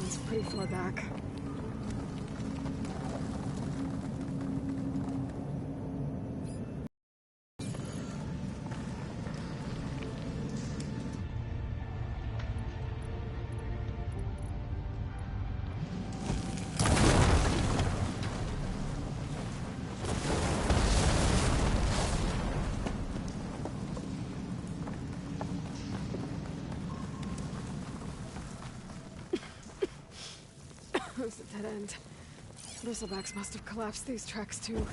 It's pretty far back. There's a dead end. Bristlebacks must have collapsed these tracks too.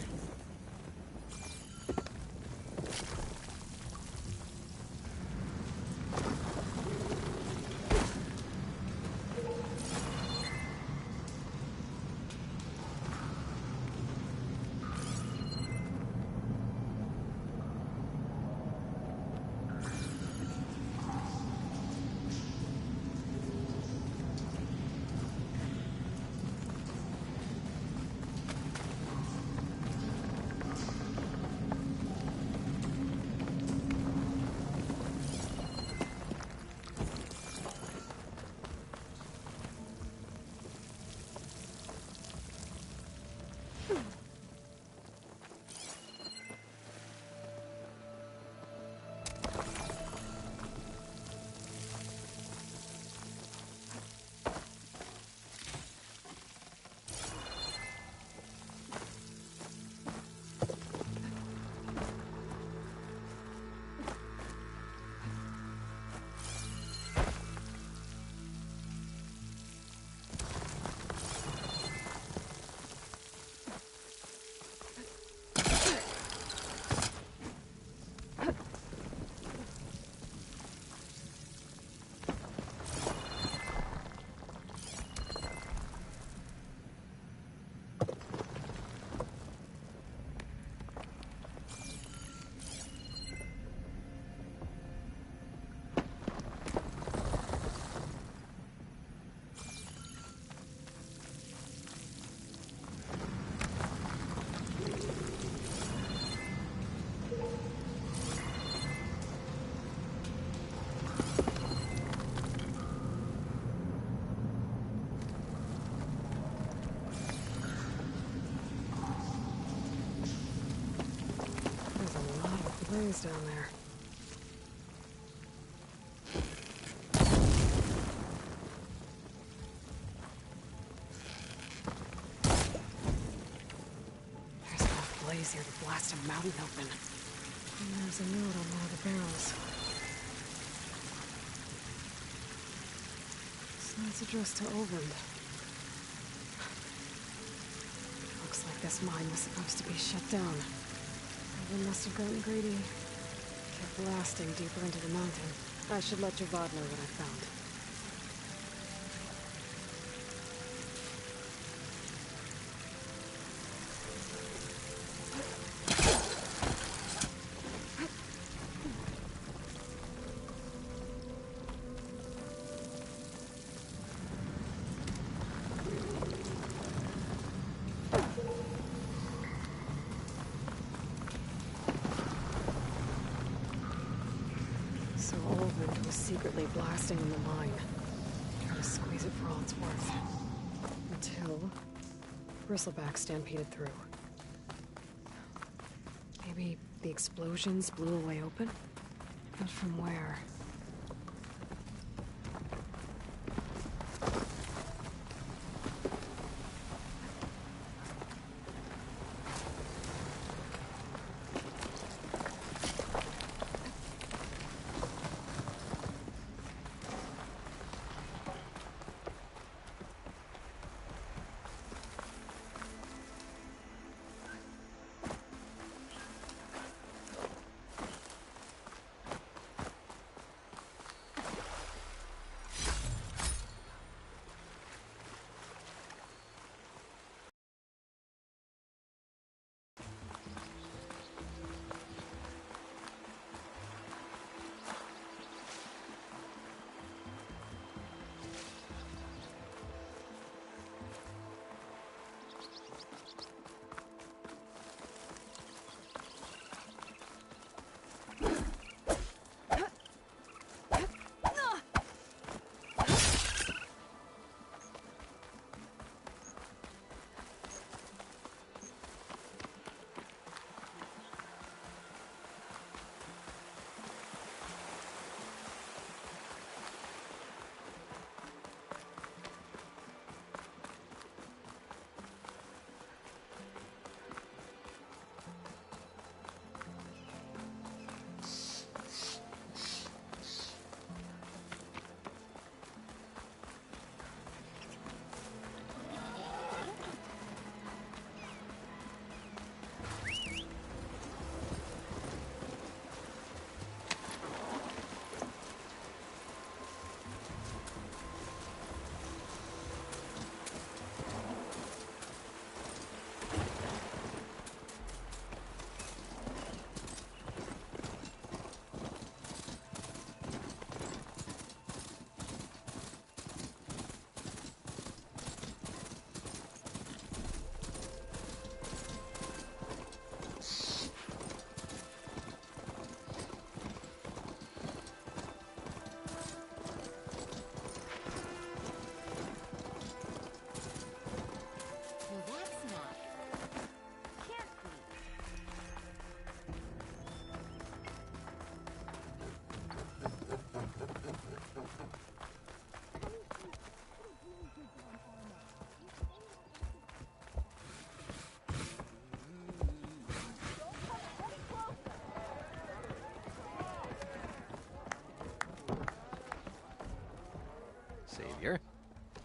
Blaze down there. There's enough blaze here to blast a mountain open. And there's a note on one of the barrels. So it's addressed to Ovind. Looks like this mine was supposed to be shut down. They must have gotten greedy. Kept blasting deeper into the mountain. I should let Javad know what I found. So Ovind was secretly blasting in the mine, trying to squeeze it for all it's worth. Until Bristleback stampeded through. Maybe the explosions blew a way open? But from where?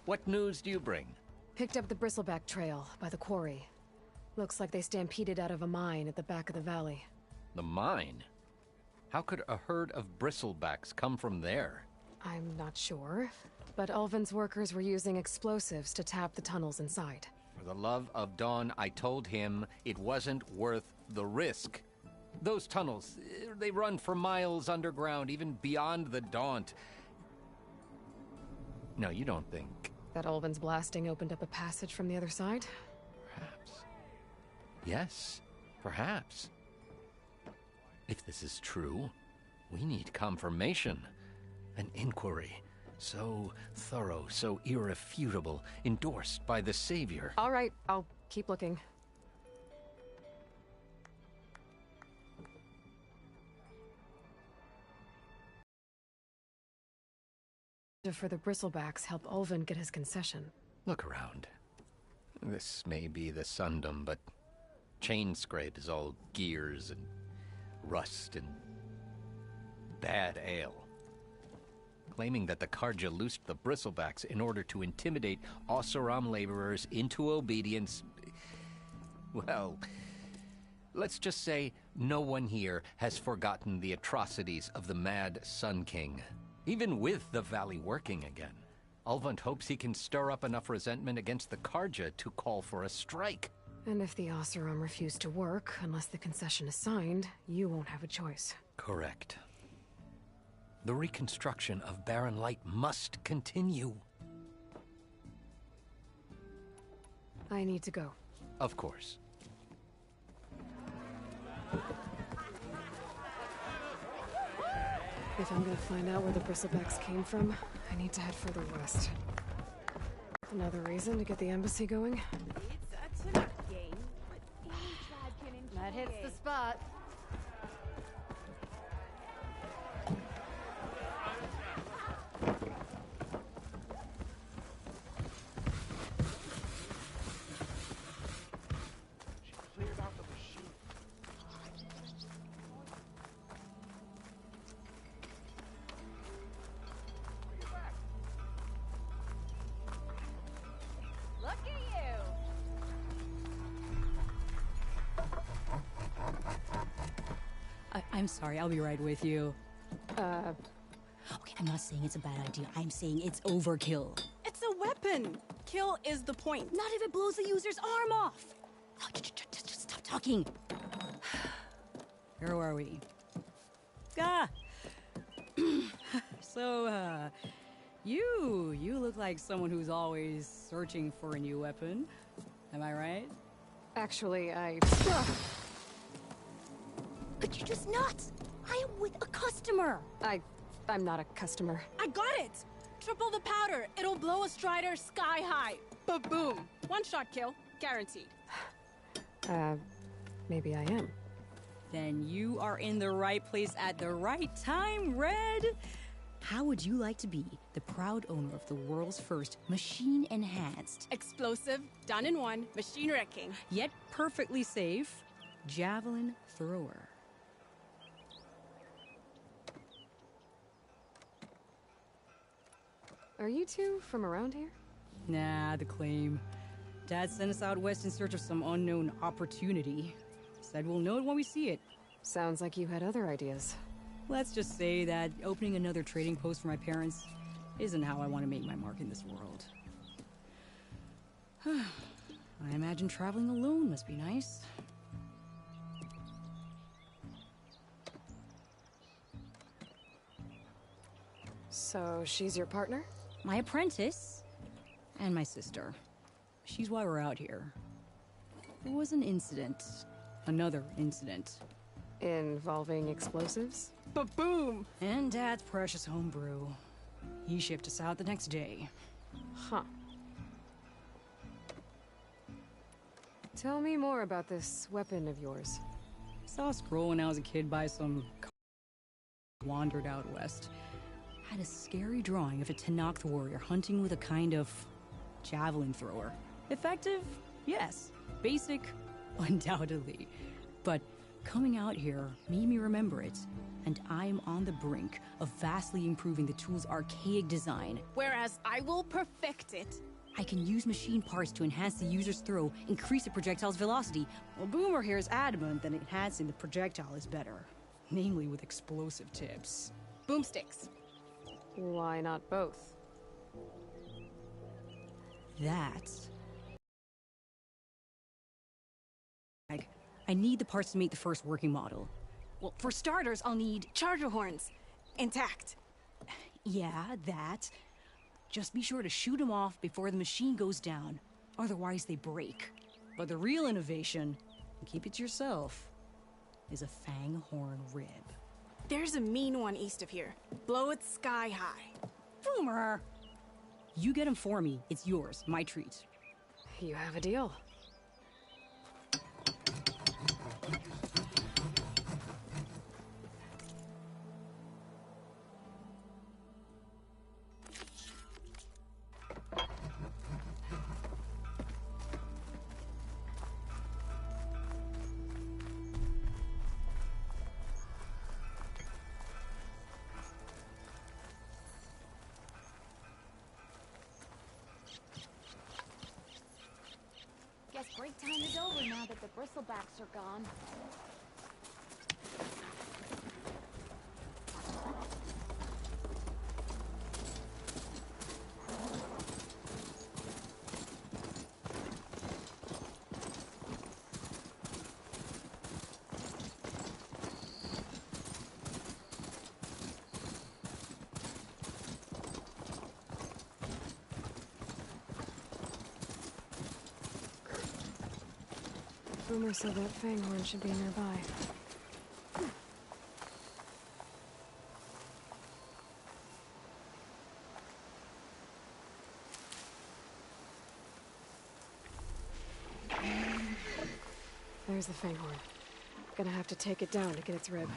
What news do you bring? Picked up the bristleback trail by the quarry. Looks like they stampeded out of a mine at the back of the valley. The mine? How could a herd of bristlebacks come from there? I'm not sure, but Ulvin's workers were using explosives to tap the tunnels inside. For the love of Dawn, I told him it wasn't worth the risk. Those tunnels, they run for miles underground, even beyond the Daunt. No, you don't think... That Ulvin's blasting opened up a passage from the other side? Perhaps. Yes, perhaps. If this is true, we need confirmation. An inquiry. So thorough, so irrefutable, endorsed by the Savior. All right, I'll keep looking. For the bristlebacks help Ulvin get his concession. Look around. This may be the Sundom, but chain scrape is all gears and rust and bad ale. Claiming that the Karja loosed the bristlebacks in order to intimidate Oseram laborers into obedience. Well, let's just say no one here has forgotten the atrocities of the Mad Sun King. Even with the valley working again, Ulvund hopes he can stir up enough resentment against the Karja to call for a strike. And if the Oseram refuse to work, unless the concession is signed, you won't have a choice. Correct. The reconstruction of Barren Light must continue. I need to go. Of course. If I'm gonna find out where the bristlebacks came from, I need to head further west. Another reason to get the embassy going? It's a tough game, but any tribe can enjoy That hits it. the spot. Look at you! I'm sorry, I'll be right with you. Okay, I'm not saying it's a bad idea. I'm saying it's overkill. It's a weapon! Kill is the point. Not if it blows the user's arm off. Oh, just stop talking. Where are we? Ah! So, you look like someone who's always searching for a new weapon. Am I right? Actually, But you're just nuts. I am with a customer. I'm not a customer. I got it! Triple the powder. It'll blow a strider sky high. Ba-boom! One shot kill. Guaranteed. Maybe I am. Then you are in the right place at the right time, Red. How would you like to be the proud owner of the world's first machine-enhanced, Explosive, done in one, machine wrecking. Yet perfectly safe, javelin thrower? Are you two from around here? Nah, the claim. Dad sent us out west in search of some unknown opportunity. Said we'll know it when we see it. Sounds like you had other ideas. Let's just say that opening another trading post for my parents isn't how I want to make my mark in this world. I imagine traveling alone must be nice. So she's your partner? My apprentice and my sister. She's why we're out here. There was an incident. Another incident. Involving explosives? Ba-boom! And Dad's precious homebrew. He shipped us out the next day. Huh. Tell me more about this weapon of yours. Saw a scroll when I was a kid by some wandered out west. Had a scary drawing of a Tenakth warrior hunting with a kind of javelin thrower. Effective? Yes. Basic? Undoubtedly. But coming out here made me remember it, and I'm on the brink of vastly improving the tool's archaic design. Whereas I will perfect it. I can use machine parts to enhance the user's throw, increase the projectile's velocity. Well, Boomer here is adamant that enhancing the projectile is better. Namely with explosive tips. Boomsticks. Why not both? That's... I need the parts to make the first working model. Well, for starters, I'll need charger horns. Intact. Yeah, that. Just be sure to shoot them off before the machine goes down. Otherwise they break. But the real innovation, and keep it to yourself, is a fang horn rib. There's a mean one east of here. Blow it sky high. Boomer! You get him for me. It's yours. My treat. You have a deal. Guess break time is over now that the bristlebacks are gone. Boomer said that fanghorn should be nearby. There's the fanghorn. Gonna have to take it down to get its rib.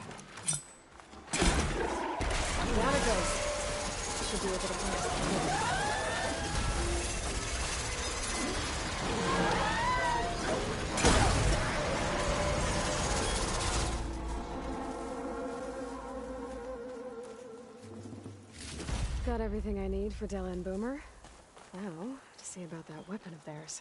Down it goes. Should be able to pass. Got everything I need for Della and Boomer. Now, to see about that weapon of theirs.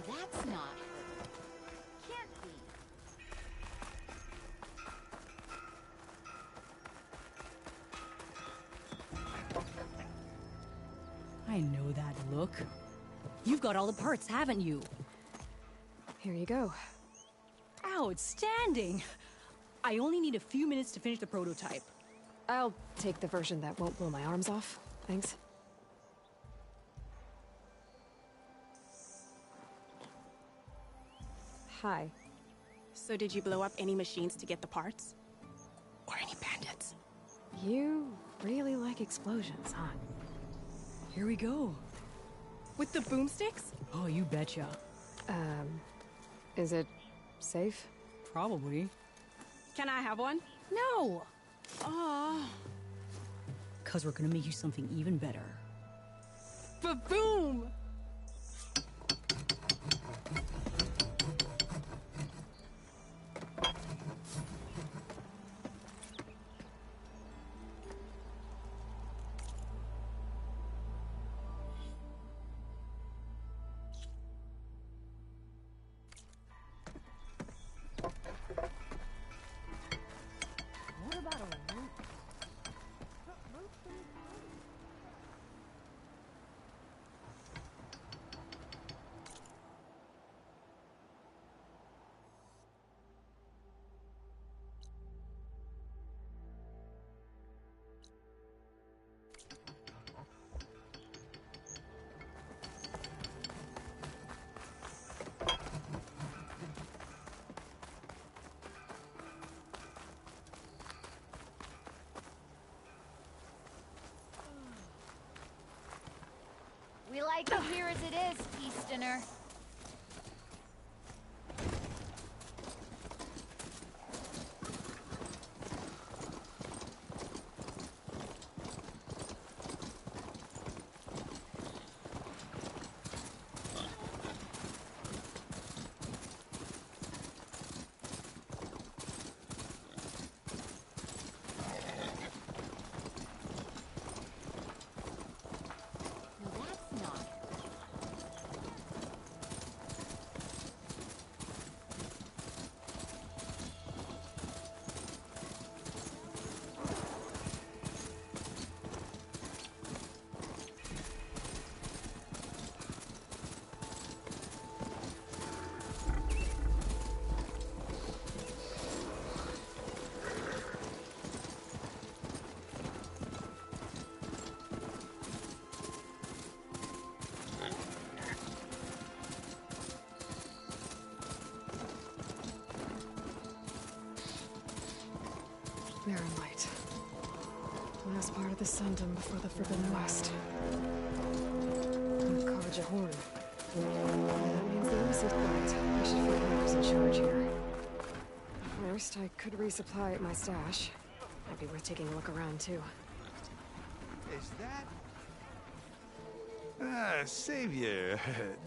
That's not her. Can't be. I know that look. You've got all the parts, haven't you? Here you go. Outstanding! I only need a few minutes to finish the prototype. I'll take the version that won't blow my arms off. Thanks. Hi. So did you blow up any machines to get the parts? Or any bandits? You really like explosions, huh? Here we go. With the boomsticks? Oh, you betcha. Is it safe? Probably. Can I have one? No! Aw. Cause we're gonna make you something even better. Ba-boom! We like it here as it is, Easterner. Barren light. Last part of the Sundom before the Forbidden West. Carja Horn. That means the embassy's quiet. I should figure out who's in charge here. First, I could resupply at my stash. Might be worth taking a look around, too. Is that... Savior,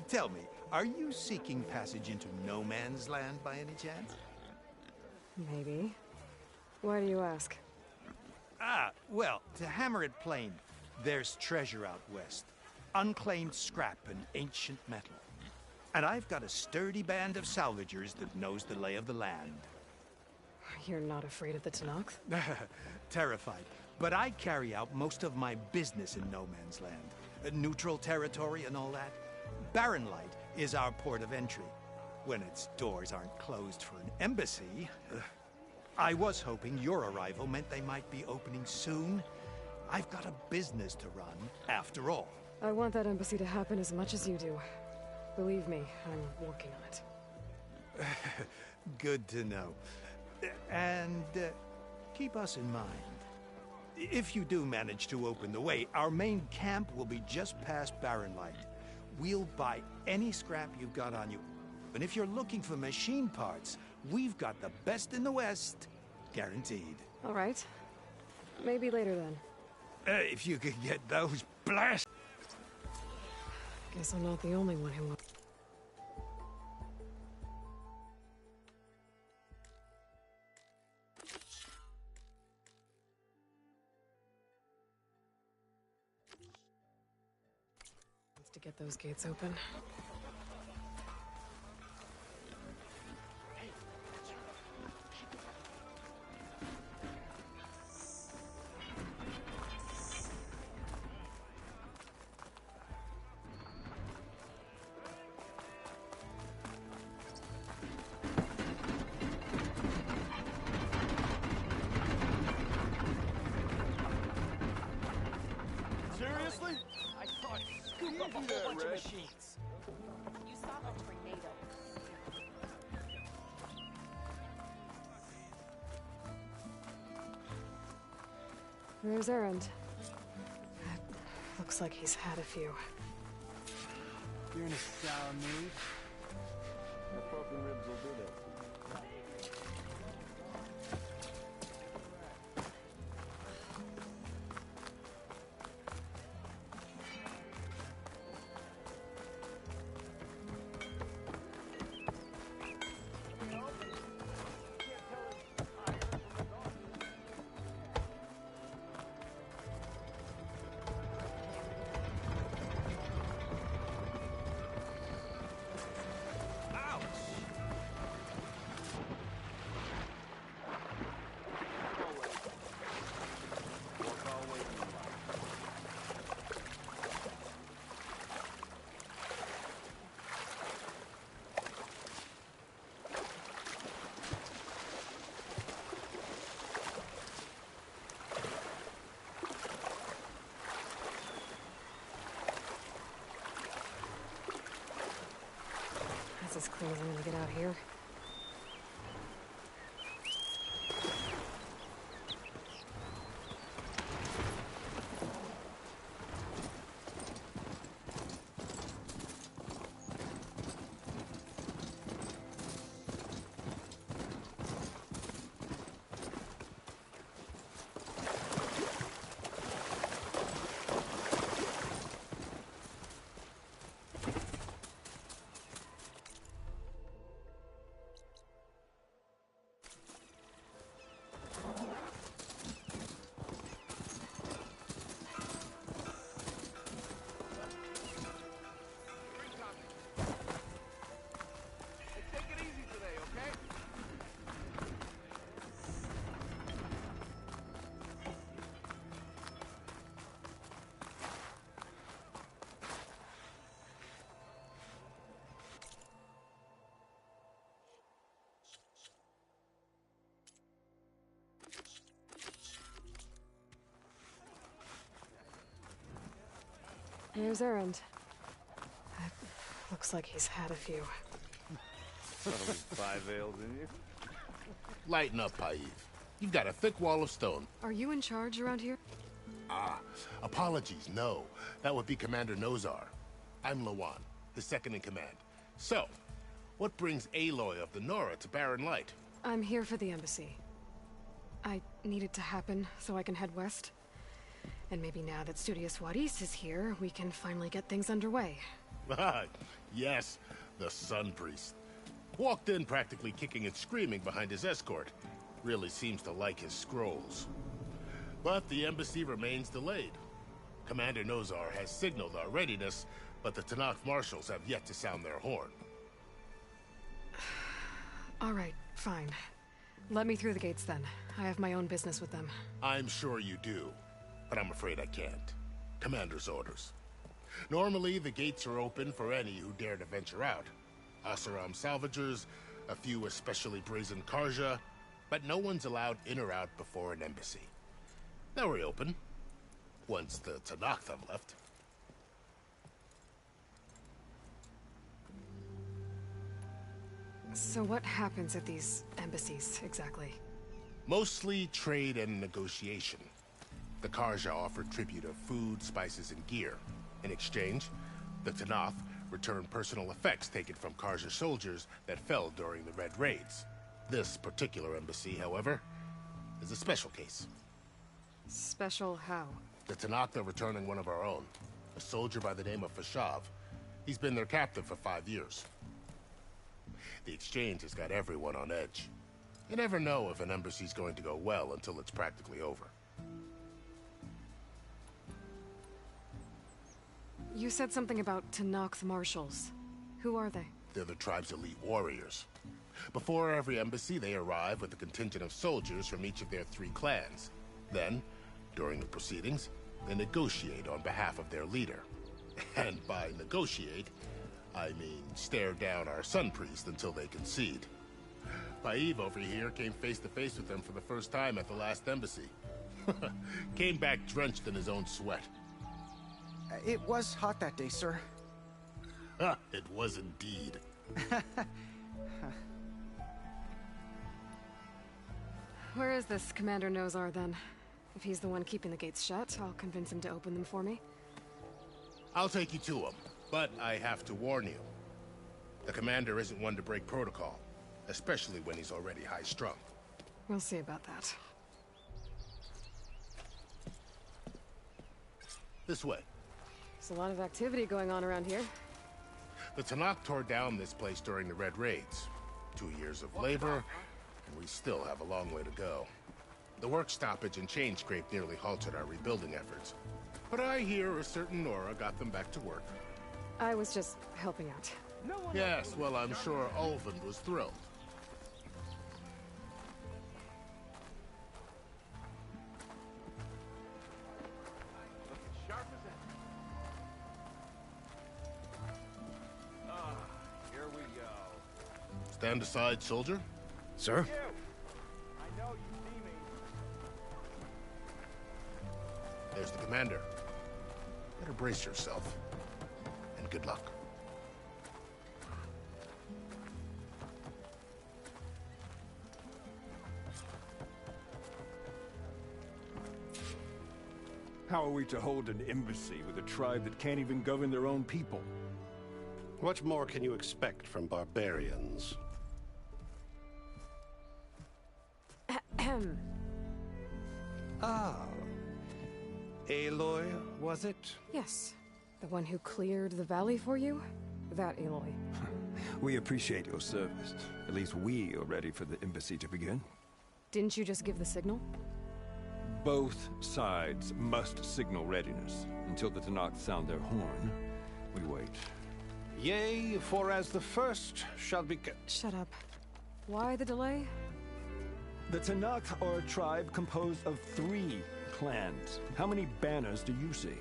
tell me, are you seeking passage into no man's land by any chance? Maybe. Why do you ask? Well, to hammer it plain, there's treasure out west. Unclaimed scrap and ancient metal. And I've got a sturdy band of salvagers that knows the lay of the land. You're not afraid of the Tenakth? Terrified. But I carry out most of my business in no man's land. Neutral territory and all that. Barren Light is our port of entry. When its doors aren't closed for an embassy... I was hoping your arrival meant they might be opening soon. I've got a business to run, after all. I want that embassy to happen as much as you do. Believe me, I'm working on it. Good to know. And keep us in mind. If you do manage to open the way, our main camp will be just past Barren Light. We'll buy any scrap you've got on you. And if you're looking for machine parts, we've got the best in the West, guaranteed. All right. Maybe later then. If you could get those blast... Guess I'm not the only one who wants... to get those gates open. Seriously? I saw it scoop up a whole bunch of machines. You saw the tornado. There's Errand. Looks like he's had a few. You're in a sour mood. The broken ribs will do that. That's as clean as I'm gonna get out here. There's Errand. Looks like he's had a few. 5 ales in you? Lighten up, Paiv. You've got a thick wall of stone. Are you in charge around here? Ah, apologies, no. That would be Commander Nozar. I'm Lawan, his second in command. So, what brings Aloy of the Nora to Barren Light? I'm here for the embassy. I need it to happen so I can head west. And maybe now that Studious Wadis is here, we can finally get things underway. Yes, the Sun Priest. Walked in practically kicking and screaming behind his escort. Really seems to like his scrolls. But the embassy remains delayed. Commander Nozar has signaled our readiness, but the Tanakh marshals have yet to sound their horn. All right, fine. Let me through the gates then. I have my own business with them. I'm sure you do, but I'm afraid I can't. Commander's orders. Normally, the gates are open for any who dare to venture out. Asaram salvagers, a few especially brazen Karja, but no one's allowed in or out before an embassy. Now we're open, once the Tanakh have left. So what happens at these embassies, exactly? Mostly trade and negotiation. The Karja offer tribute of food, spices, and gear. In exchange, the Tanakh return personal effects taken from Karja soldiers that fell during the Red Raids. This particular embassy, however, is a special case. Special how? The Tanakh are returning one of our own, a soldier by the name of Fashav. He's been their captive for 5 years. The exchange has got everyone on edge. You never know if an embassy's going to go well until it's practically over. You said something about Tanakh marshals. Who are they? They're the tribe's elite warriors. Before every embassy, they arrive with a contingent of soldiers from each of their 3 clans. Then, during the proceedings, they negotiate on behalf of their leader. And by negotiate, I mean stare down our Sun Priest until they concede. Paiv over here came face to face with them for the first time at the last embassy. Came back drenched in his own sweat. It was hot that day, sir. It was indeed. Where is this Commander Nozar, then? If he's the one keeping the gates shut, I'll convince him to open them for me. I'll take you to him, but I have to warn you. The commander isn't one to break protocol, especially when he's already high-strung. We'll see about that. This way. There's a lot of activity going on around here. The Tanakh tore down this place during the Red Raids. 2 years of labor, and we still have a long way to go. The work stoppage and chain scrape nearly halted our rebuilding efforts. But I hear a certain Nora got them back to work. I was just helping out. Yes, well, I'm sure Ulvund was thrilled. Here we go. Stand aside, soldier. Sir? I know you see me. There's the commander. Better brace yourself. And good luck. How are we to hold an embassy with a tribe that can't even govern their own people? What more can you expect from barbarians? Ahem. Ah. Aloy, was it? Yes. The one who cleared the valley for you? That Aloy. We appreciate your service. At least we are ready for the embassy to begin. Didn't you just give the signal? Both sides must signal readiness. Until the Tanakh sound their horn, we wait. Yea, for as the first shall be... Shut up. Why the delay? The Tanakh are a tribe composed of 3 clans. How many banners do you see?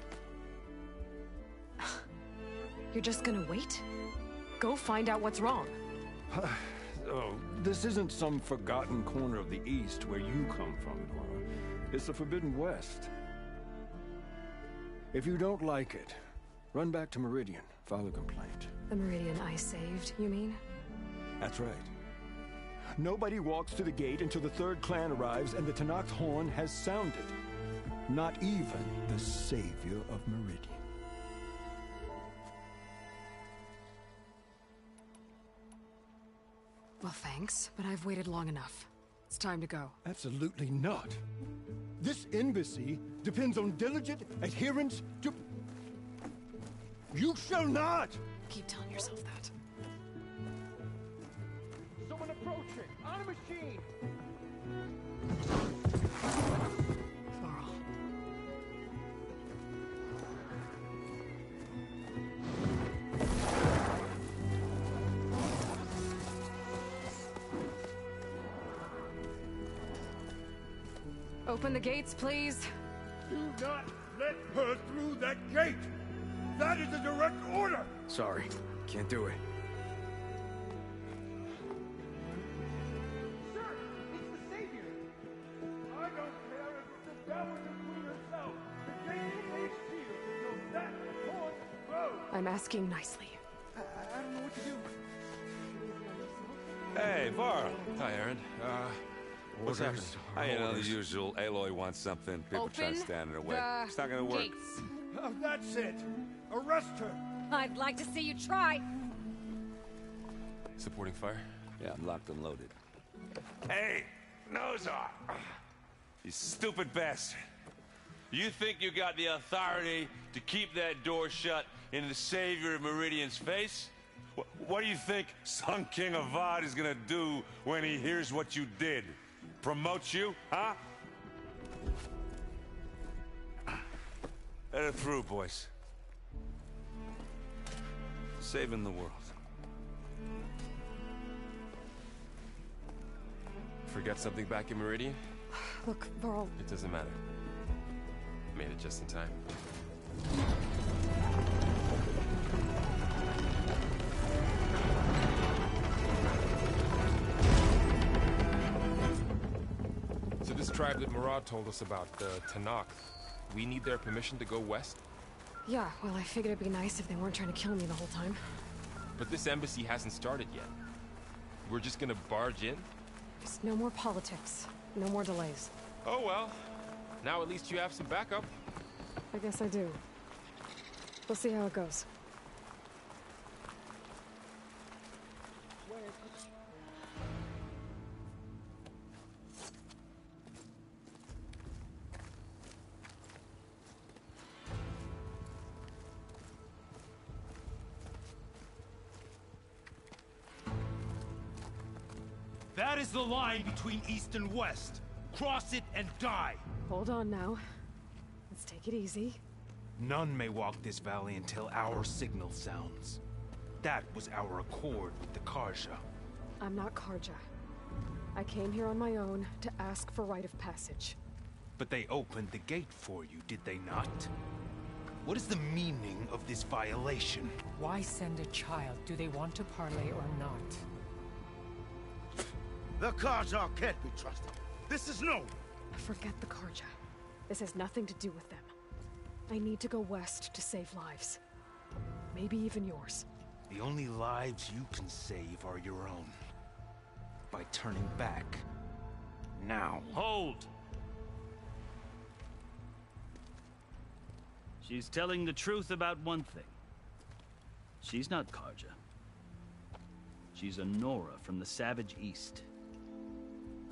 You're just gonna wait? Go find out what's wrong. Oh, this isn't some forgotten corner of the East where you come from, Nora. It's the Forbidden West. If you don't like it, run back to Meridian, file a complaint. The Meridian I saved, you mean? That's right. Nobody walks to the gate until the 3rd clan arrives and the Tanakh's horn has sounded. Not even the savior of Meridian. Well, thanks, but I've waited long enough. It's time to go. Absolutely not. This embassy depends on diligent adherence to... You shall not! Keep telling yourself that. Someone approaching! On a machine! Varl. Open the gates, please. Do not let her through that gate! That is a direct order! Sorry, can't do it. Sir, it's the Savior! I don't care if the devil include herself. The gate is sealed until that horn blows. I'm asking nicely. I don't know what to do. Hey, Varl. Hi, Aaron. What's happening? You know, the usual. Aloy wants something. People try to stand in her way. It's not gonna work. That's it. Arrest her. I'd like to see you try. Supporting fire? Yeah, I'm locked and loaded. Hey, nose off! You stupid bastard. You think you got the authority to keep that door shut in the savior of Meridian's face? What do you think Sun King Avad is gonna do when he hears what you did? Promote you, huh? Let it through, boys. Saving the world. Forget something back in Meridian? Look, Varl. It doesn't matter. Made it just in time. So this tribe that Murad told us about, the Tanakh, we need their permission to go west? Yeah, well, I figured it'd be nice if they weren't trying to kill me the whole time. But this embassy hasn't started yet. We're just gonna barge in? Just no more politics. No more delays. Oh well. Now at least you have some backup. I guess I do. We'll see how it goes. That is the line between East and West. Cross it and die. Hold on now. Let's take it easy. None may walk this valley until our signal sounds. That was our accord with the Karja. I'm not Karja. I came here on my own to ask for rite of passage. But they opened the gate for you, did they not? What is the meaning of this violation? Why send a child? Do they want to parley or not? The Karja can't be trusted. This is no... Forget the Karja. This has nothing to do with them. I need to go west to save lives. Maybe even yours. The only lives you can save are your own. By turning back. Now. Hold! She's telling the truth about one thing. She's not Karja. She's a Nora from the Savage East.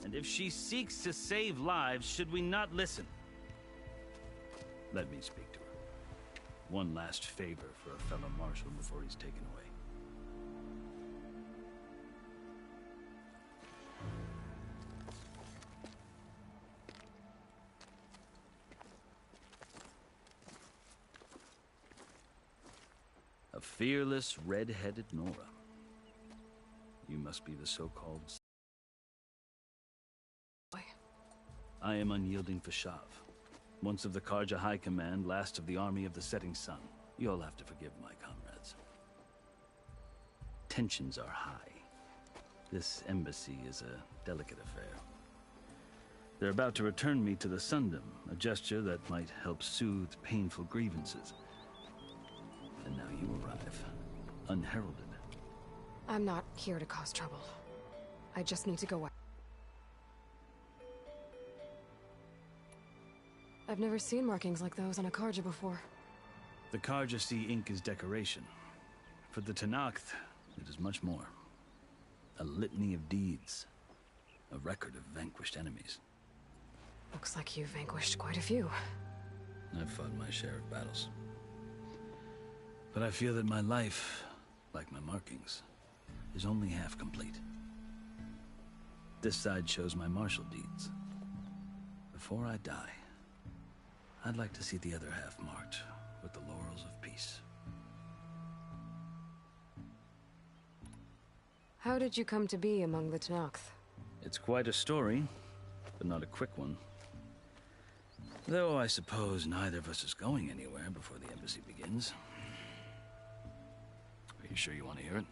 And if she seeks to save lives, should we not listen? Let me speak to her. One last favor for a fellow marshal before he's taken away. A fearless, red-headed Nora. You must be the so-called... I am unyielding Fashav. Once of the Karja High Command, last of the army of the setting sun. You'll have to forgive my comrades. Tensions are high. This embassy is a delicate affair. They're about to return me to the Sundom, a gesture that might help soothe painful grievances. And now you arrive, unheralded. I'm not here to cause trouble. I just need to go out. I've never seen markings like those on a Karja before. The Karja see ink as decoration. For the Tenakth, it is much more. A litany of deeds. A record of vanquished enemies. Looks like you've vanquished quite a few. I've fought my share of battles. But I feel that my life, like my markings, is only half complete. This side shows my martial deeds. Before I die, I'd like to see the other half marked with the laurels of peace. How did you come to be among the Tenakth? It's quite a story, but not a quick one. Though I suppose neither of us is going anywhere before the embassy begins. Are you sure you want to hear it?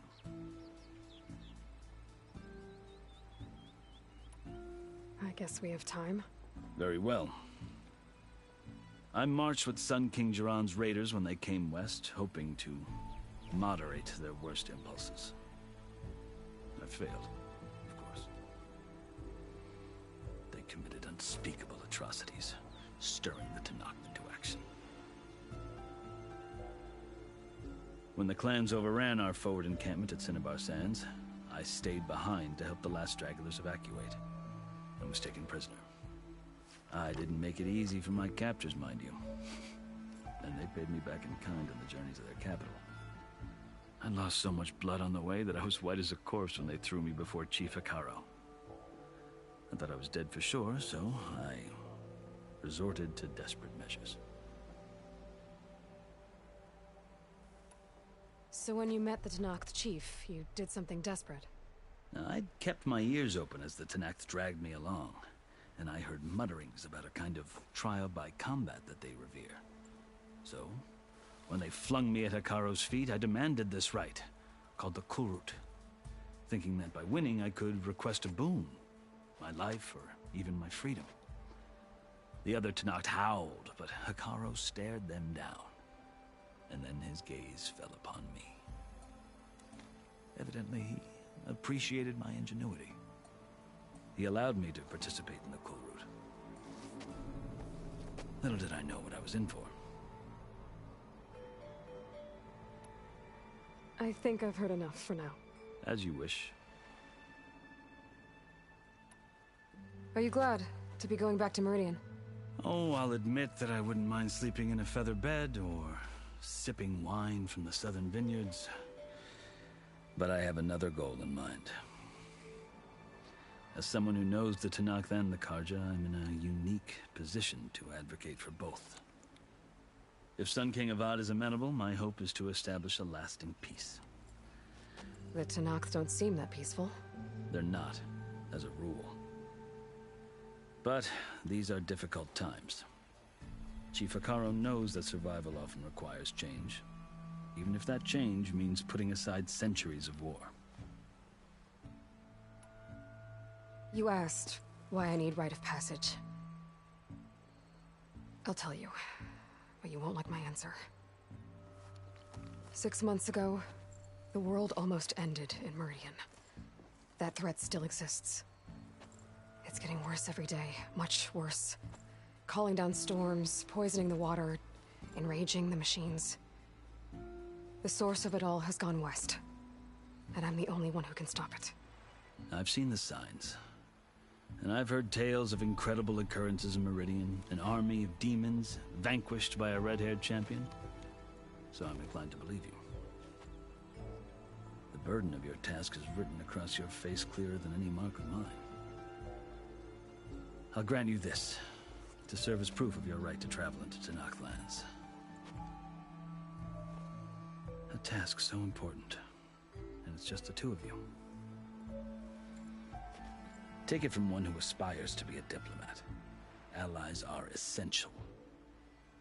I guess we have time. Very well. I marched with Sun King Jiran's raiders when they came west, hoping to moderate their worst impulses. I failed, of course. They committed unspeakable atrocities, stirring the Tenakth into action. When the clans overran our forward encampment at Cinnabar Sands, I stayed behind to help the last stragglers evacuate, and was taken prisoner. I didn't make it easy for my captors, mind you. And they paid me back in kind on the journey to their capital. I lost so much blood on the way that I was white as a corpse when they threw me before Chief Hikaro. I thought I was dead for sure, so I resorted to desperate measures. So when you met the Tenakth chief, you did something desperate? I'd kept my ears open as the Tenakth dragged me along, and I heard mutterings about a kind of trial by combat that they revere. So, when they flung me at Hikaro's feet, I demanded this right, called the Kurut, thinking that by winning I could request a boon, my life or even my freedom. The other Tenakth howled, but Hikaro stared them down, and then his gaze fell upon me. Evidently, he appreciated my ingenuity. He allowed me to participate in the Kurut. Little did I know what I was in for. I think I've heard enough for now. As you wish. Are you glad to be going back to Meridian? Oh, I'll admit that I wouldn't mind sleeping in a feather bed or sipping wine from the southern vineyards. But I have another goal in mind. As someone who knows the Tenakth and the Karja, I'm in a unique position to advocate for both. If Sun King Avad is amenable, my hope is to establish a lasting peace. The Tenakth don't seem that peaceful. They're not, as a rule. But these are difficult times. Chief Hekarro knows that survival often requires change, even if that change means putting aside centuries of war. You asked why I need rite of passage. I'll tell you, but you won't like my answer. 6 months ago, the world almost ended in Meridian. That threat still exists. It's getting worse every day, much worse. Calling down storms, poisoning the water, enraging the machines. The source of it all has gone west, and I'm the only one who can stop it. I've seen the signs. And I've heard tales of incredible occurrences in Meridian, an army of demons vanquished by a red-haired champion. So I'm inclined to believe you. The burden of your task is written across your face clearer than any mark of mine. I'll grant you this, to serve as proof of your right to travel into Tenakth lands. A task so important, and it's just the two of you. Take it from one who aspires to be a diplomat. Allies are essential.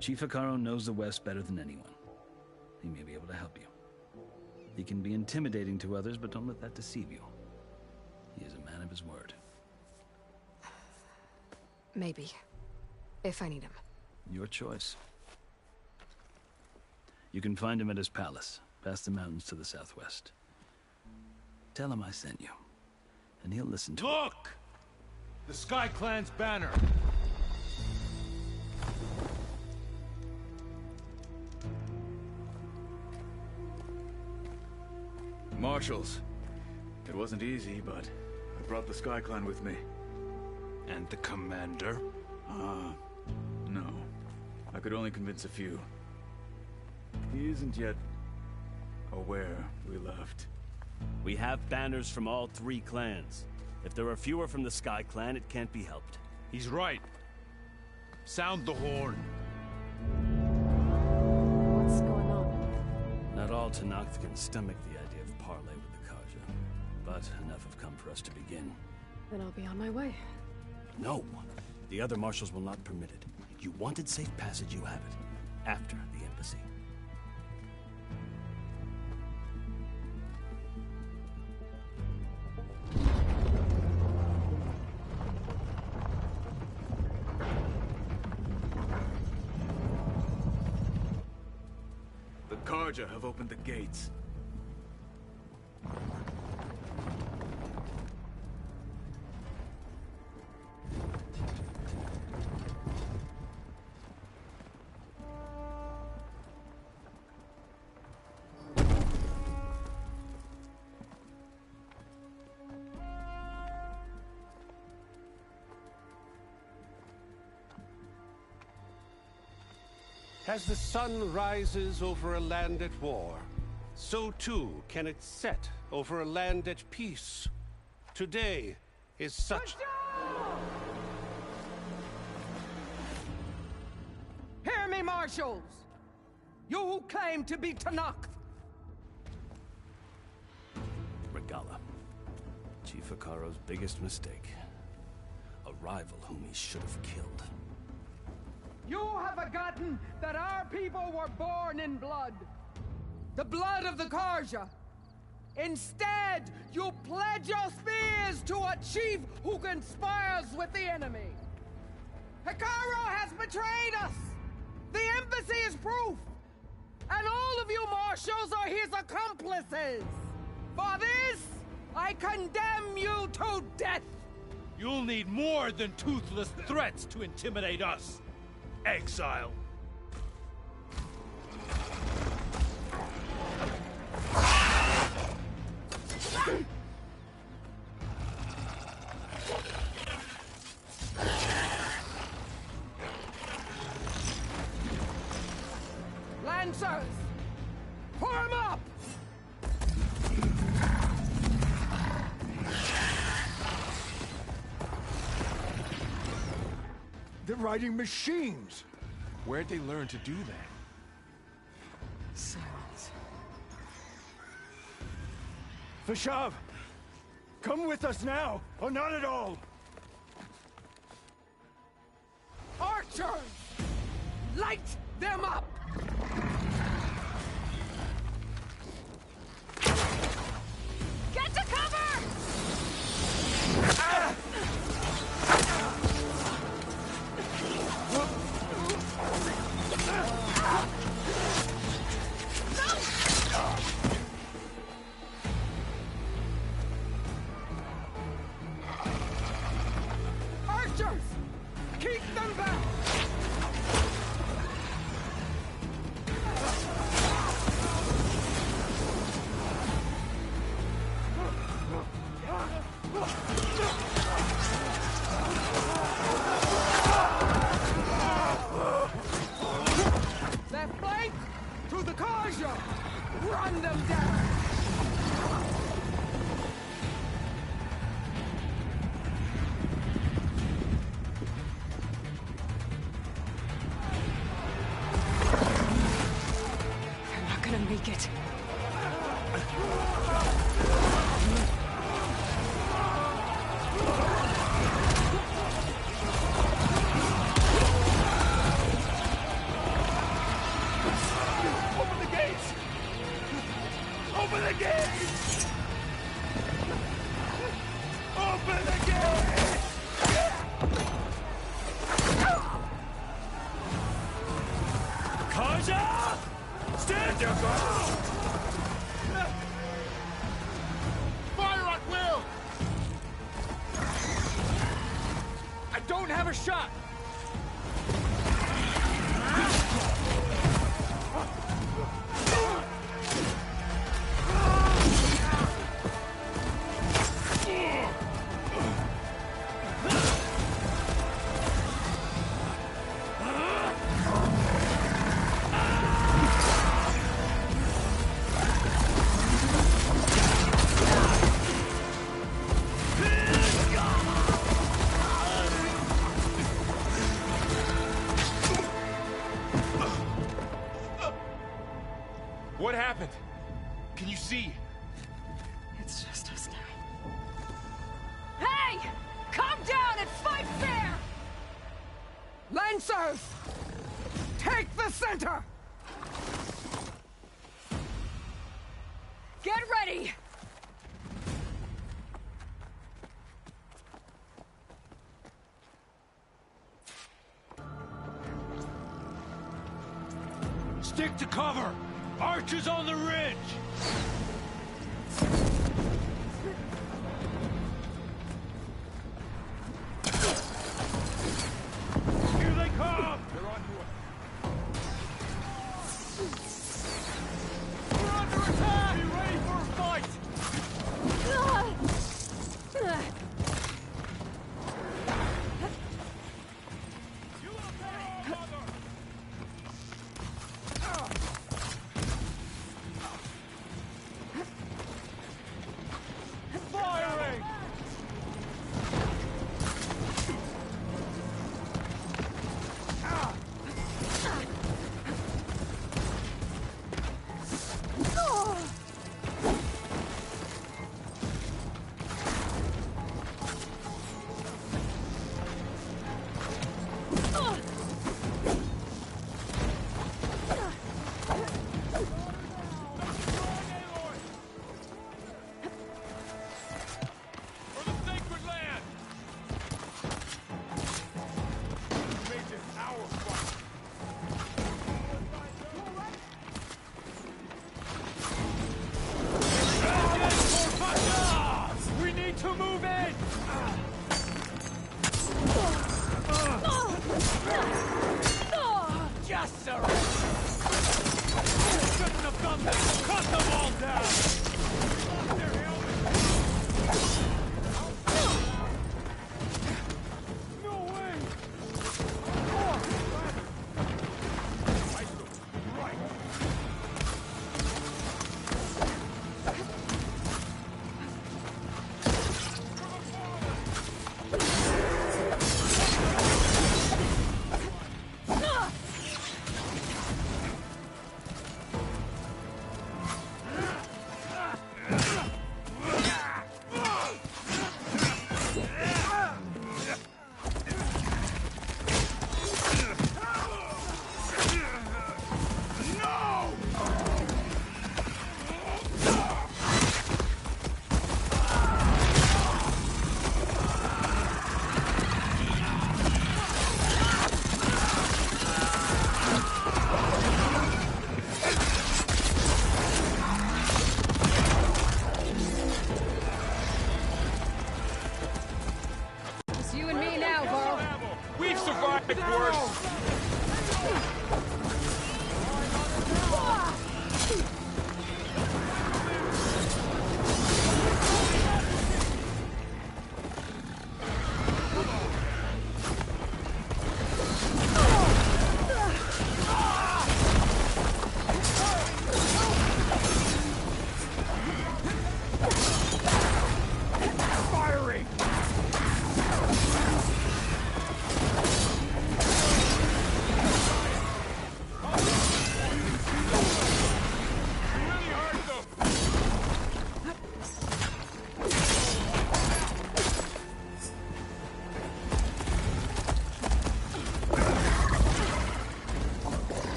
Chief Hekarro knows the West better than anyone. He may be able to help you. He can be intimidating to others, but don't let that deceive you. He is a man of his word. Maybe. If I need him. Your choice. You can find him at his palace, past the mountains to the southwest. Tell him I sent you, and he'll listen to Look! The Sky Clan's banner! Marshals. It wasn't easy, but I brought the Sky Clan with me. And the commander? No. I could only convince a few. He isn't yet aware we left. We have banners from all 3 clans. If there are fewer from the Sky Clan, it can't be helped. He's right. Sound the horn. What's going on? Not all Tenakth can stomach the idea of parley with the Karja, but enough have come for us to begin. Then I'll be on my way. No. The other marshals will not permit it. You wanted safe passage, you have it. After the embassy. The Karja have opened the gates. As the sun rises over a land at war, so too can it set over a land at peace. Today is such... Hear me, marshals! You who claim to be Tenakth! Regala. Chief Hekarro's biggest mistake. A rival whom he should have killed. You have forgotten that our people were born in blood. The blood of the Karja. Instead, you pledge your spears to a chief who conspires with the enemy. Hekarro has betrayed us! The embassy is proof! And all of you marshals are his accomplices! For this, I condemn you to death! You'll need more than toothless threats to intimidate us! exile. Lancers! Form up! They're riding machines. Where'd they learn to do that? Silence. Vashav, come with us now, or not at all. Archers! Light them up! Get to cover! Archers! Keep them back! Left flank! Through the Karja! Run them down! They're not gonna make it. Open the gates! Open the gates! Open the gates! Kaja! Stand your ground! Fire at will! I don't have a shot! What happened? Can you see? It's just us now. Hey! Come down and fight fair! Lancers! Take the center! Get ready! Stick to cover! Archers on the ridge! Here they come! They're on your way. We're under attack! Be ready for a fight! unnecessary! Shouldn't have done this! Cut them all down! They're no way!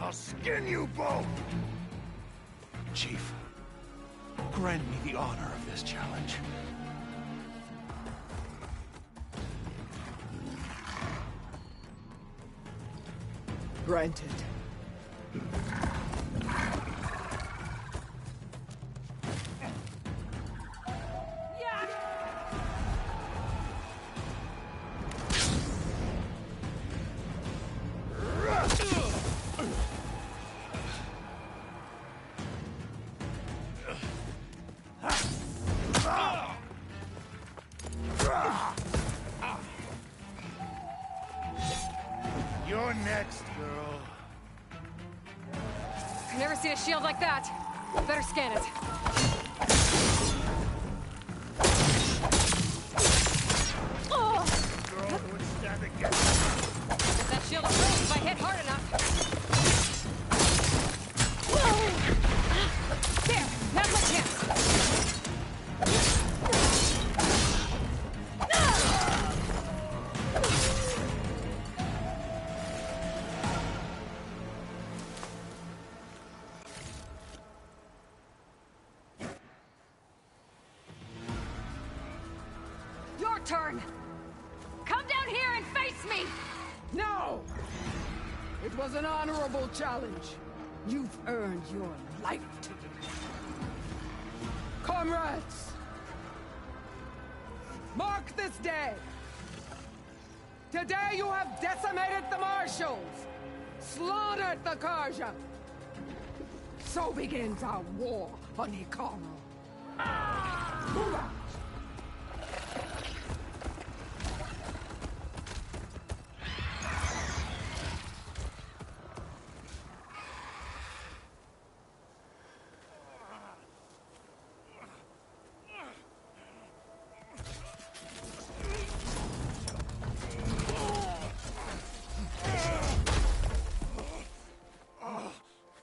I'll skin you both! Chief, grant me the honor of this challenge. Granted. You're next, girl. I've never seen a shield like that. Better scan it. Oh! Girl who would stand against If that shield is broken if I hit hard enough. There! Now's my chance! Your turn! Come down here and face me! No! It was an honorable challenge. You've earned your life today. Comrades! Mark this day! Today you have decimated the Marshals! Slaughtered the Karja! So begins our war on Hikaru. Move out!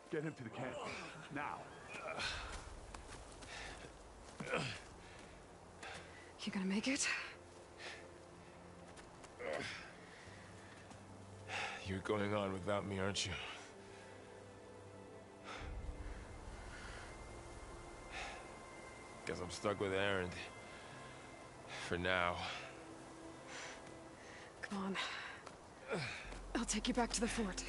Get him to the camp. Now. You gonna make it? You're going on without me, aren't you? Guess I'm stuck with Aaron. For now. Come on. I'll take you back to the fort.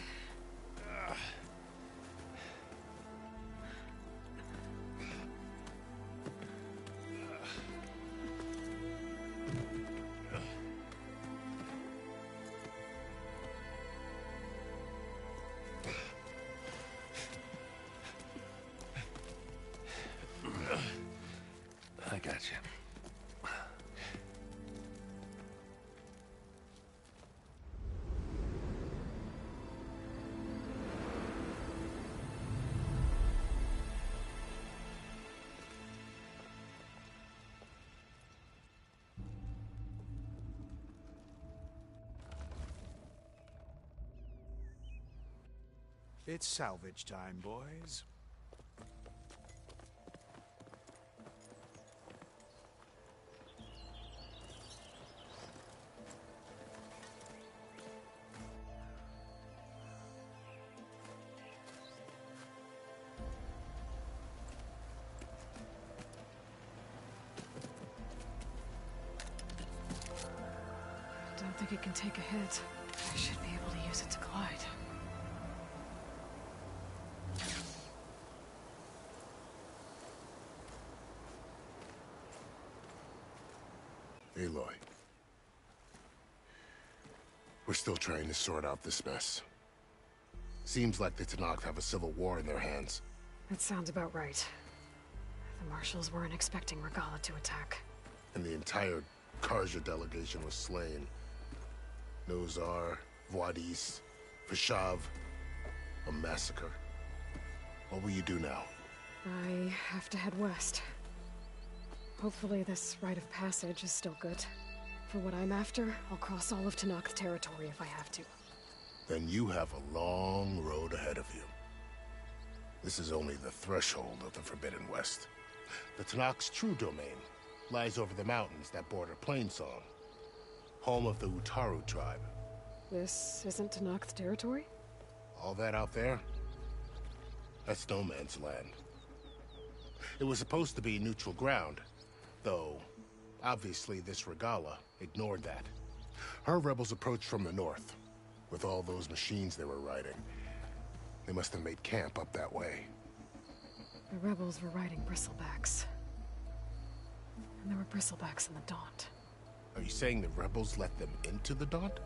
It's salvage time, boys. Don't think it can take a hit. I should be able to use it to glide. Aloy. We're still trying to sort out this mess. Seems like the Tenakth have a civil war in their hands. That sounds about right. The marshals weren't expecting Regala to attack. And the entire Karja delegation was slain. Nozar, Voidis, Vishav. A massacre. What will you do now? I have to head west. Hopefully this rite of passage is still good. For what I'm after, I'll cross all of Tenakth territory if I have to. Then you have a long road ahead of you. This is only the threshold of the Forbidden West. The Tenakth's true domain lies over the mountains that border Plainsong, home of the Utaru tribe. This isn't Tenakth territory? All that out there? That's no man's land. It was supposed to be neutral ground, though obviously this Regala ignored that. Her rebels approached from the north, with all those machines they were riding. They must have made camp up that way. The rebels were riding bristlebacks. And there were bristlebacks in the Daunt. Are you saying the rebels let them into the Daunt?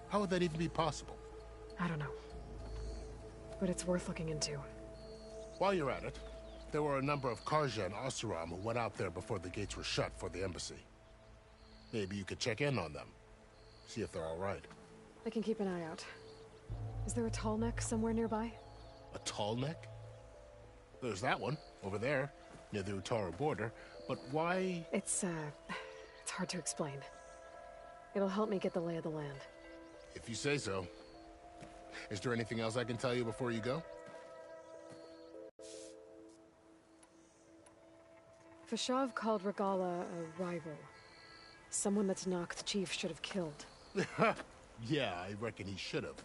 How would that even be possible? I don't know. But it's worth looking into. While you're at it, there were a number of Karja and Oseram who went out there before the gates were shut for the embassy. Maybe you could check in on them. See if they're all right. I can keep an eye out. Is there a tall neck somewhere nearby? A tall neck? There's that one, over there, near the Utaru border. But why? It's hard to explain. It'll help me get the lay of the land. If you say so. Is there anything else I can tell you before you go? Vishav called Regala a rival. Someone that Tenakth chief should have killed. Yeah, I reckon he should have.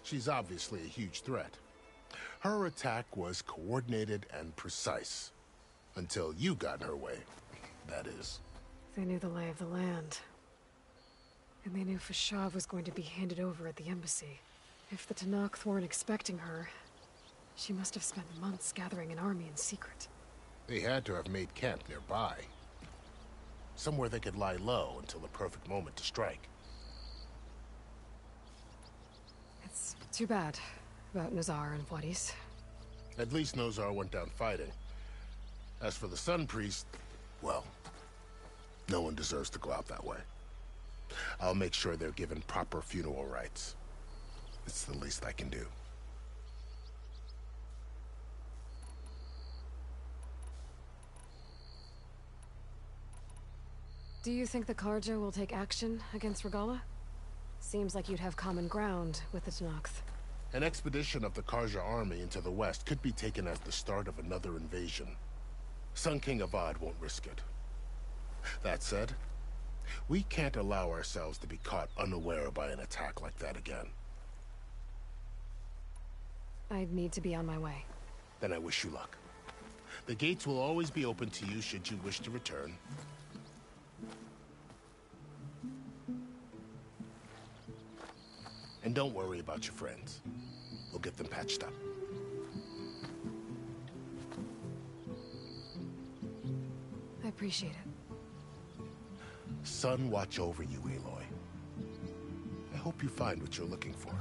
She's obviously a huge threat. Her attack was coordinated and precise. Until you got in her way, that is. They knew the lay of the land. And they knew Vishav was going to be handed over at the embassy. If the Tenakth weren't expecting her, she must have spent months gathering an army in secret. They had to have made camp nearby. Somewhere they could lie low until the perfect moment to strike. It's too bad about Nozar and Voidis. At least Nozar went down fighting. As for the Sun Priest, well, no one deserves to go out that way. I'll make sure they're given proper funeral rites. It's the least I can do. Do you think the Karja will take action against Regala? Seems like you'd have common ground with the Tenakth. An expedition of the Karja army into the west could be taken as the start of another invasion. Sun King Avad won't risk it. That said, we can't allow ourselves to be caught unaware by an attack like that again. I'd need to be on my way. Then I wish you luck. The gates will always be open to you should you wish to return. And don't worry about your friends. We'll get them patched up. I appreciate it. Sun watch over you, Aloy. I hope you find what you're looking for.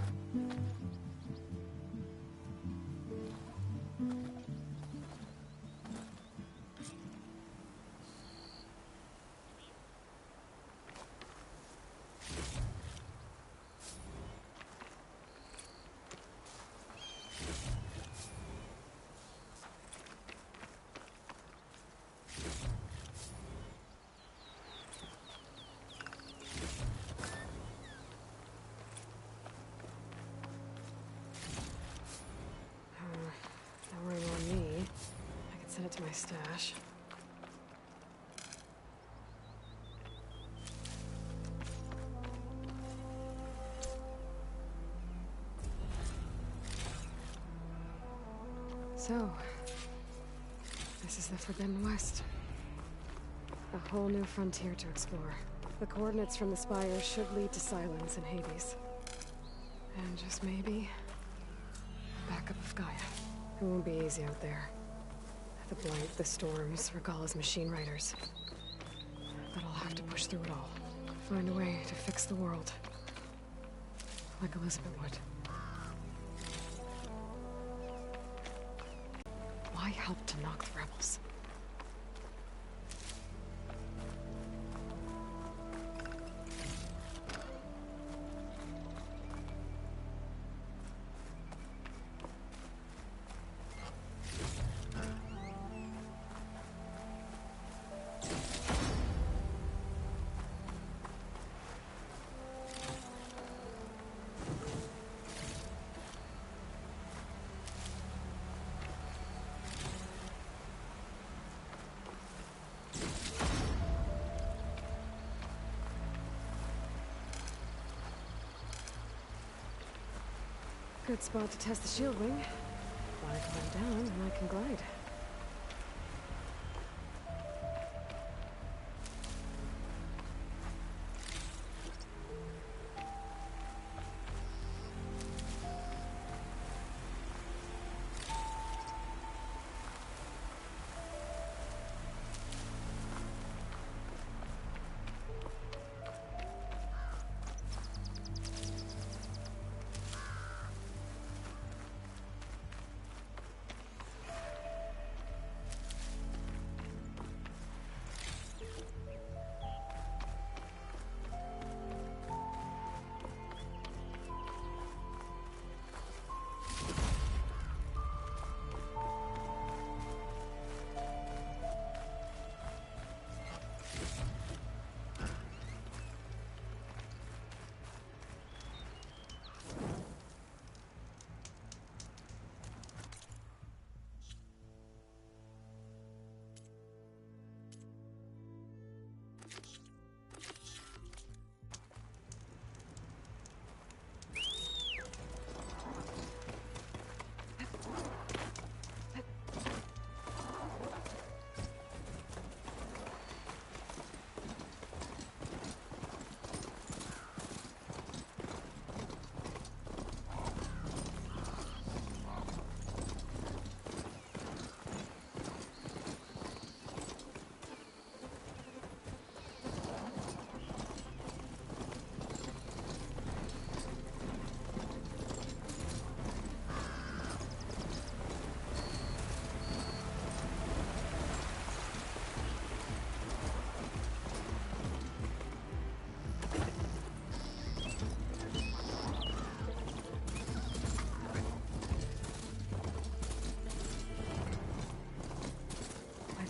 Send it to my stash. So, this is the Forbidden West. A whole new frontier to explore. The coordinates from the spires should lead to Silence and Hades. And just maybe, a backup of Gaia. It won't be easy out there. The blight, the storms, Regalla's machine riders. But I'll have to push through it all. Find a way to fix the world. Like Elizabeth would. Why help to knock the rebels? Good spot to test the shield wing. When I climb down, and I can glide.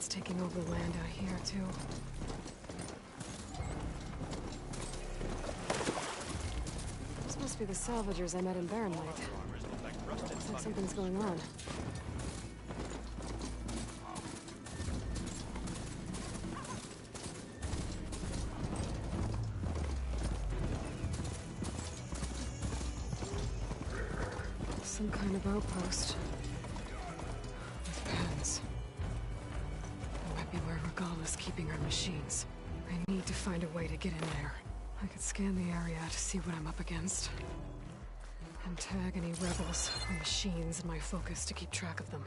Taking over the land out here, too. This must be the salvagers I met in Barren Light. Looks like something's going on. Some kind of outpost. With pens. Be where Regalla's keeping her machines. I need to find a way to get in there. I could scan the area to see what I'm up against. And tag any rebels or machines in my focus to keep track of them.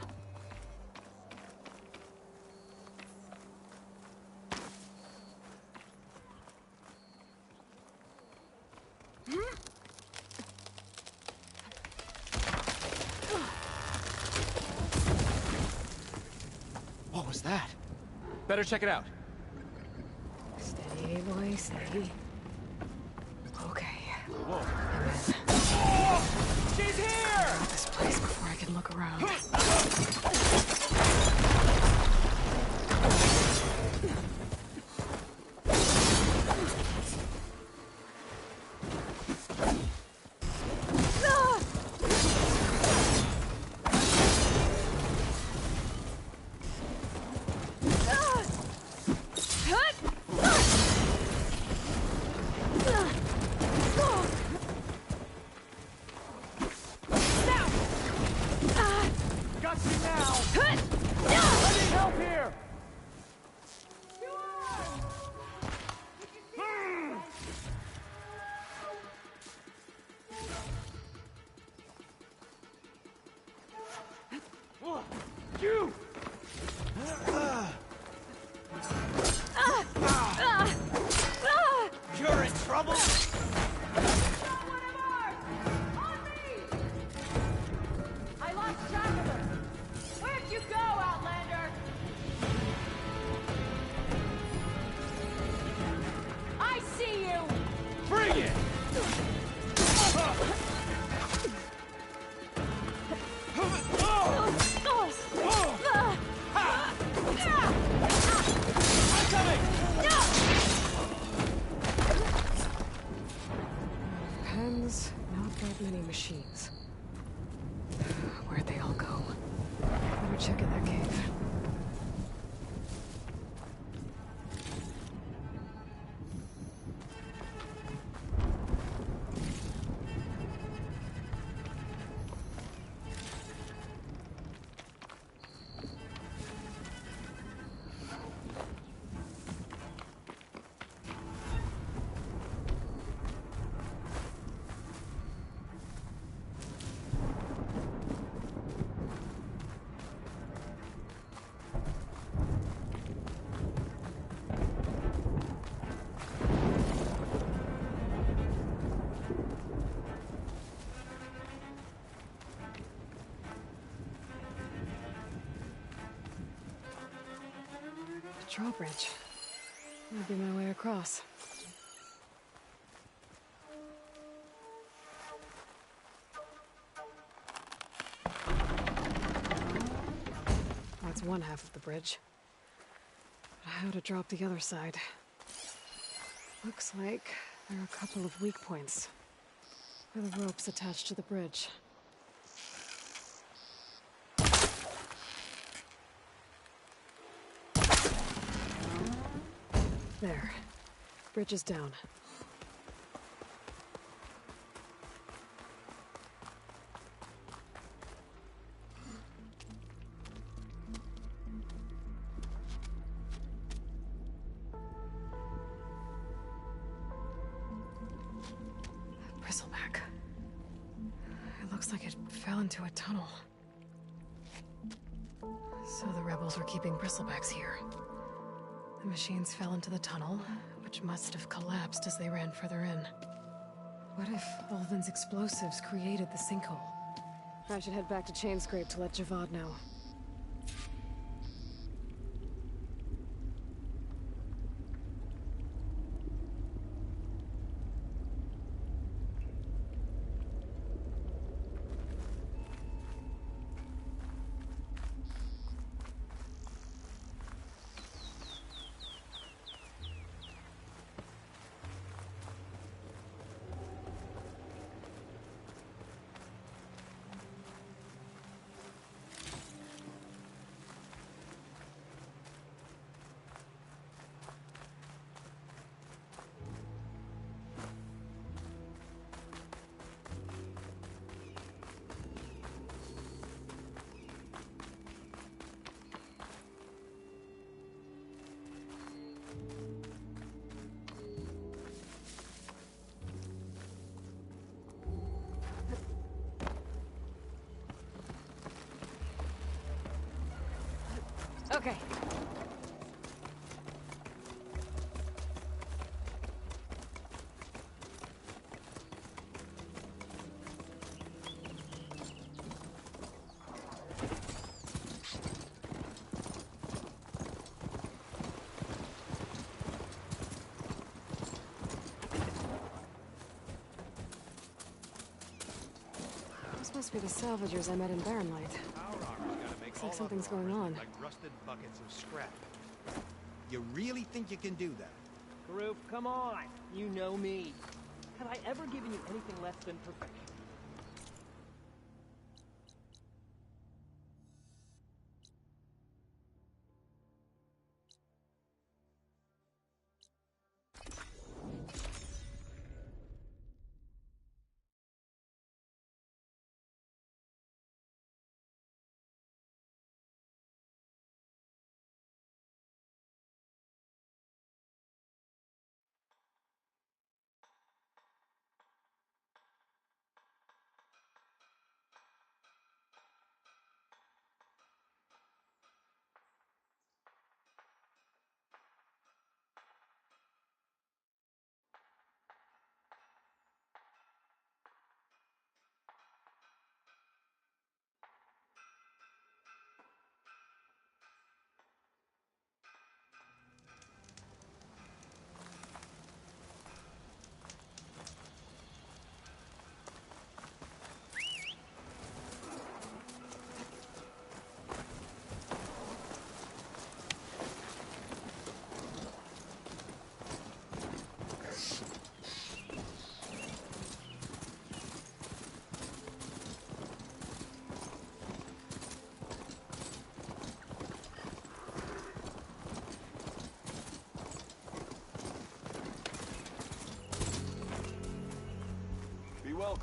What was that? Better check it out. Steady, Aloy, steady. Okay. Whoa. She's here! Get out this place before I can look around. you! You're in trouble? I lost track of her. Where'd you go, Outlander? I see you! Bring it! I'm coming! Pens, not that many machines. Where'd they all go? Better check in that cave. Drawbridge. That'll be my way across. That's one half of the bridge. But how to drop the other side? Looks like there are a couple of weak points. Where the ropes attached to the bridge. There. Bridge is down. Bristleback. It looks like it fell into a tunnel. So the rebels were keeping bristlebacks here. The machines fell into the tunnel, which must have collapsed as they ran further in. What if Ulvin's explosives created the sinkhole? I should head back to Chainscrape to let Javad know. Okay. This must be the salvagers I met in Barren Light. Looks like something's going on. Like rusted buckets of scrap. You really think you can do that? Karoof, come on. You know me. Have I ever given you anything less than perfection?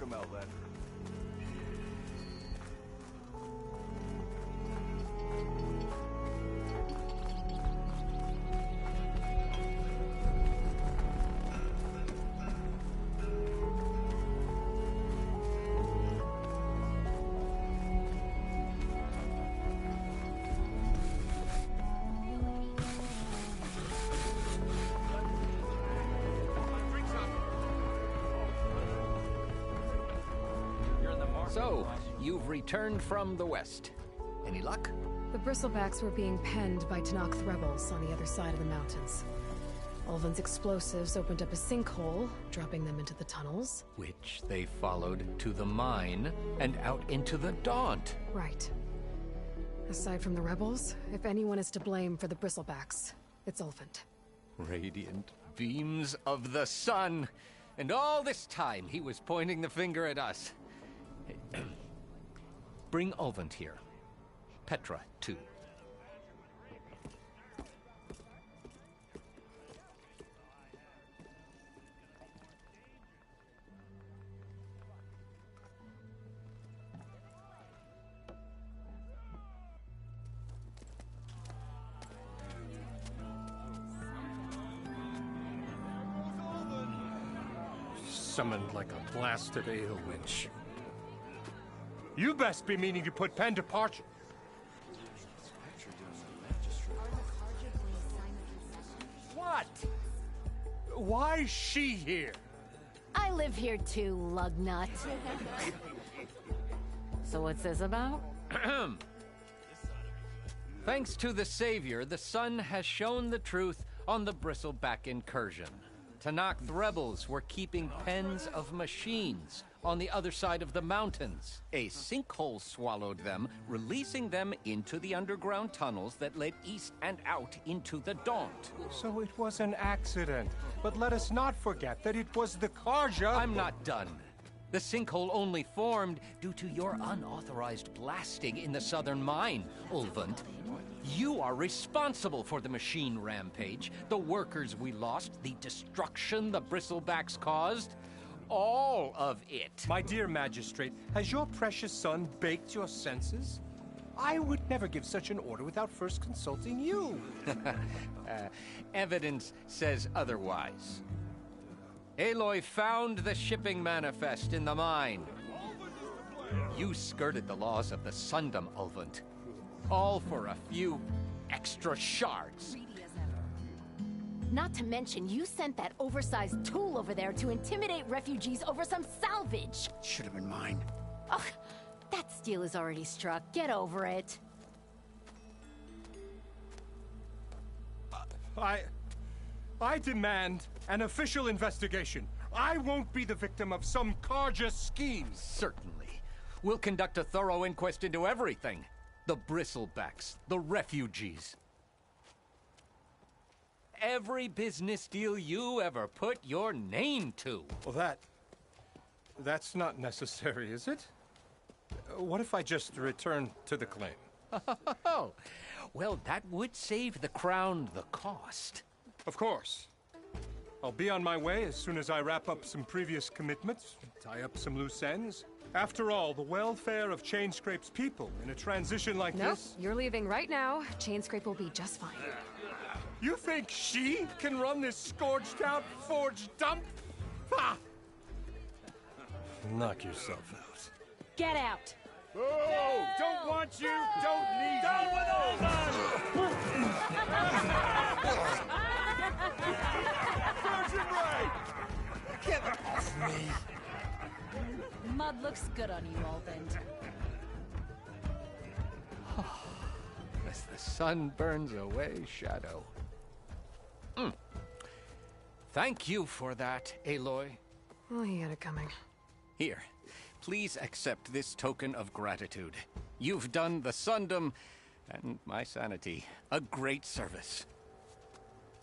Welcome, Outlander. So, you've returned from the west. Any luck? The bristlebacks were being penned by Tanakh rebels on the other side of the mountains. Ulvin's explosives opened up a sinkhole, dropping them into the tunnels. Which they followed to the mine and out into the Daunt. Right. Aside from the rebels, if anyone is to blame for the bristlebacks, it's Ulvin. Radiant beams of the sun. And all this time he was pointing the finger at us. Bring Ulvin here. Petra, too. Summoned like a blasted ale winch. You best be meaning to put pen to parchment. What? Why's she here? I live here too, lugnut. So what's this about? Thanks to the Savior, the sun has shown the truth on the bristleback incursion. Tanakh rebels were keeping pens of machines on the other side of the mountains. A sinkhole swallowed them, releasing them into the underground tunnels that led east and out into the Daunt. So it was an accident. But let us not forget that it was the Karja— I'm not done. The sinkhole only formed due to your unauthorized blasting in the southern mine, Ulvin. You are responsible for the machine rampage, the workers we lost, the destruction the bristlebacks caused. All of it. My dear magistrate, has your precious son baked your senses? I would never give such an order without first consulting you. Evidence says otherwise. Aloy found the shipping manifest in the mine. You skirted the laws of the Sundom, Ulvin. All for a few extra shards. Not to mention, you sent that oversized tool over there to intimidate refugees over some salvage. Should have been mine. Ugh, that steel is already struck. Get over it. I demand an official investigation. I won't be the victim of some Karja scheme. Certainly. We'll conduct a thorough inquest into everything. The bristlebacks, the refugees. Every business deal you ever put your name to. Well, that's not necessary, is it? What if I just return to the claim? Oh, well, that would save the crown the cost. Of course. I'll be on my way as soon as I wrap up some previous commitments, tie up some loose ends. After all, the welfare of Chainscrape's people in a transition like this... Nope, you're leaving right now. Chainscrape will be just fine. You think she can run this scorched-out forged dump? Ha! Knock yourself out. Get out! Oh, don't want you, don't need Down you. with all Virgin Ray! Get off me! Mud looks good on you, Ulvin. As the sun burns away shadow. Thank you for that, Aloy. Well, he had it coming. Here, please accept this token of gratitude. You've done the Sundom, and my sanity, a great service.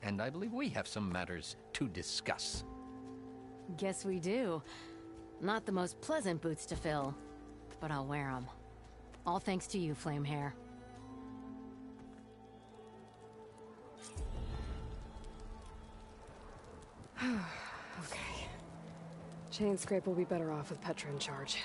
And I believe we have some matters to discuss. Guess we do. Not the most pleasant boots to fill, but I'll wear them. All thanks to you, Flamehair. Okay. Chainscrape will be better off with Petra in charge.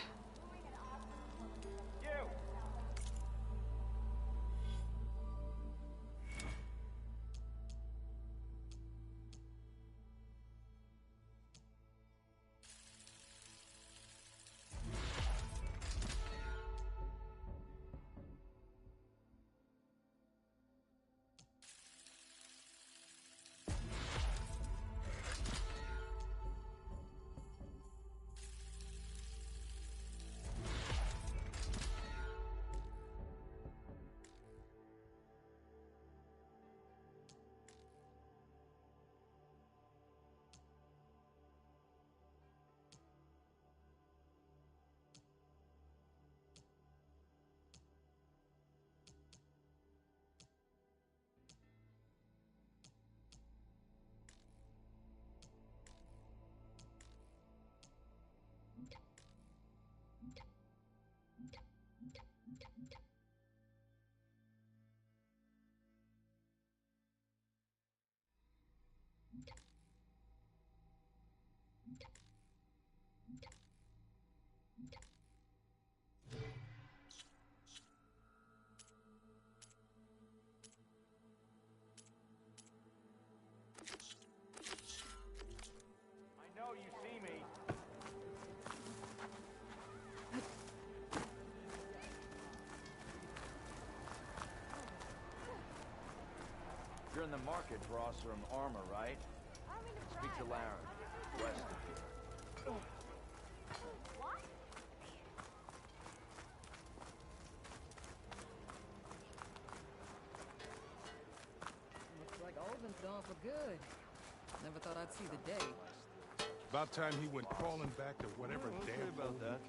I know you see me. You're in the market for Oseram armor, right? Speak to Laren, west of here. Looks like Alden's gone for good. Never thought I'd see the day. About time he went crawling back to whatever damn about that.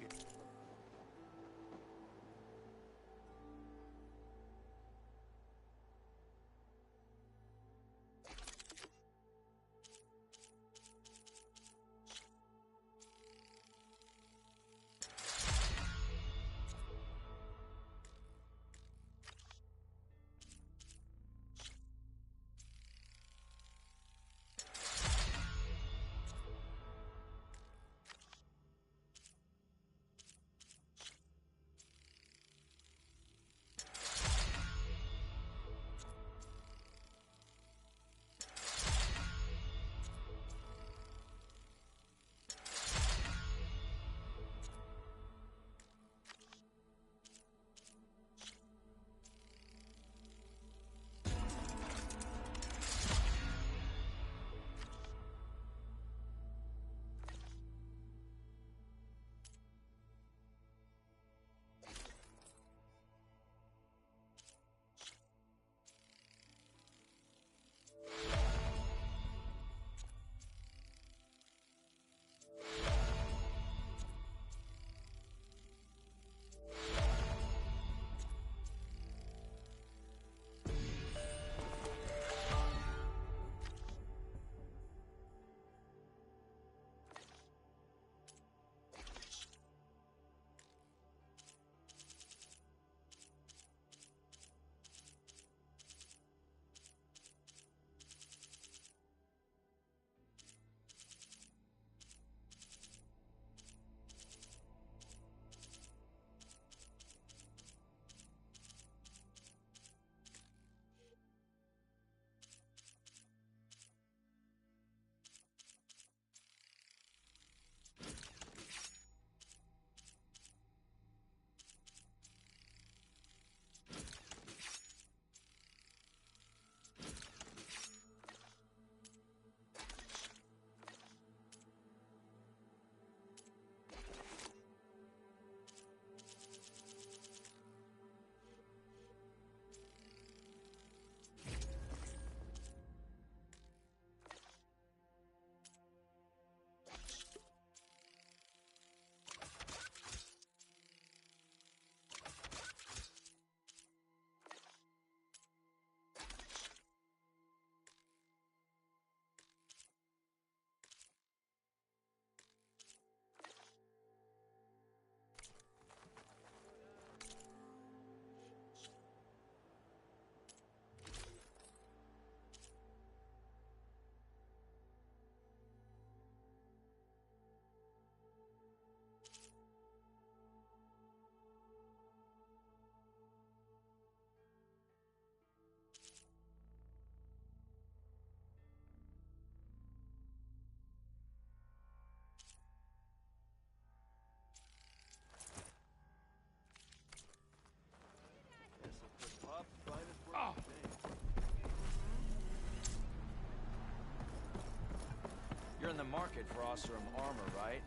in the market for Osram armor, right?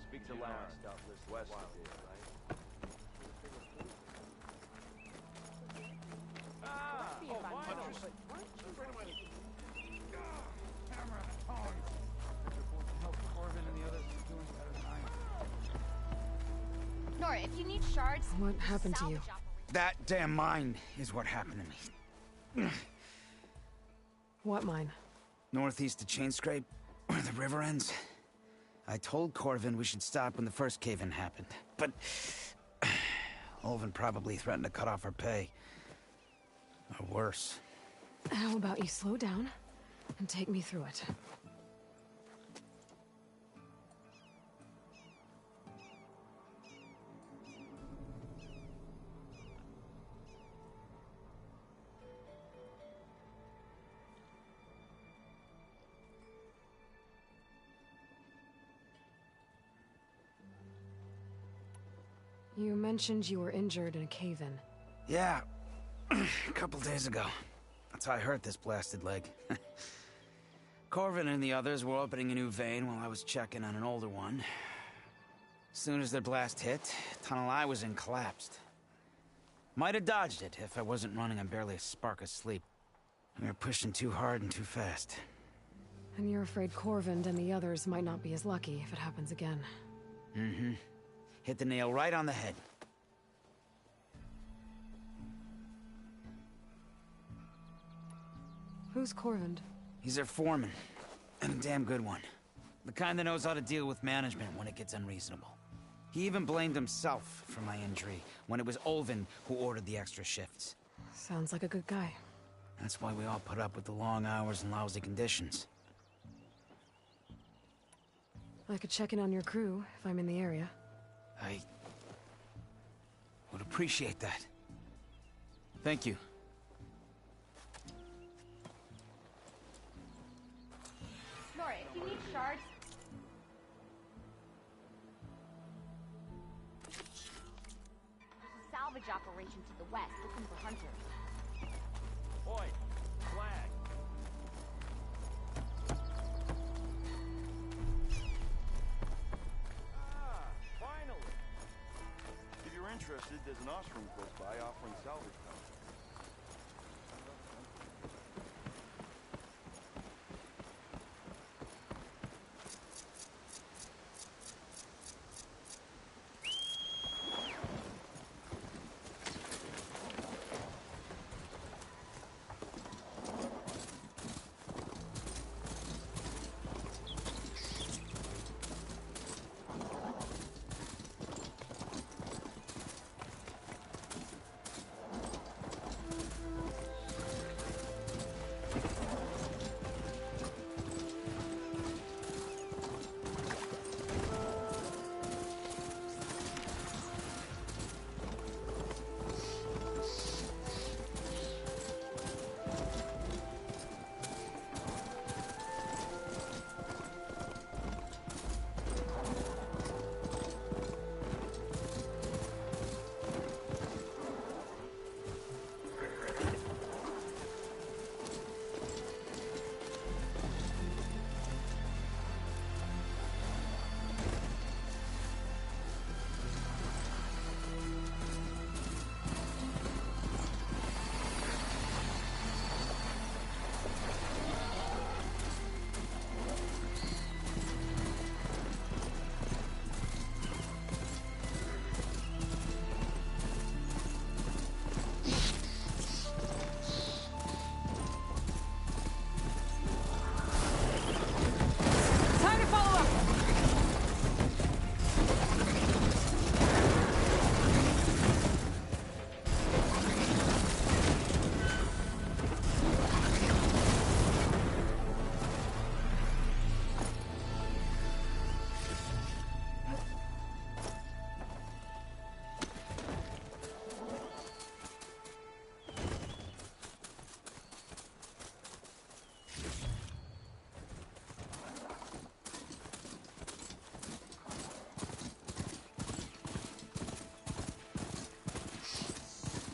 Speak to Lawrence, west of here, right? Ah! Oh, finally! Camera on. Help Corbin and the others are doing better than I am. Nora, if you need shards... What happened to you? That damn mine is what happened to me. What mine? Northeast of Chainscrape, where the river ends. I told Corvin we should stop when the first cave-in happened, but... Olvin probably threatened to cut off our pay. Or worse. How about you slow down and take me through it? You mentioned you were injured in a cave-in. Yeah, a couple days ago. That's how I hurt this blasted leg. Corvin and the others were opening a new vein while I was checking on an older one. As soon as their blast hit, the tunnel I was in collapsed. Might have dodged it if I wasn't running on barely a spark of sleep. We were pushing too hard and too fast. And you're afraid Corvin and the others might not be as lucky if it happens again. Mm-hmm. Hit the nail right on the head. Who's Corvin? He's their foreman, and a damn good one. The kind that knows how to deal with management when it gets unreasonable. He even blamed himself for my injury, when it was Olvin who ordered the extra shifts. Sounds like a good guy. That's why we all put up with the long hours and lousy conditions. I could check in on your crew if I'm in the area. I would appreciate that. Thank you. Nora, if you need shards... There's a salvage operation to the west looking for hunters. Oi! Flag! Finally! If you're interested, there's an Ostrom close by offering salvage contracts.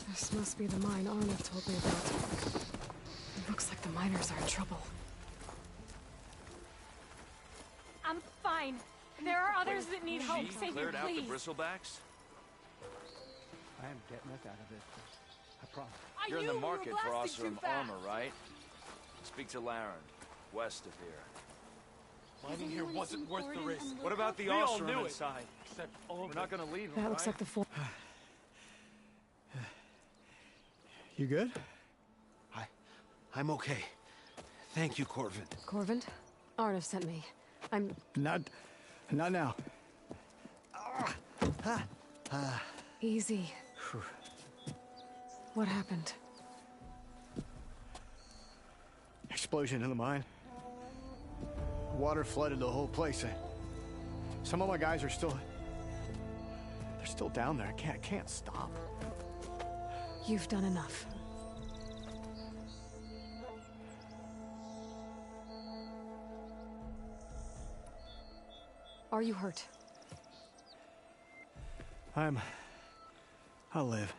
This must be the mine Arnav told me about. It looks like the miners are in trouble. fine. There are others that need help. Save me, cleared out the please. bristlebacks? I am getting us out of this. I promise. You're in the market for awesome armor, right? Speak to Laren, west of here. Mining here wasn't worth the risk. What about the Ostrom inside? Except We're not gonna leave him, That looks like the four. You good? I'm okay. Thank you, Corvin. Corvin? Arnav sent me. I'm... Not now. Easy. What happened? Explosion in the mine. Water flooded the whole place. Some of my guys are still... They're still down there. I can't stop. You've done enough. Are you hurt? I'll live.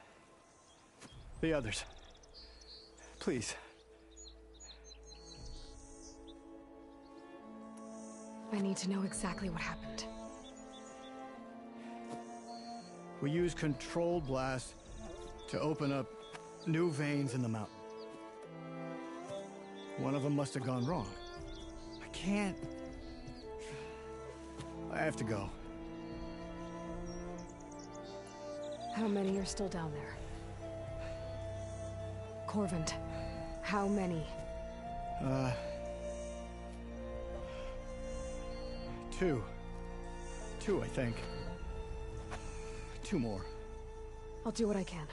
The others. Please. I need to know exactly what happened. We used controlled blast to open up new veins in the mountain. One of them must have gone wrong. I can't... I have to go. How many are still down there? Corvin, how many? Two. Two, I think. Two more. I'll do what I can.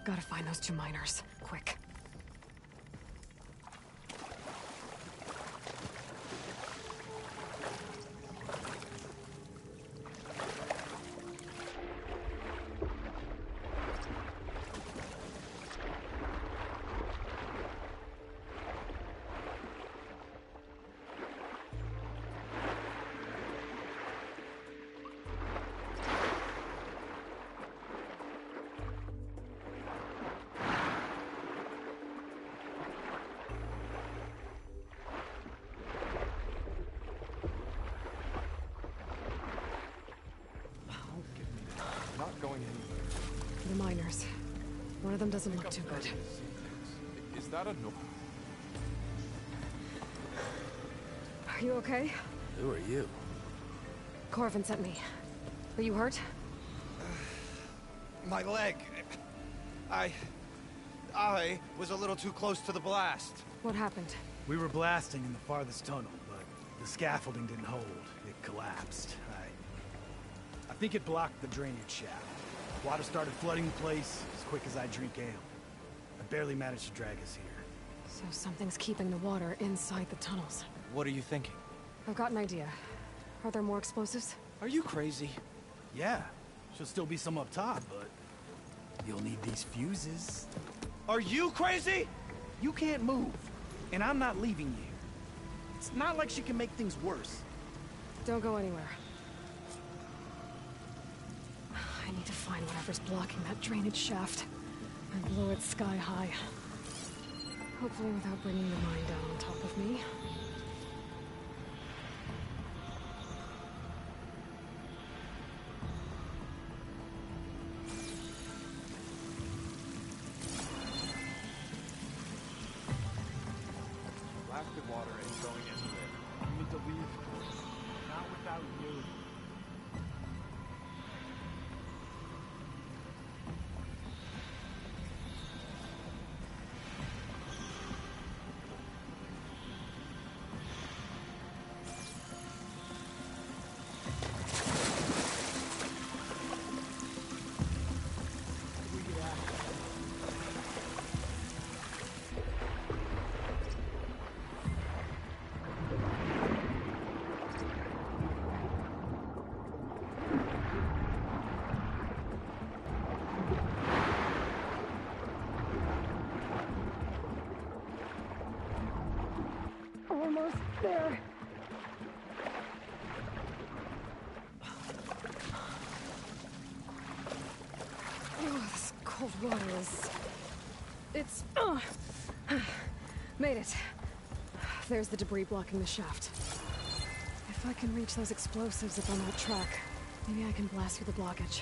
Gotta find those two miners, quick. The miners. One of them doesn't look too good. Is that a no? Are you okay? Who are you? Corvin sent me. Are you hurt? My leg. I was a little too close to the blast. What happened? We were blasting in the farthest tunnel, but the scaffolding didn't hold. It collapsed. I think it blocked the drainage shaft. Water started flooding the place as quick as I drink ale. I barely managed to drag us here. So something's keeping the water inside the tunnels. What are you thinking? I've got an idea. Are there more explosives? Are you crazy? Yeah, should still be some up top, but you'll need these fuses. Are you crazy? You can't move, and I'm not leaving you. It's not like she can make things worse. Don't go anywhere. I need to find whatever's blocking that drainage shaft and blow it sky high. Hopefully without bringing the mine down on top of me. Blasted water ain't going anywhere. You need to leave. Not without you. Almost there. water is... It's... Made it. There's the debris blocking the shaft. If I can reach those explosives up on that track, maybe I can blast through the blockage.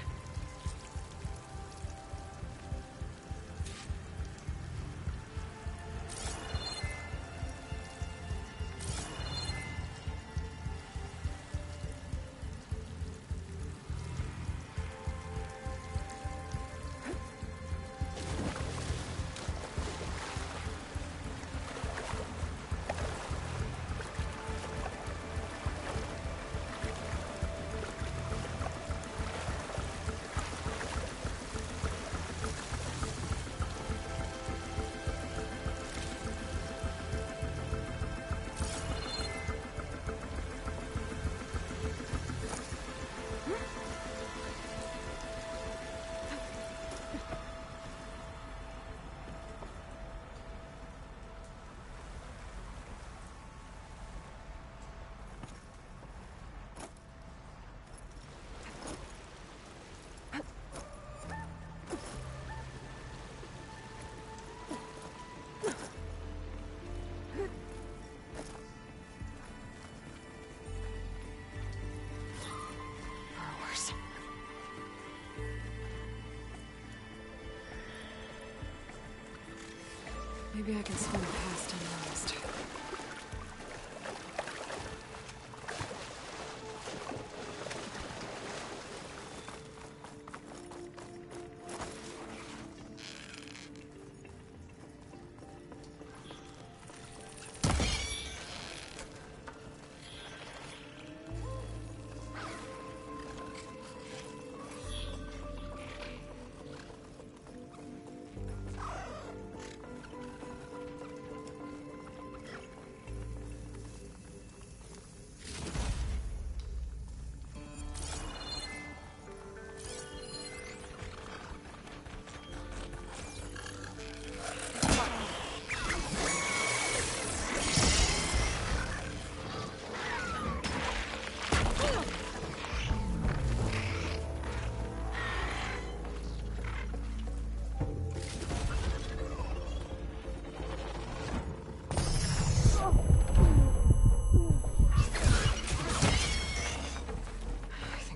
Maybe I can swim past unnoticed.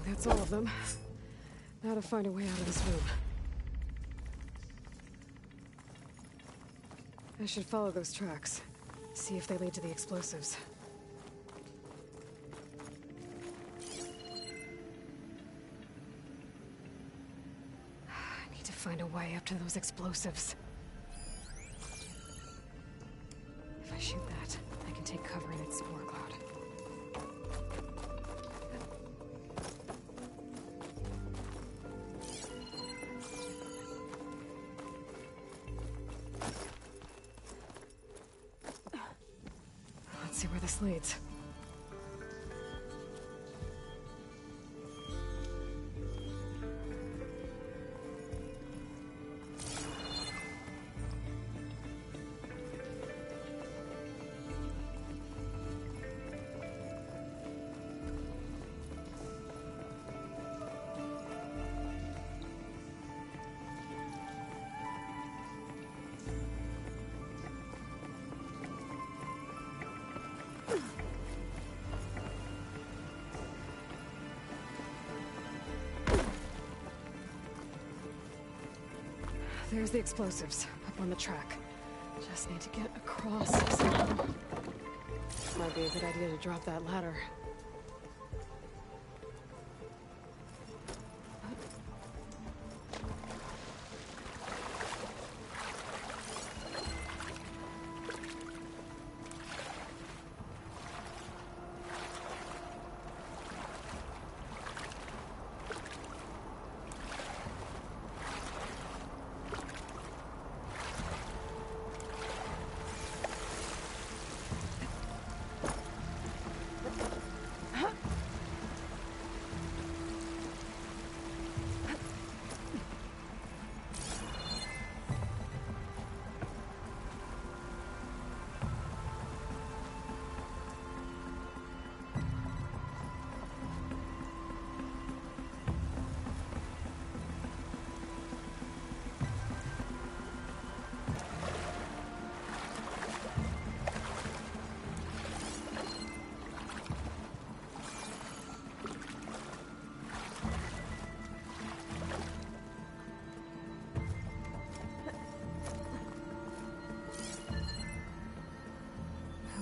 That's all of them. Now to find a way out of this room. I should follow those tracks. See if they lead to the explosives. I need to find a way up to those explosives. If I shoot that, I can take cover in its spore cloud. Let's see where this leads. There's the explosives, up on the track. Just need to get across somehow. Might be a good idea to drop that ladder.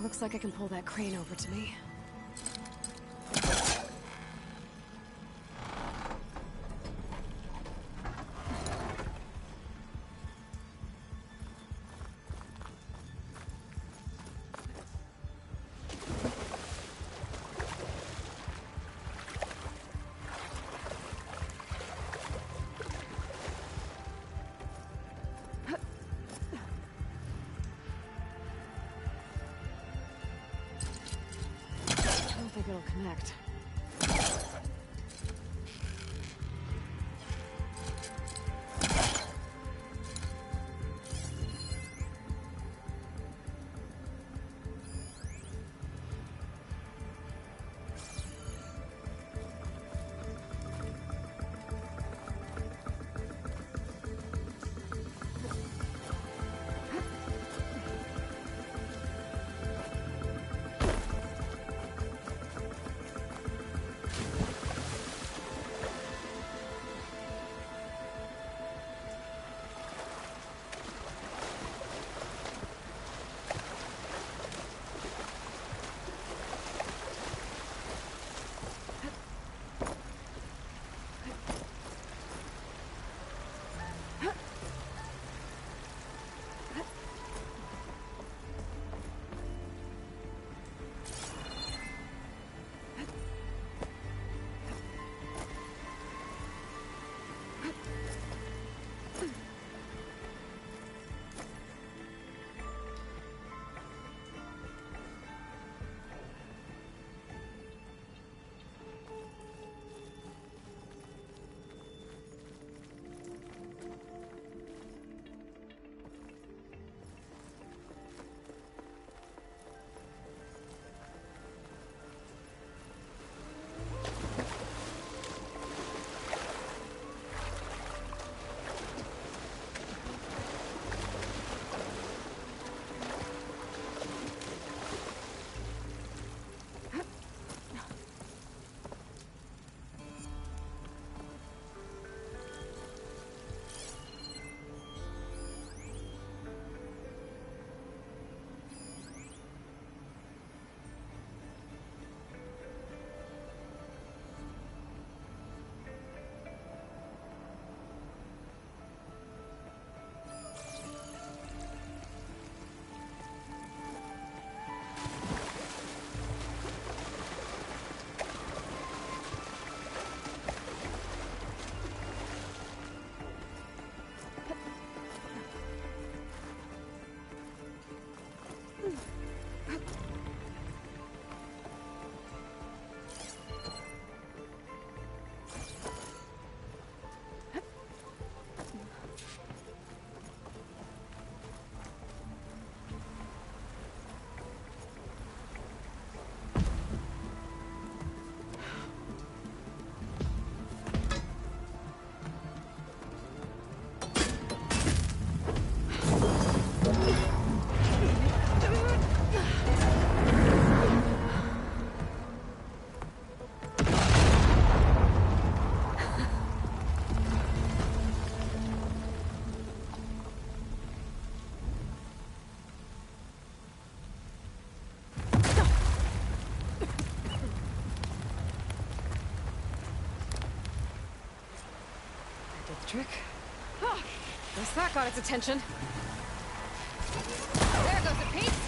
Looks like I can pull that crane over to me. I don't think it'll connect. Trick. Oh, guess that got its attention. There goes a piece.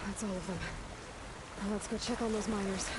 That's all of them. Now let's go check on those miners.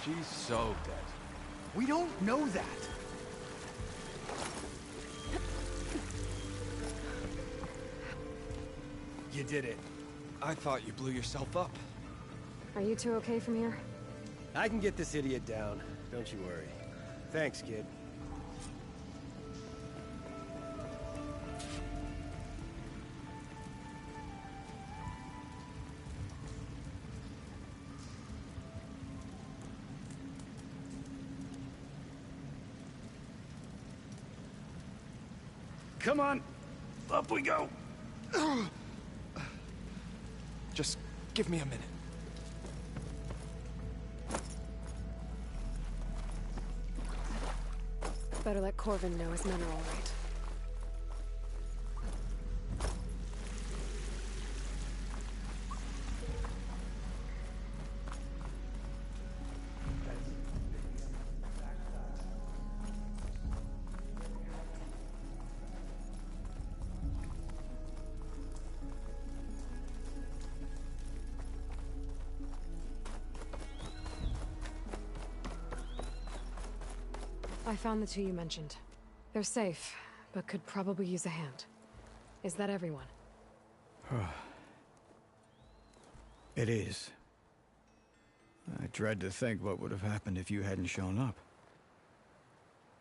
She's so dead. We don't know that. You did it. I thought you blew yourself up. Are you two okay from here? I can get this idiot down. Don't you worry. Thanks, kid. Come on, up we go. Just give me a minute. Better let Corvin know his men are all right. I found the two you mentioned. They're safe, but could probably use a hand. Is that everyone? It is. I dread to think what would have happened if you hadn't shown up.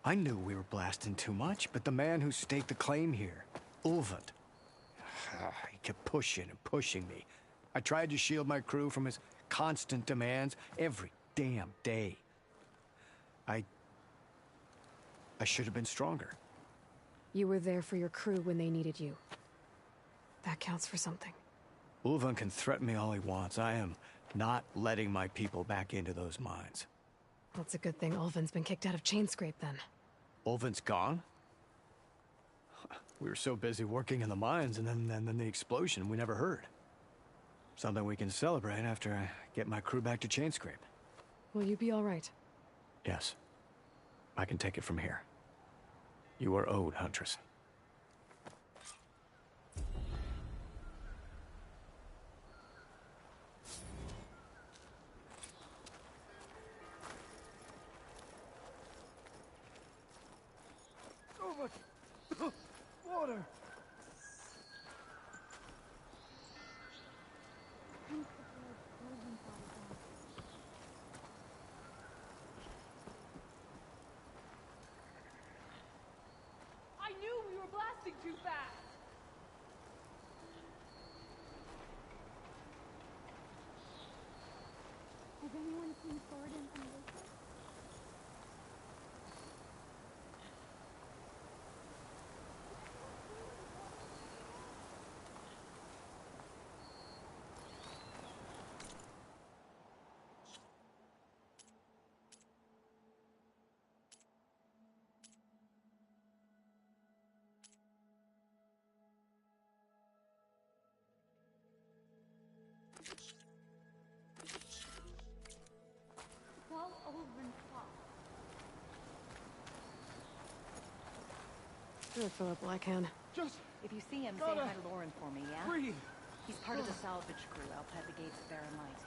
I knew we were blasting too much, but the man who staked the claim here, Ulvund, he kept pushing and pushing me. I tried to shield my crew from his constant demands every damn day. I should have been stronger. You were there for your crew when they needed you. That counts for something. Ulvund can threaten me all he wants. I am not letting my people back into those mines. That's a good thing Ulvund's been kicked out of Chainscrape then. Ulvund's gone? We were so busy working in the mines, and then the explosion we never heard. Something we can celebrate after I get my crew back to Chainscrape. Will you be all right? Yes. I can take it from here. You are owed, Huntress. So much water. I knew we were blasting too fast! Has anyone seen Thornton and Lucas? Well, Ulvund's fault. Sure, Philip Blackhand. Just If you see him, say hi to Lauren for me, yeah? breathe. He's part of the salvage crew outside the gates of Barren Light.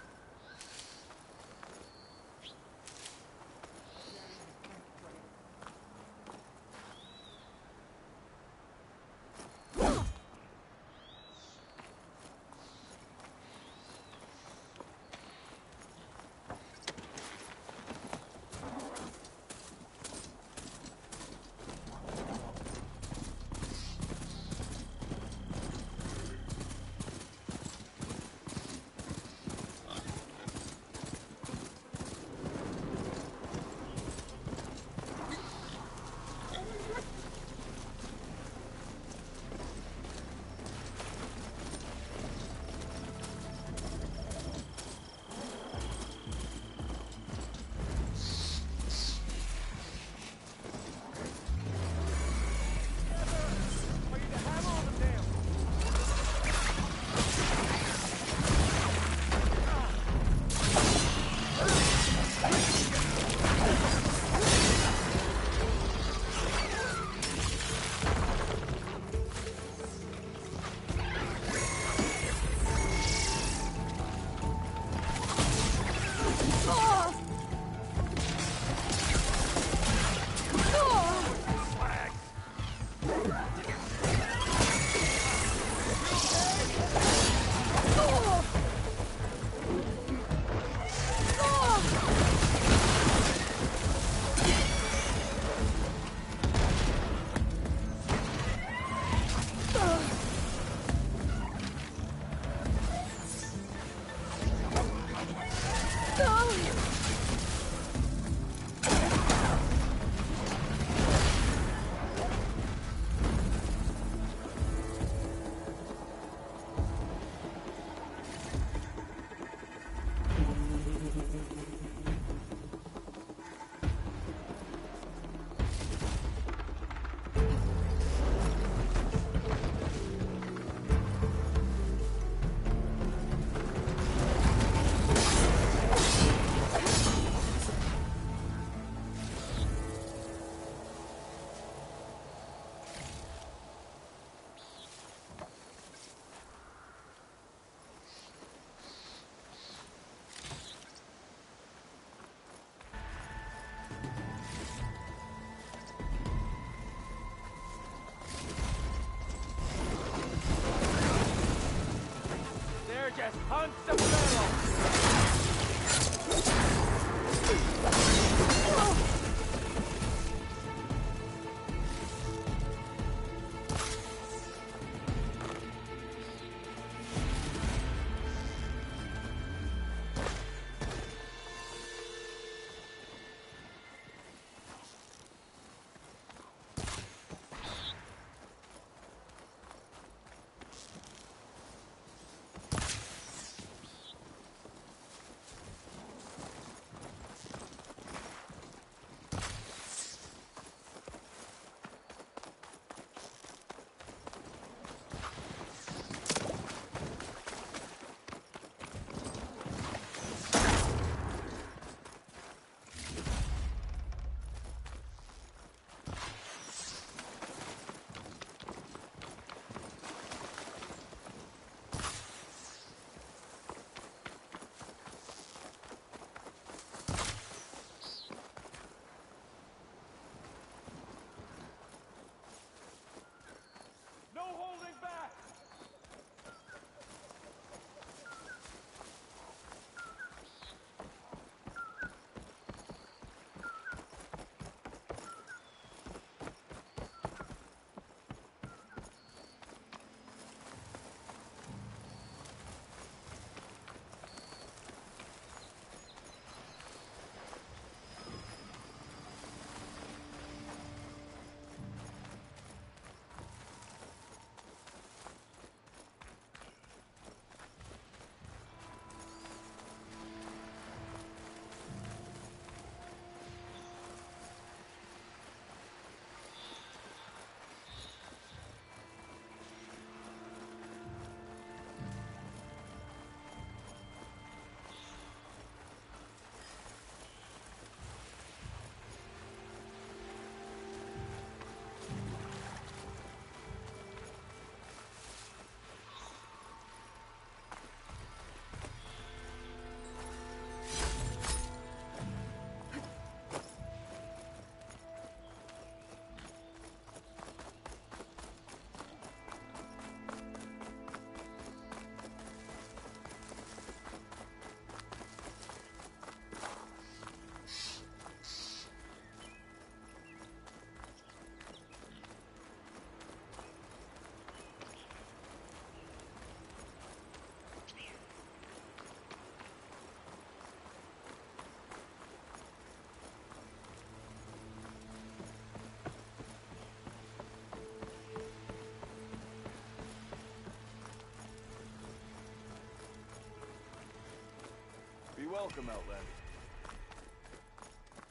Be welcome, Outlander.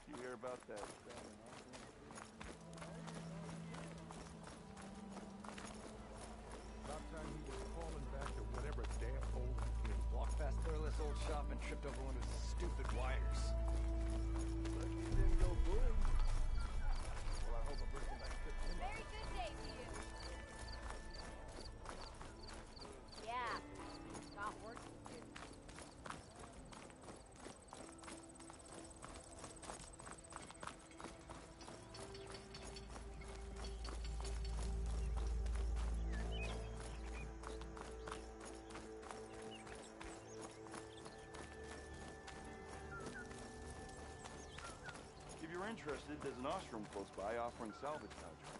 You hear about that? About time he was falling back to whatever damn hole he came. Walked past Thurless old shop and tripped over one of his stupid wires. Lucky he didn't go boom. Well, I hope a person back tripped him up. Very good day to you. Yeah, got work to do. If you're interested, there's an ostrom close by offering salvage contracts.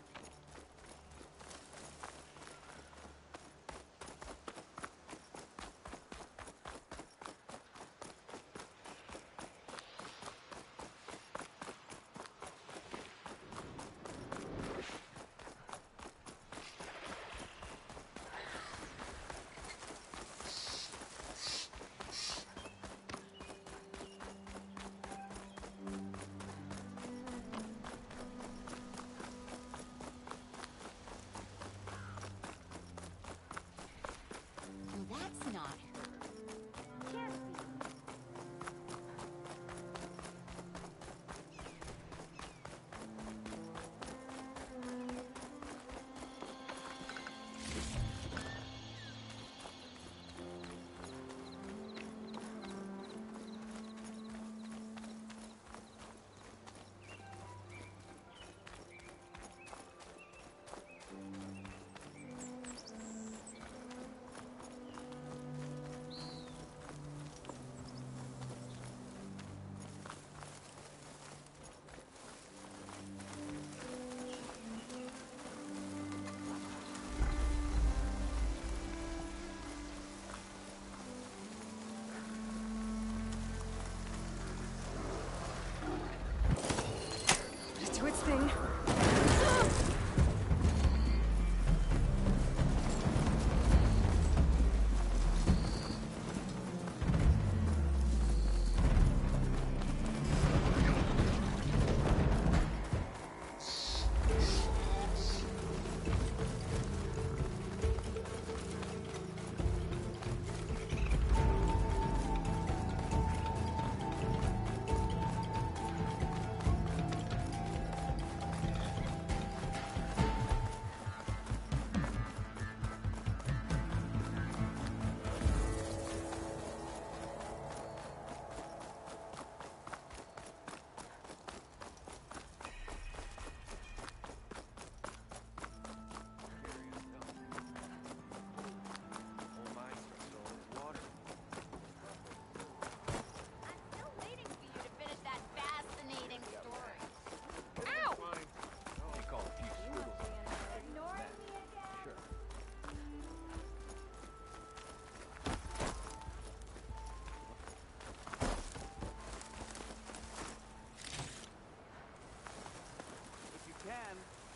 to its thing.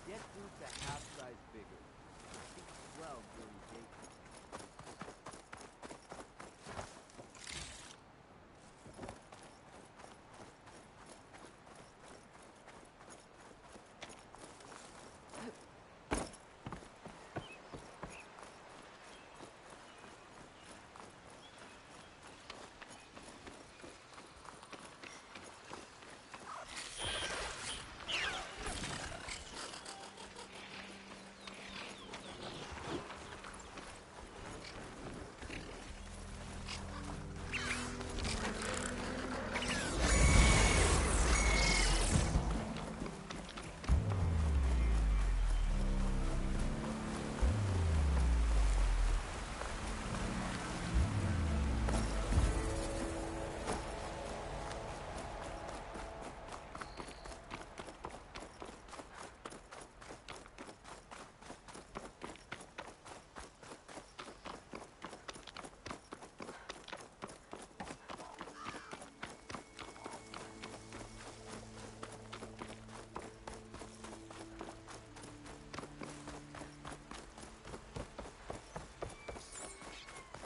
Get food to half size bigger. Keep it well during daytime.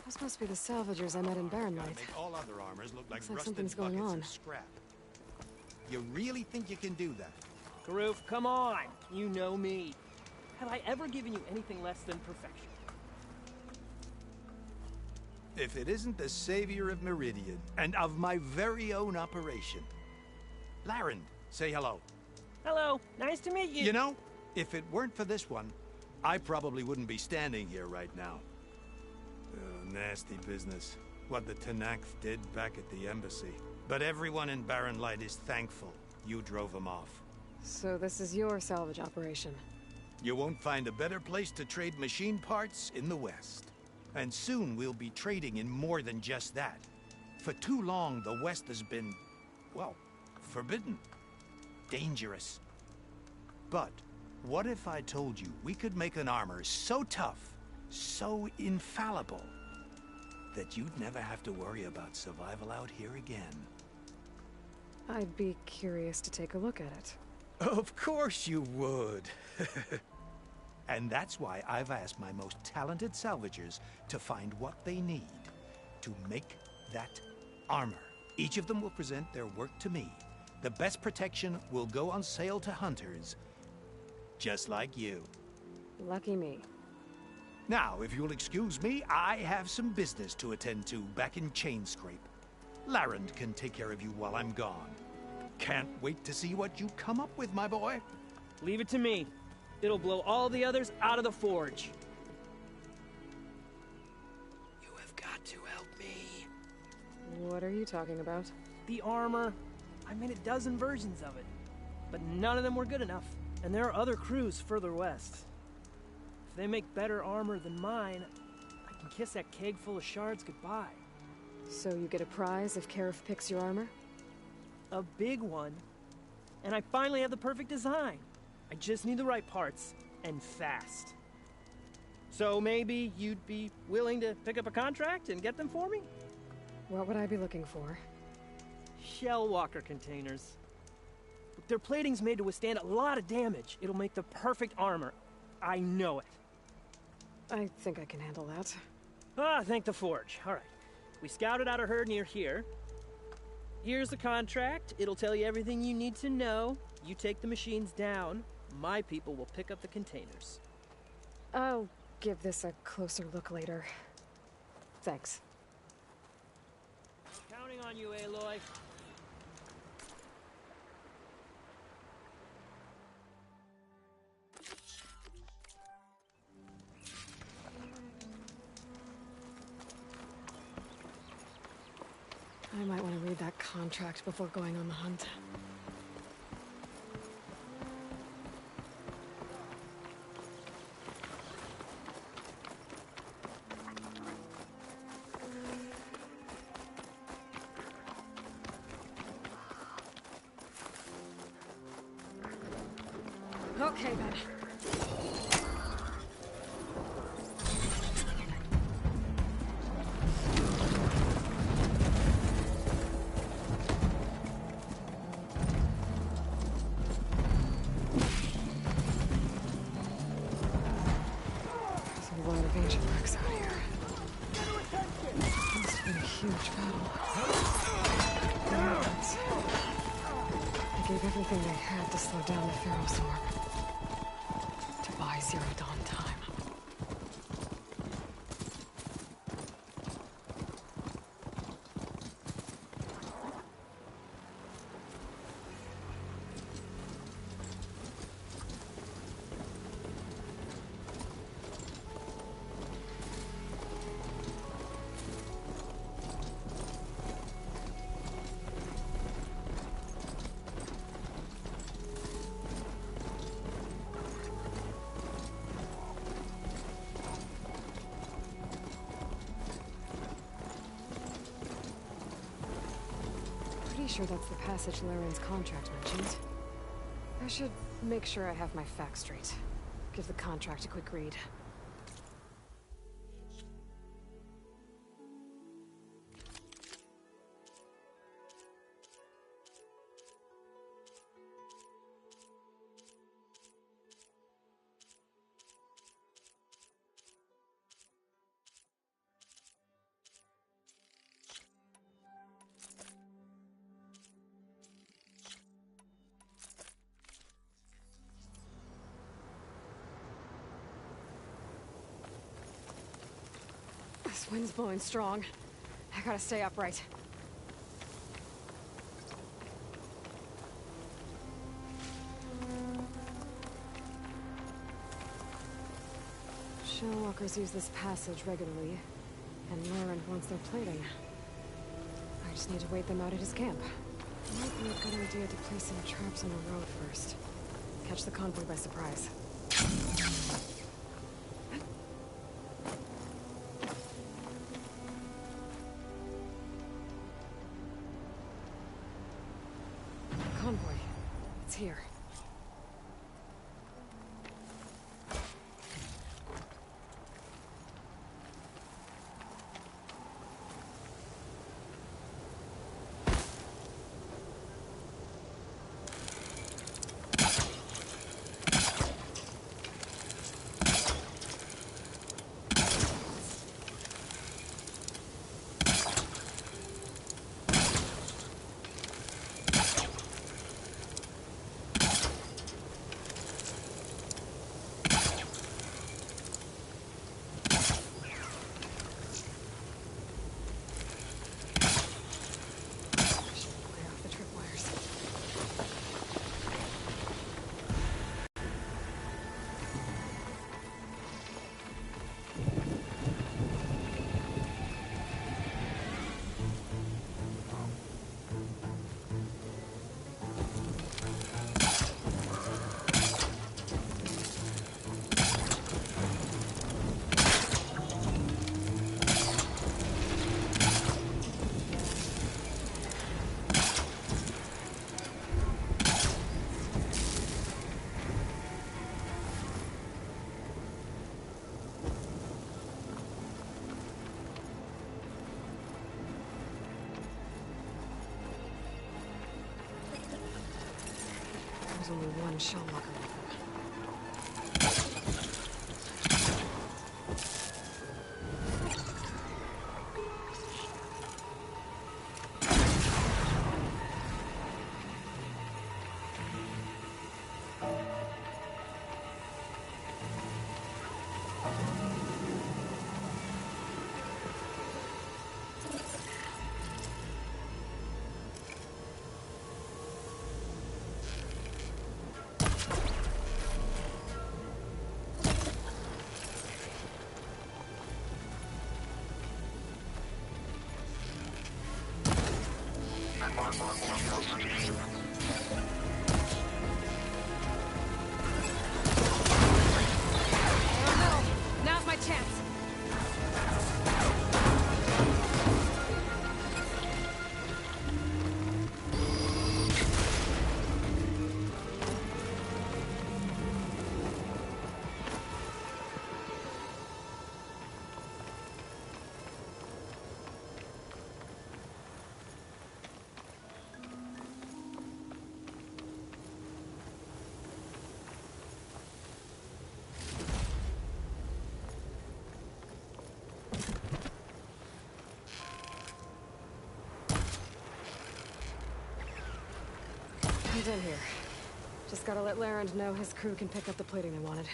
Those must be the salvagers I met in Barren Light. Make all other armors look like Looks like rusted something's going buckets on. of scrap. You really think you can do that? Karoof, come on! You know me. Have I ever given you anything less than perfection? If it isn't the savior of Meridian, and of my very own operation. Laren, say hello. Hello, nice to meet you. You know, if it weren't for this one, I probably wouldn't be standing here right now. Oh, nasty business. What the Tenakth did back at the embassy. But everyone in Barren Light is thankful you drove them off. So this is your salvage operation? You won't find a better place to trade machine parts in the West. And soon we'll be trading in more than just that. For too long, the West has been, well, forbidden. Dangerous. But what if I told you we could make an armor so tough, so infallible, that you'd never have to worry about survival out here again? I'd be curious to take a look at it. Of course you would. And that's why I've asked my most talented salvagers to find what they need to make that armor. Each of them will present their work to me. The best protection will go on sale to hunters, just like you. Lucky me. Now, if you'll excuse me, I have some business to attend to back in Chainscrape. Laren can take care of you while I'm gone. Can't wait to see what you come up with, my boy. Leave it to me. It'll blow all the others out of the forge. You have got to help me. What are you talking about? The armor. I made a dozen versions of it, but none of them were good enough. And there are other crews further west. If they make better armor than mine, I can kiss that keg full of shards goodbye. So you get a prize if Karif picks your armor? A big one. And I finally have the perfect design. I just need the right parts, and fast. So maybe you'd be willing to pick up a contract and get them for me? What would I be looking for? Shell walker containers. Look, their plating's made to withstand a lot of damage. It'll make the perfect armor. I know it. I think I can handle that. Ah, thank the Forge. All right. We scouted out a herd near here. Here's the contract. It'll tell you everything you need to know. You take the machines down. My people will pick up the containers. I'll give this a closer look later. Thanks. I'm counting on you, Aloy. I might want to read that contract before going on the hunt. Okay, then. There's a lot of ancient wrecks out here. Must have been a huge battle. They gave everything they had to slow down the Pharaoh swarm. To buy Zero Dawn time. Pretty sure that's the passage Laren's contract mentioned. I should make sure I have my facts straight. Give the contract a quick read. This wind's blowing strong. I gotta stay upright. Shellwalkers use this passage regularly, and Laren wants their plating. I just need to wait them out at his camp. Might be a good idea to place some traps on the road first. Catch the convoy by surprise. Convoy. It's here. only one shell walker with them. Now's my chance. I'm done here. Just gotta let Larend know his crew can pick up the plating they wanted.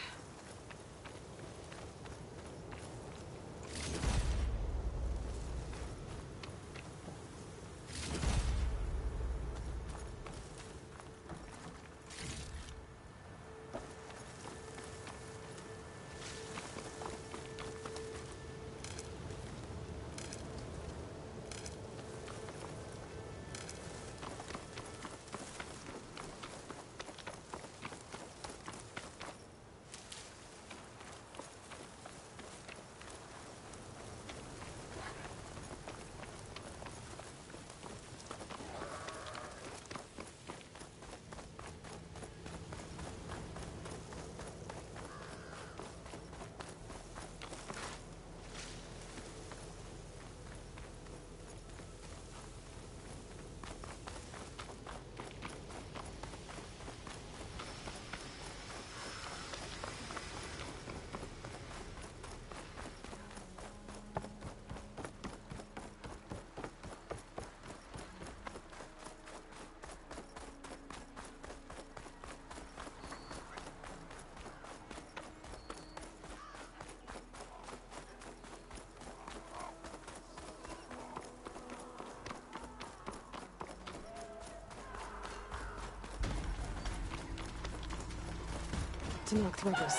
To knock Threaders.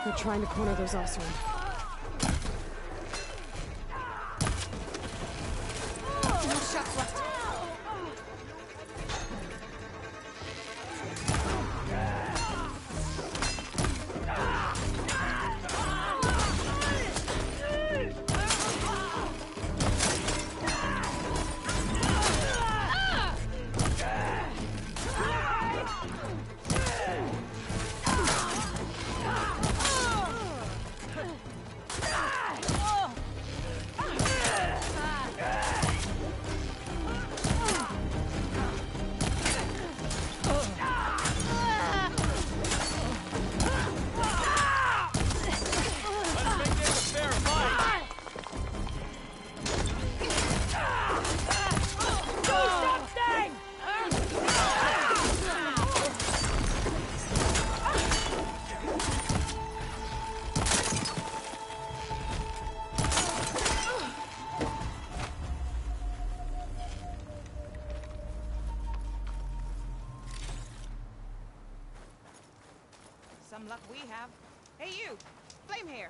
They're trying to corner those Osram. No shots left. Some luck we have. Hey you, Flame Hair.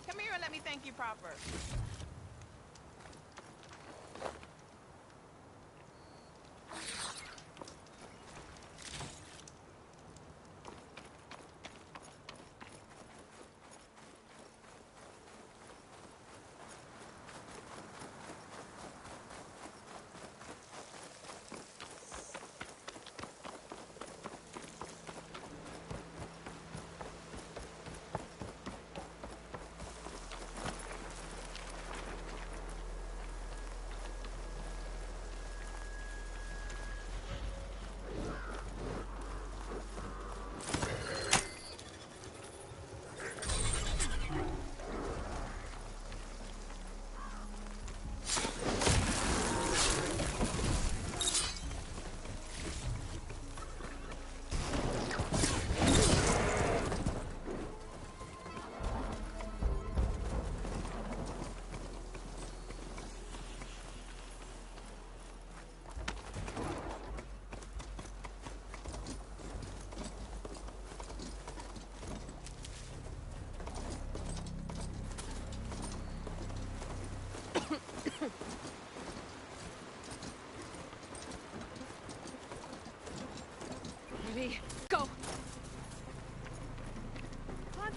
Come here and let me thank you proper.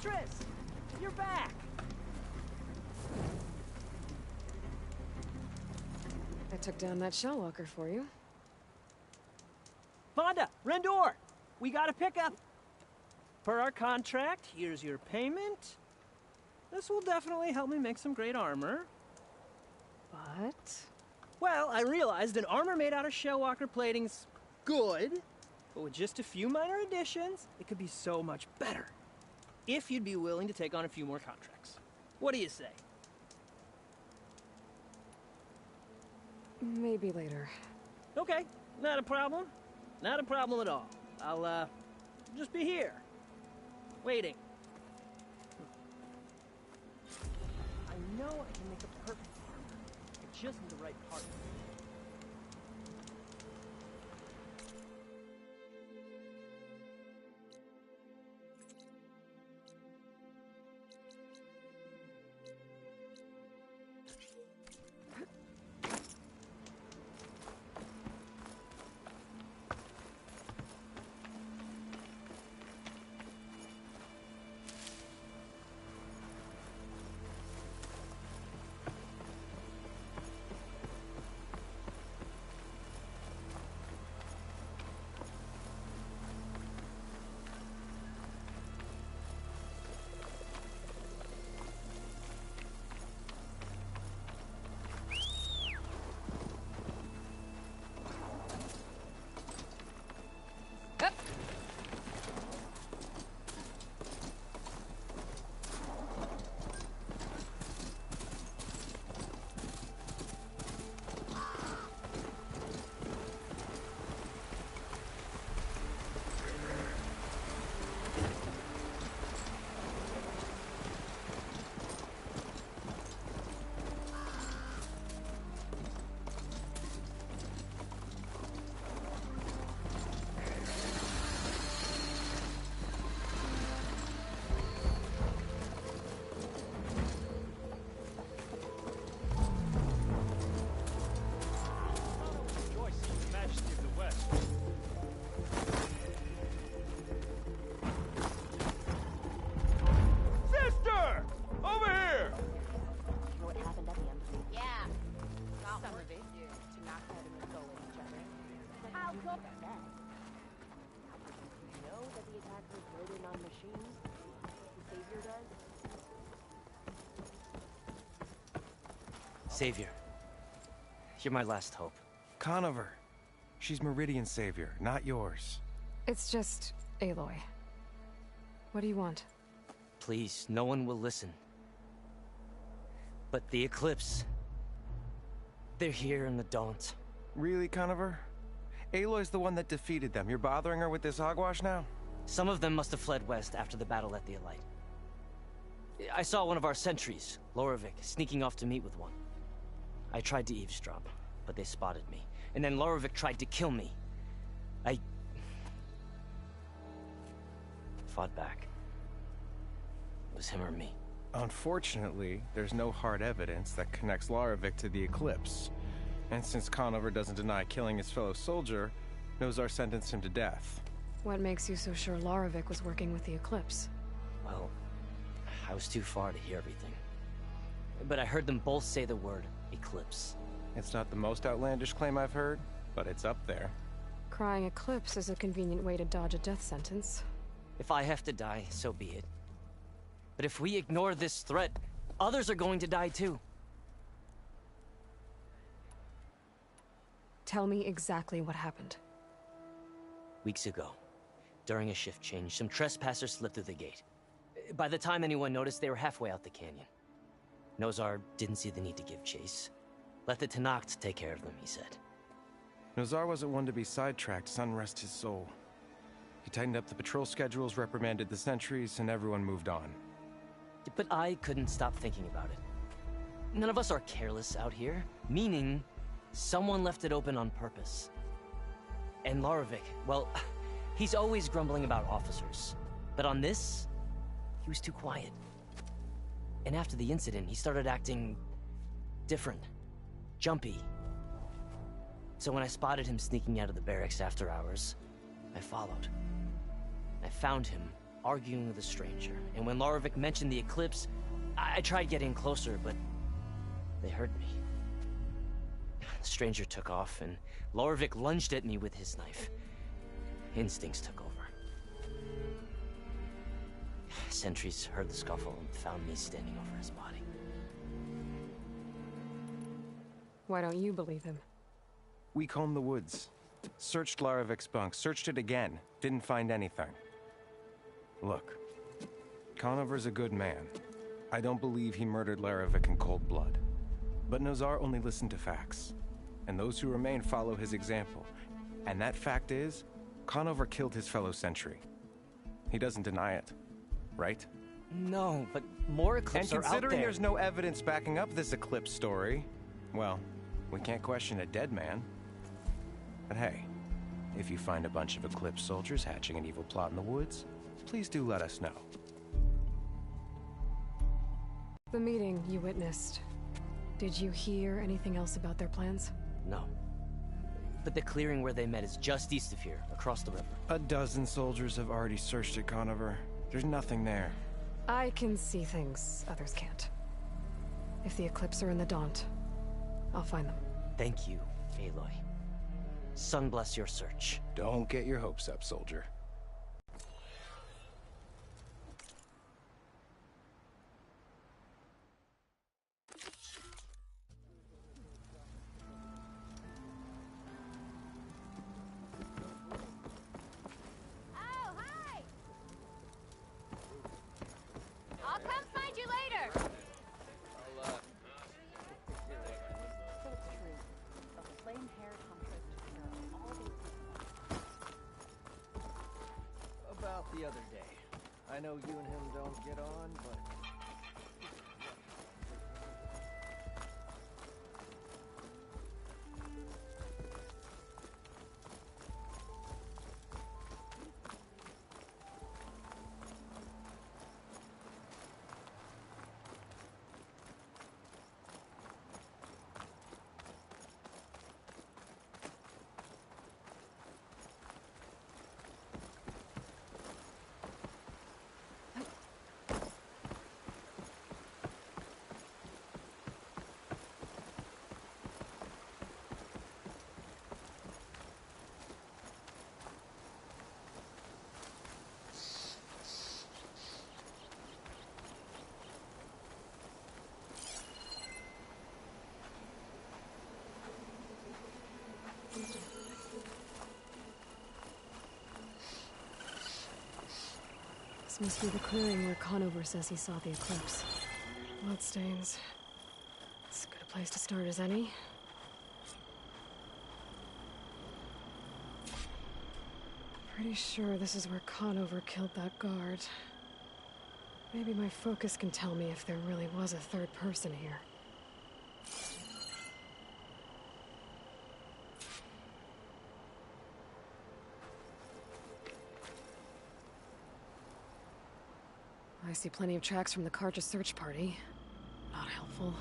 Triss, you're back! I took down that shell walker for you. Vonda, Rendor, we got a pickup. Per our contract, here's your payment. This will definitely help me make some great armor. But? Well, I realized an armor made out of shell walker plating's good, but with just a few minor additions, it could be so much better. If you'd be willing to take on a few more contracts. What do you say? Maybe later. Okay, not a problem. Not a problem at all. I'll, just be here. Waiting. I know I can make a perfect armor. I just need the right part. Savior, you're my last hope. Conover. She's Meridian's savior, not yours. It's just Aloy. What do you want? Please, no one will listen. But the Eclipse... they're here in the Daunt. Really, Conover? Aloy's the one that defeated them. You're bothering her with this hogwash now? Some of them must have fled west after the battle at the Elite. I saw one of our sentries, Lorevic, sneaking off to meet with one. I tried to eavesdrop, but they spotted me. And then Lorevic tried to kill me. I... fought back. It was him or me. Unfortunately, there's no hard evidence that connects Lorevic to the Eclipse. And since Conover doesn't deny killing his fellow soldier, Nozar sentenced him to death. What makes you so sure Lorevic was working with the Eclipse? Well, I was too far to hear everything. But I heard them both say the word Eclipse. It's not the most outlandish claim I've heard, but it's up there. Crying Eclipse is a convenient way to dodge a death sentence. If I have to die, so be it. But if we ignore this threat, others are going to die too. Tell me exactly what happened. Weeks ago, during a shift change, some trespassers slipped through the gate. By the time anyone noticed, they were halfway out the canyon. Nozar didn't see the need to give chase. Let the Tenakth take care of them, he said. Nozar wasn't one to be sidetracked, sun rest his soul. He tightened up the patrol schedules, reprimanded the sentries, and everyone moved on. But I couldn't stop thinking about it. None of us are careless out here, meaning someone left it open on purpose. And Lorevic, well, he's always grumbling about officers. But on this, he was too quiet. And after the incident, he started acting different, jumpy. So when I spotted him sneaking out of the barracks after hours, I followed. I found him arguing with a stranger. And when Larovic mentioned the eclipse, I tried getting closer, but they heard me. The stranger took off, and Larovic lunged at me with his knife. Instincts took over. Sentries heard the scuffle and found me standing over his body. Why don't you believe him? We combed the woods. Searched Larovic's bunk. Searched it again. Didn't find anything. Look. Conover's a good man. I don't believe he murdered Larovic in cold blood. But Nozar only listened to facts. And those who remain follow his example. And that fact is, Conover killed his fellow sentry. He doesn't deny it. Right? No, but more eclipses are out there. And considering there's no evidence backing up this eclipse story, well, we can't question a dead man. But hey, if you find a bunch of eclipse soldiers hatching an evil plot in the woods, please do let us know. The meeting you witnessed. Did you hear anything else about their plans? No. But the clearing where they met is just east of here, across the river. A dozen soldiers have already searched it, Conover. There's nothing there. I can see things others can't. If the Eclipse are in the Daunt, I'll find them. Thank you, Aloy. Sun bless your search. Don't get your hopes up, soldier. I'll come find you later. About the other day. I know you and him don't get on, but... This must be the clearing where Conover says he saw the eclipse. Bloodstains. As good a place to start as any. Pretty sure this is where Conover killed that guard. Maybe my focus can tell me if there really was a third person here. I see plenty of tracks from the Karja search party. Not helpful.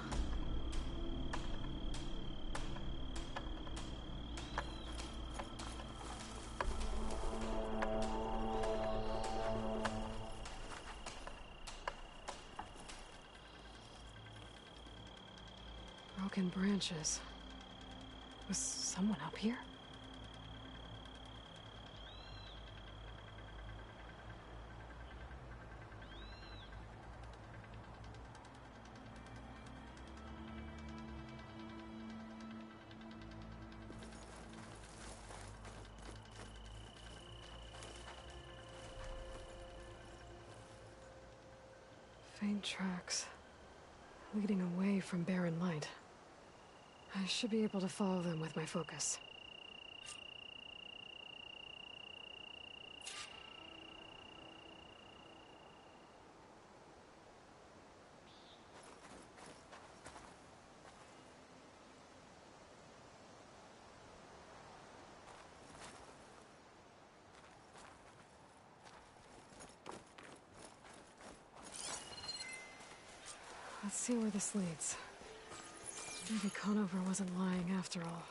Broken branches. Was someone up here? Faint tracks, leading away from barren light. I should be able to follow them with my focus. Let's see where this leads. Maybe Conover wasn't lying after all.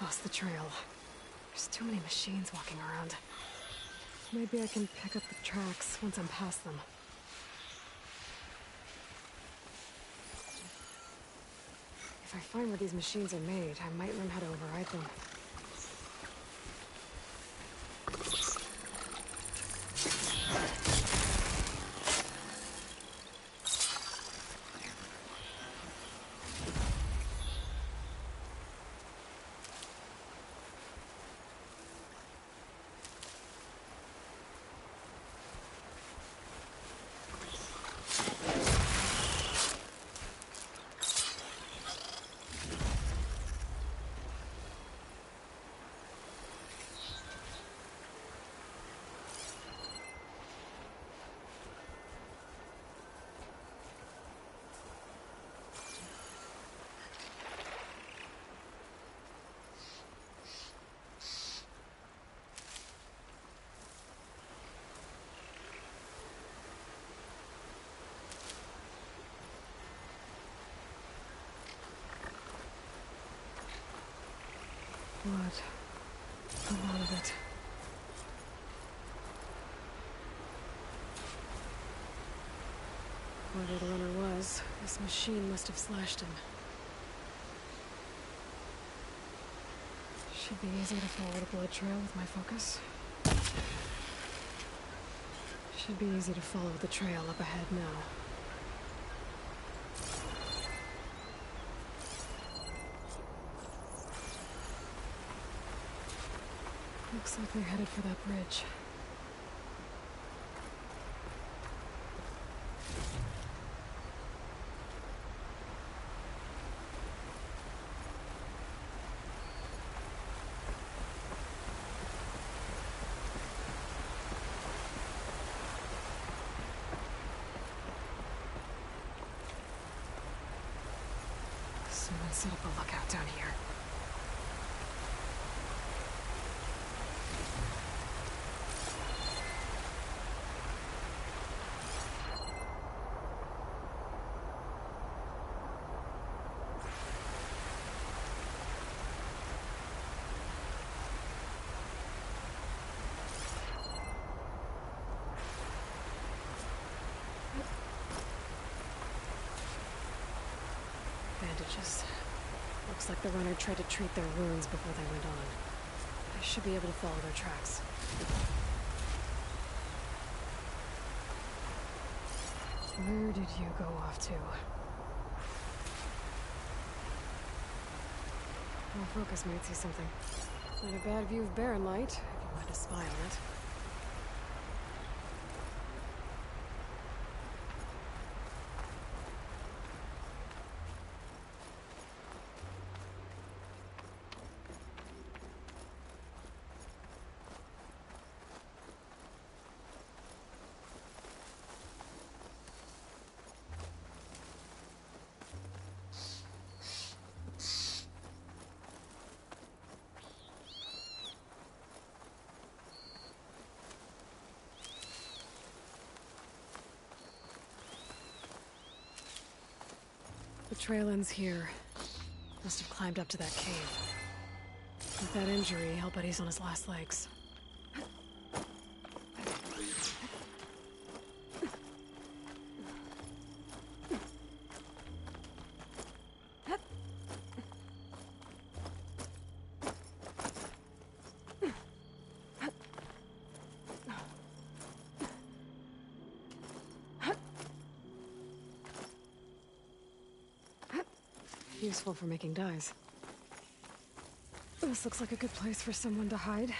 Lost the trail. There's too many machines walking around. Maybe I can pick up the tracks once I'm past them. If I find where these machines are made, I might learn how to override them. Blood. A lot of it. Whoever the runner was, this machine must have slashed him. Should be easy to follow the blood trail with my focus. Should be easy to follow the trail up ahead now. Looks like they're headed for that bridge. Someone set up a lookout down here. Bandages. Looks like the runner tried to treat their wounds before they went on. I should be able to follow their tracks. Where did you go off to? Well, focus might see something. Not a bad view of Barren Light, if you wanted to spy on it. The trail ends here. Must have climbed up to that cave. With that injury, I'll bet he's on his last legs. Useful for making dyes. This looks like a good place for someone to hide.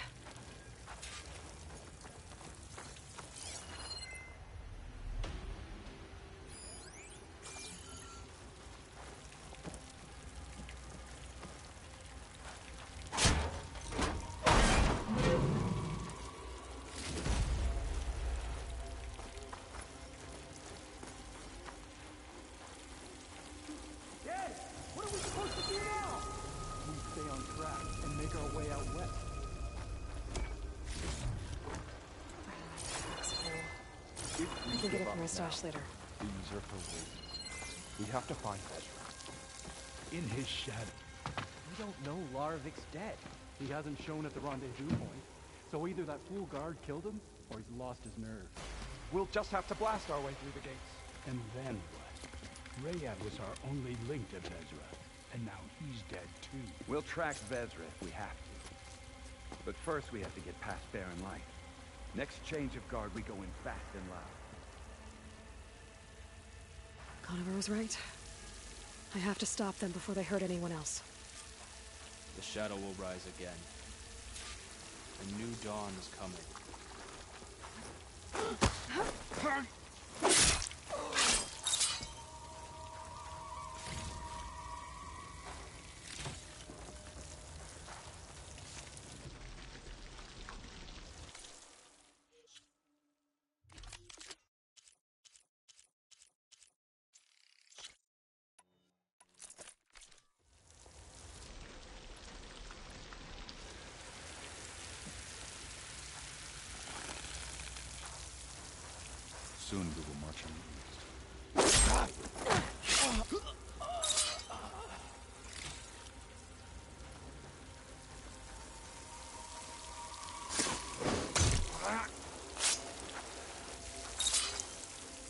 I can get it from my stash later. These are for waiting. We have to find Ezra. In his shadow. don't know Larovic's dead. He hasn't shown at the rendezvous point. So either that fool guard killed him, or he's lost his nerve. We'll just have to blast our way through the gates. And then what? Rayad was our only link to Vezra, and now he's dead too. We'll track Vezra if we have to. But first we have to get past Barren Light. Next change of guard, we go in fast and loud. Conover was right. I have to stop them before they hurt anyone else. The shadow will rise again. A new dawn is coming. Soon we will march on the east.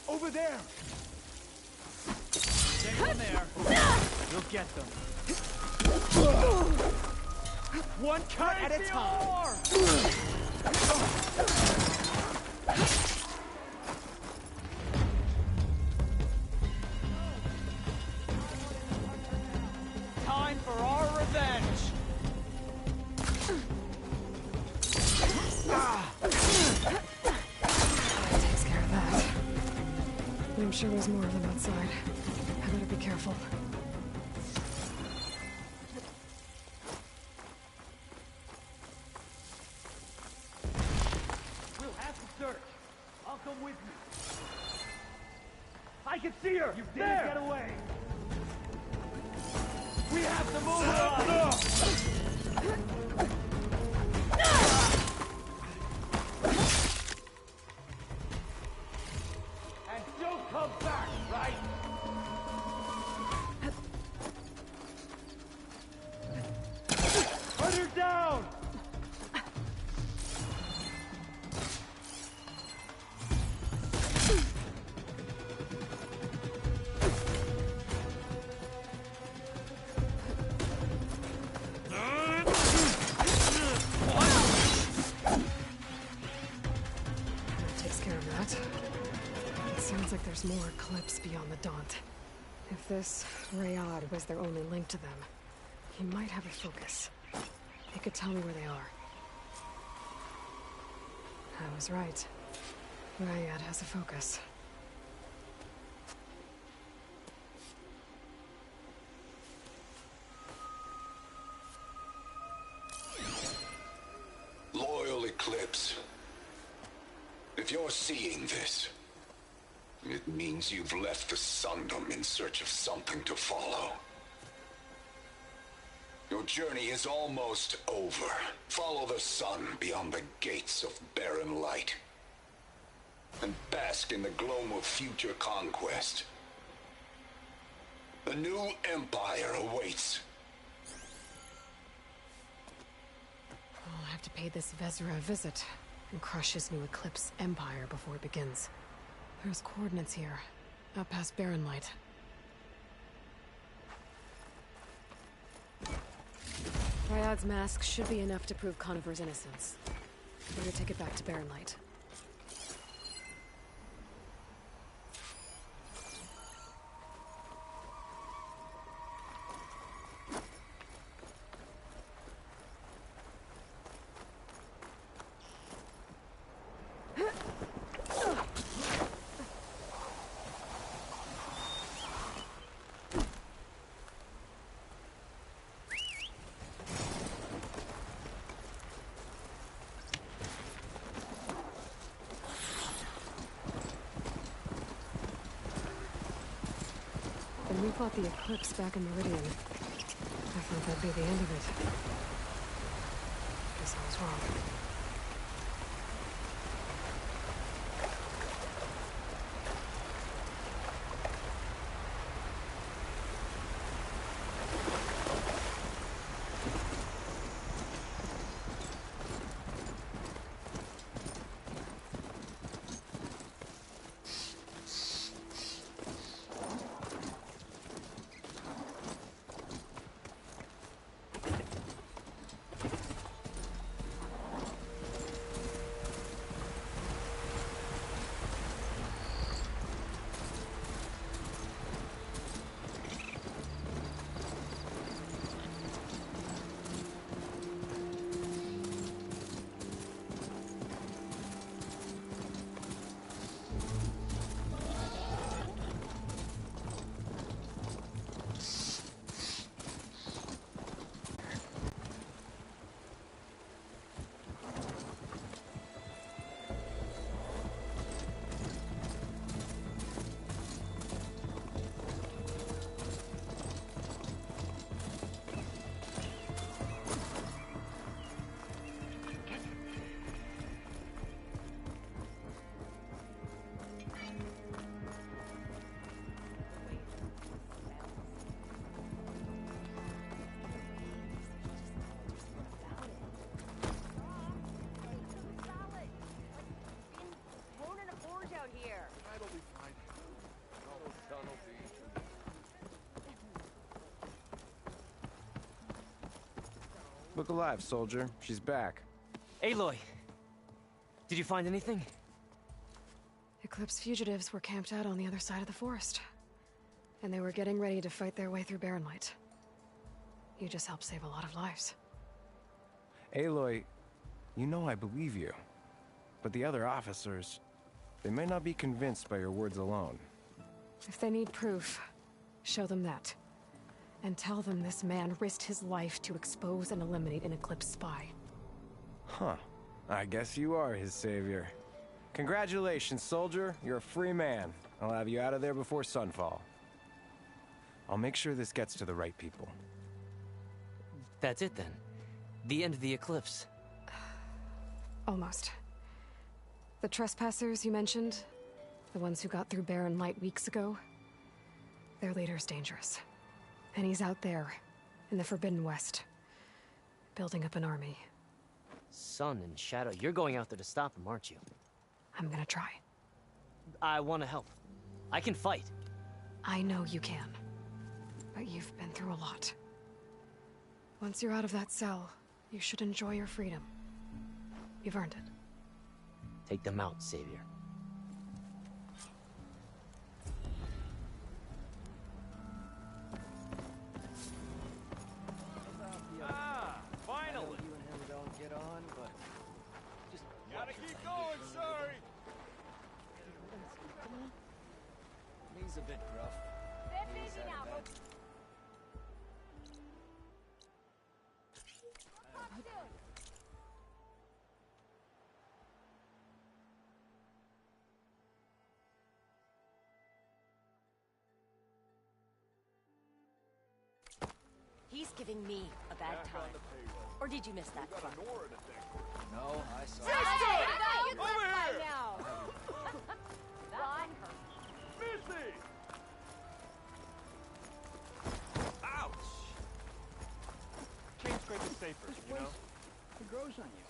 Over there! Stay on there. You'll get them. One cut at a time! Time for our revenge! Takes care of that. I'm sure there's more of them outside. I better be careful. We'll have to search. I'll come with you. I can see her! You didn't get away! We have to move on! And don't come back, right? Put her down! Takes care of that. It sounds like there's more clips beyond the Daunt. If this Rayad was their only link to them, he might have a focus. He could tell me where they are. I was right. Rayad has a focus. Loyal Eclipse. If you're seeing this, it means you've left the Sundom in search of something to follow. Your journey is almost over. Follow the sun beyond the gates of barren light. And bask in the gloam of future conquest. The new empire awaits. I'll have to pay this Vezra a visit and crush his new Eclipse empire before it begins. There's coordinates here, out past Barren Light. Ryad's mask should be enough to prove Conover's innocence. Better take it back to Barren Light. When we fought the Eclipse back in Meridian, I thought that'd be the end of it. Guess I was wrong. Look alive, soldier. She's back. Aloy! Did you find anything? Eclipse fugitives were camped out on the other side of the forest. And they were getting ready to fight their way through Barren Light. You just helped save a lot of lives. Aloy, you know I believe you. But the other officers, they may not be convinced by your words alone. If they need proof, show them that. And tell them this man risked his life to expose and eliminate an Eclipse spy. Huh. I guess you are his savior. Congratulations, soldier. You're a free man. I'll have you out of there before sunfall. I'll make sure this gets to the right people. That's it then. The end of the Eclipse. Almost. The trespassers you mentioned, the ones who got through Barren Light weeks ago, their leader's dangerous. And he's out there, in the Forbidden West, building up an army. Sun and Shadow, you're going out there to stop him, aren't you? I'm gonna try. I want to help. I can fight. I know you can. But you've been through a lot. Once you're out of that cell, you should enjoy your freedom. You've earned it. Take them out, Savior. Finally! You and him don't get on, but just gotta keep going, sorry. He's a bit gruff. They're busy now, but... He's giving me a bad time. Or did you miss that part? No, I saw Hey! Over here! Now. Ron, Missy! Ouch! Chain scrape is safer, you know? It grows on you.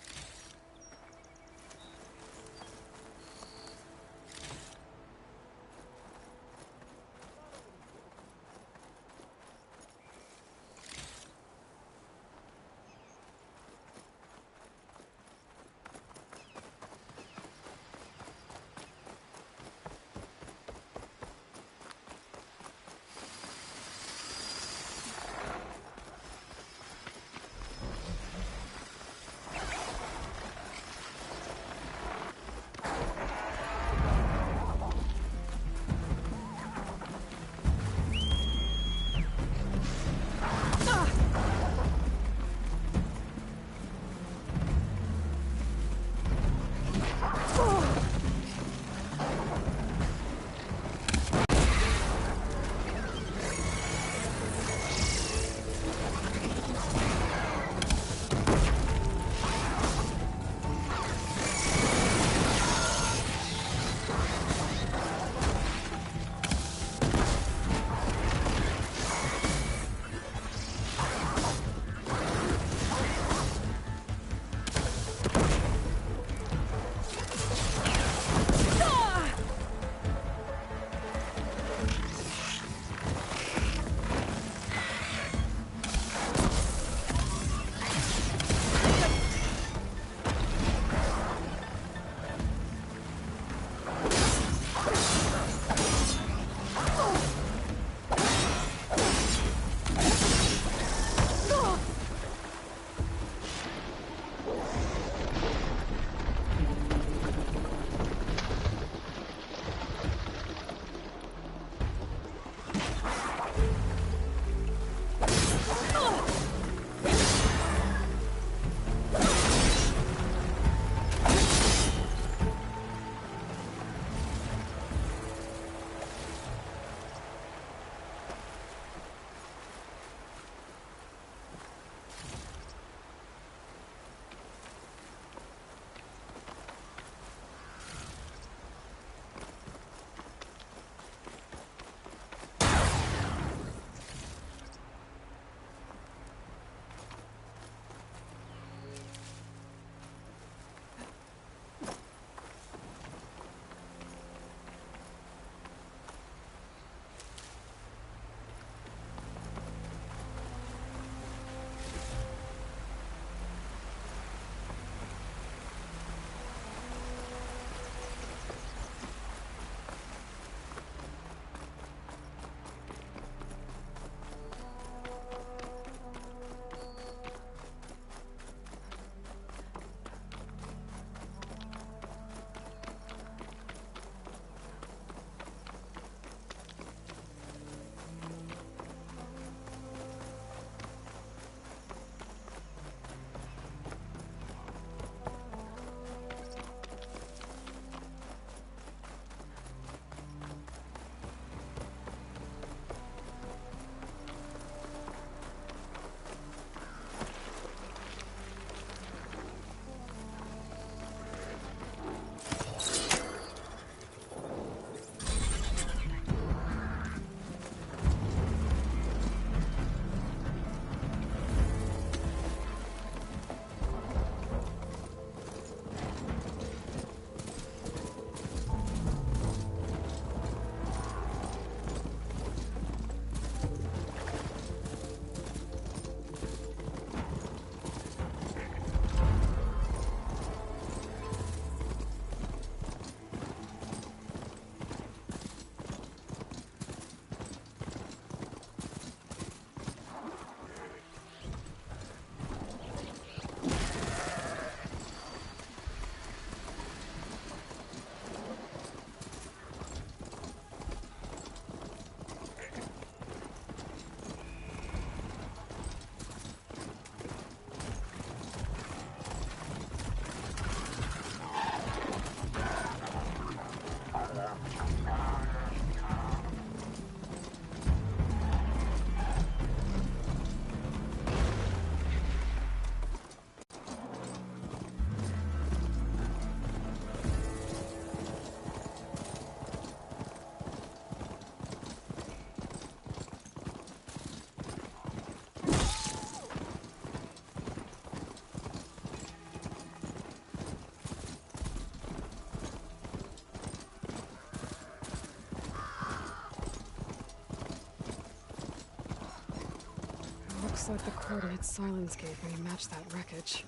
Looks like the coordinates Silence gave me match that wreckage.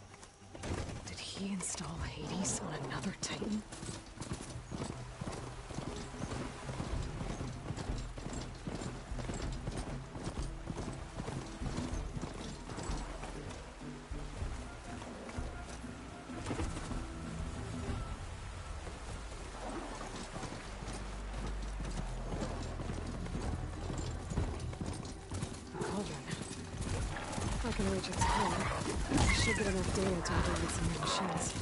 Did he install Hades on another Titan? I can reach its core. I should get enough data to update some new machines.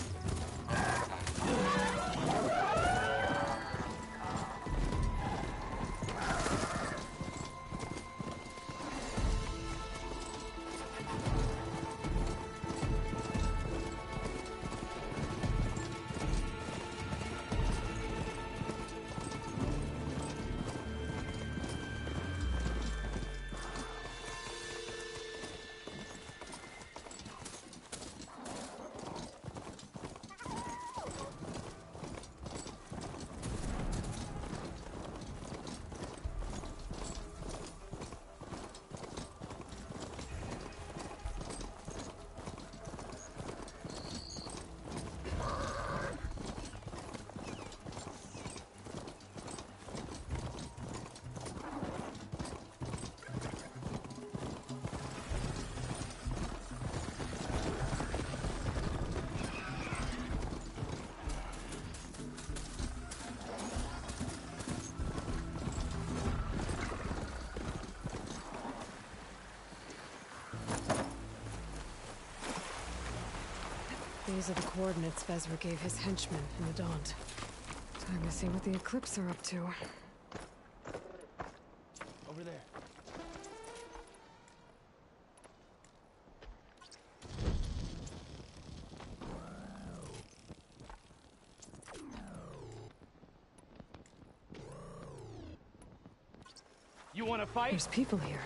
These are the coordinates Vezra gave his henchmen in the Daunt. Time to see what the Eclipse are up to. Over there. You want to fight? There's people here.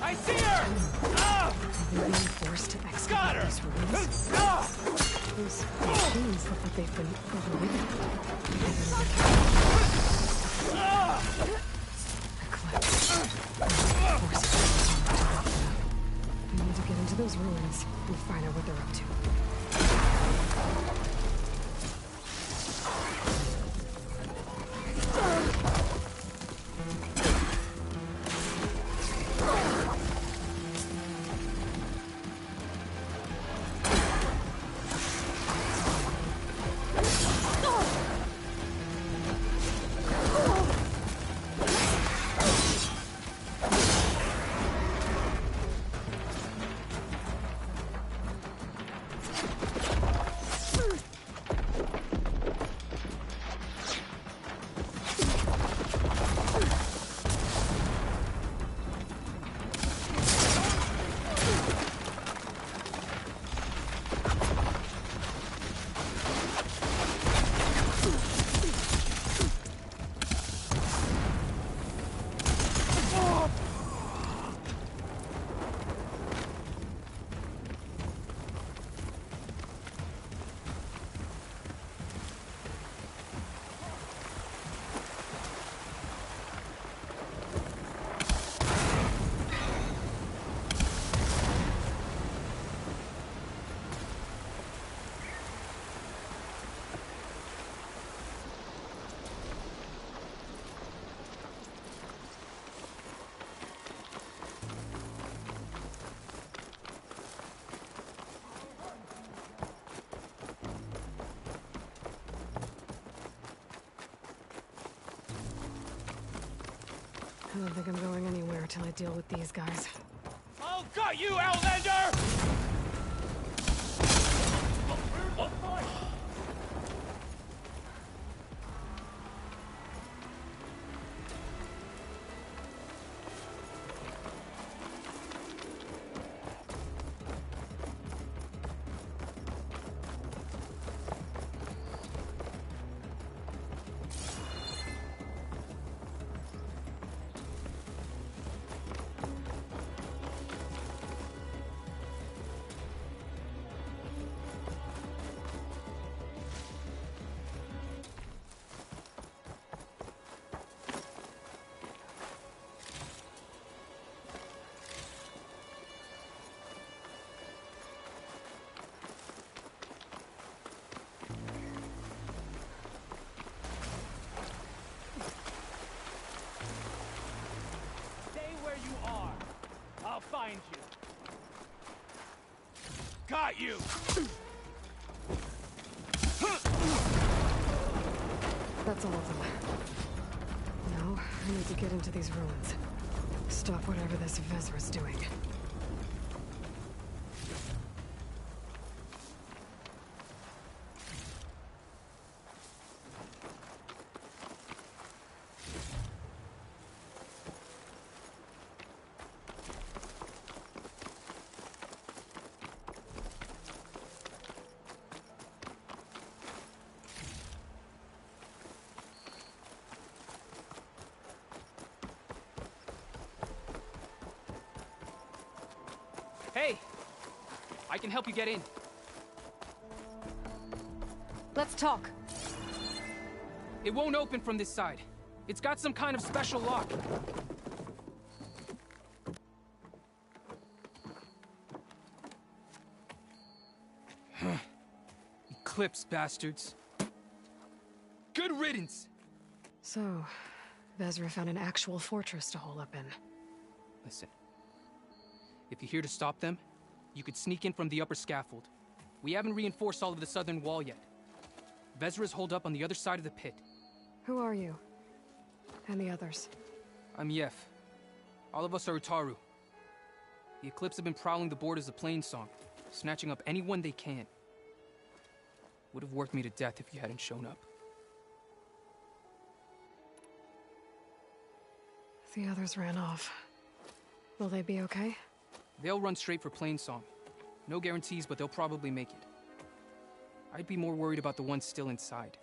I see her! Are they being forced to excavate these ruins? Those machines look like they've been overridden. Eclipse. We need to get into those ruins and find out what they're up to. I don't think I'm going anywhere till I deal with these guys. I'll gut you, Outlander! behind you. Got you! That's all of them. Now, I need to get into these ruins. Stop whatever this Vezra's doing. Hey! I can help you get in. Let's talk. It won't open from this side. It's got some kind of special lock. Eclipse, bastards. Good riddance! So, Vezra found an actual fortress to hole up in. Listen. If you're here to stop them, you could sneak in from the upper scaffold. We haven't reinforced all of the southern wall yet. Vezra's holed up on the other side of the pit. Who are you? And the others? I'm Yef. All of us are Utaru. The Eclipse have been prowling the borders of Plainsong, snatching up anyone they can. Would have worked me to death if you hadn't shown up. The others ran off. Will they be okay? They'll run straight for Plainsong. No guarantees, but they'll probably make it. I'd be more worried about the ones still inside.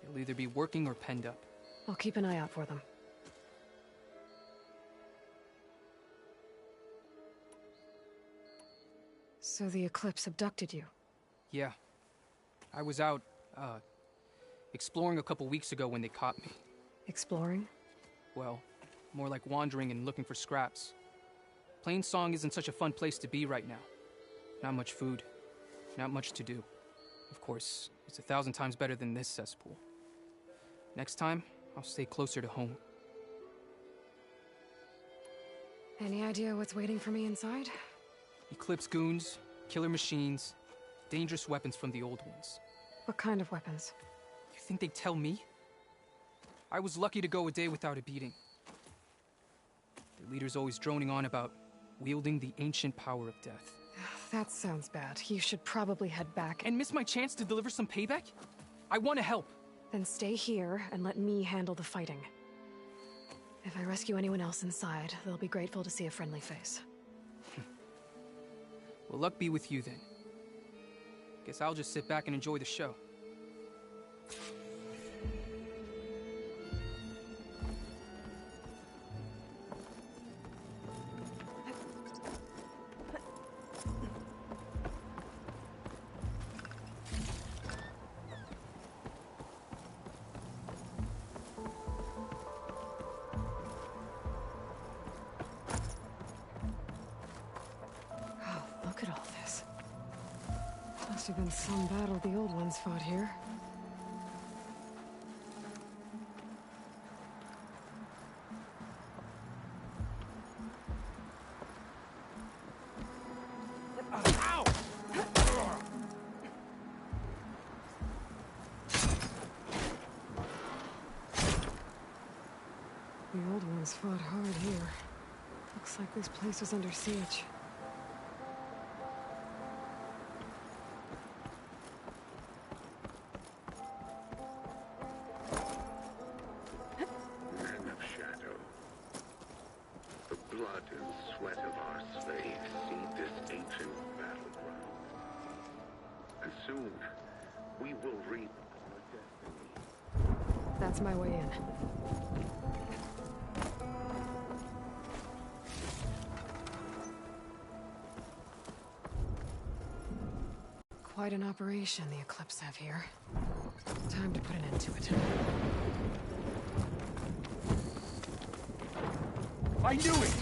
They'll either be working or penned up. I'll keep an eye out for them. So the Eclipse abducted you? Yeah. I was out, exploring a couple weeks ago when they caught me. Exploring? Well, more like wandering and looking for scraps. Plainsong isn't such a fun place to be right now. Not much food. Not much to do. Of course, it's 1,000 times better than this cesspool. Next time, I'll stay closer to home. Any idea what's waiting for me inside? Eclipse goons, killer machines, dangerous weapons from the old ones. What kind of weapons? You think they'd tell me? I was lucky to go a day without a beating. Their leader's always droning on about wielding the ancient power of death. That sounds bad. You should probably head back. And miss my chance to deliver some payback? I want to help. Then stay here and let me handle the fighting. If I rescue anyone else inside, they'll be grateful to see a friendly face. Well, luck be with you then. Guess I'll just sit back and enjoy the show. Look at all this. Must have been some battle the old ones fought here. Ow! The old ones fought hard here. Looks like this place is under siege. That's my way in. Quite an operation the Eclipse have here. Time to put an end to it. I knew it!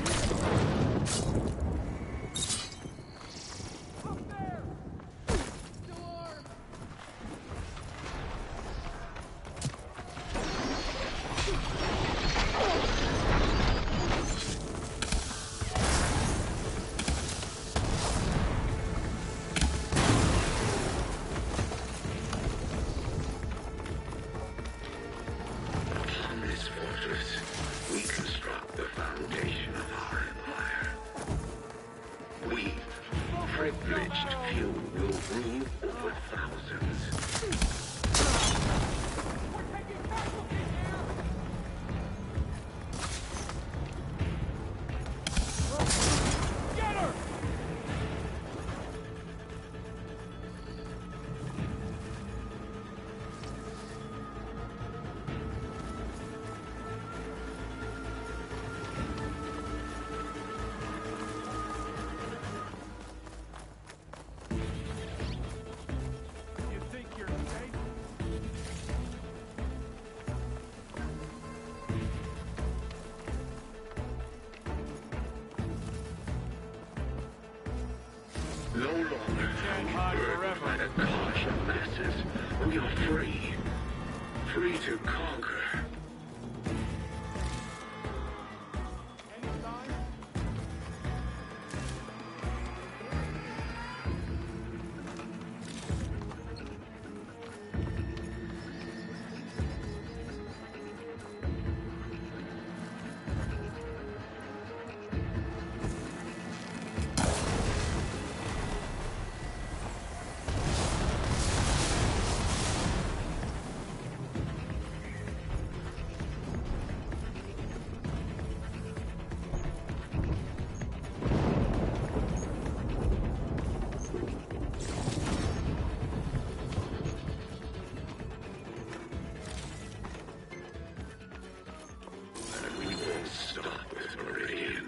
privileged few will rule over thousands. Get her! You think you're safe? No longer are we burdened by the caution masses. We are free. Free to conquer. We won't stop with Meridian.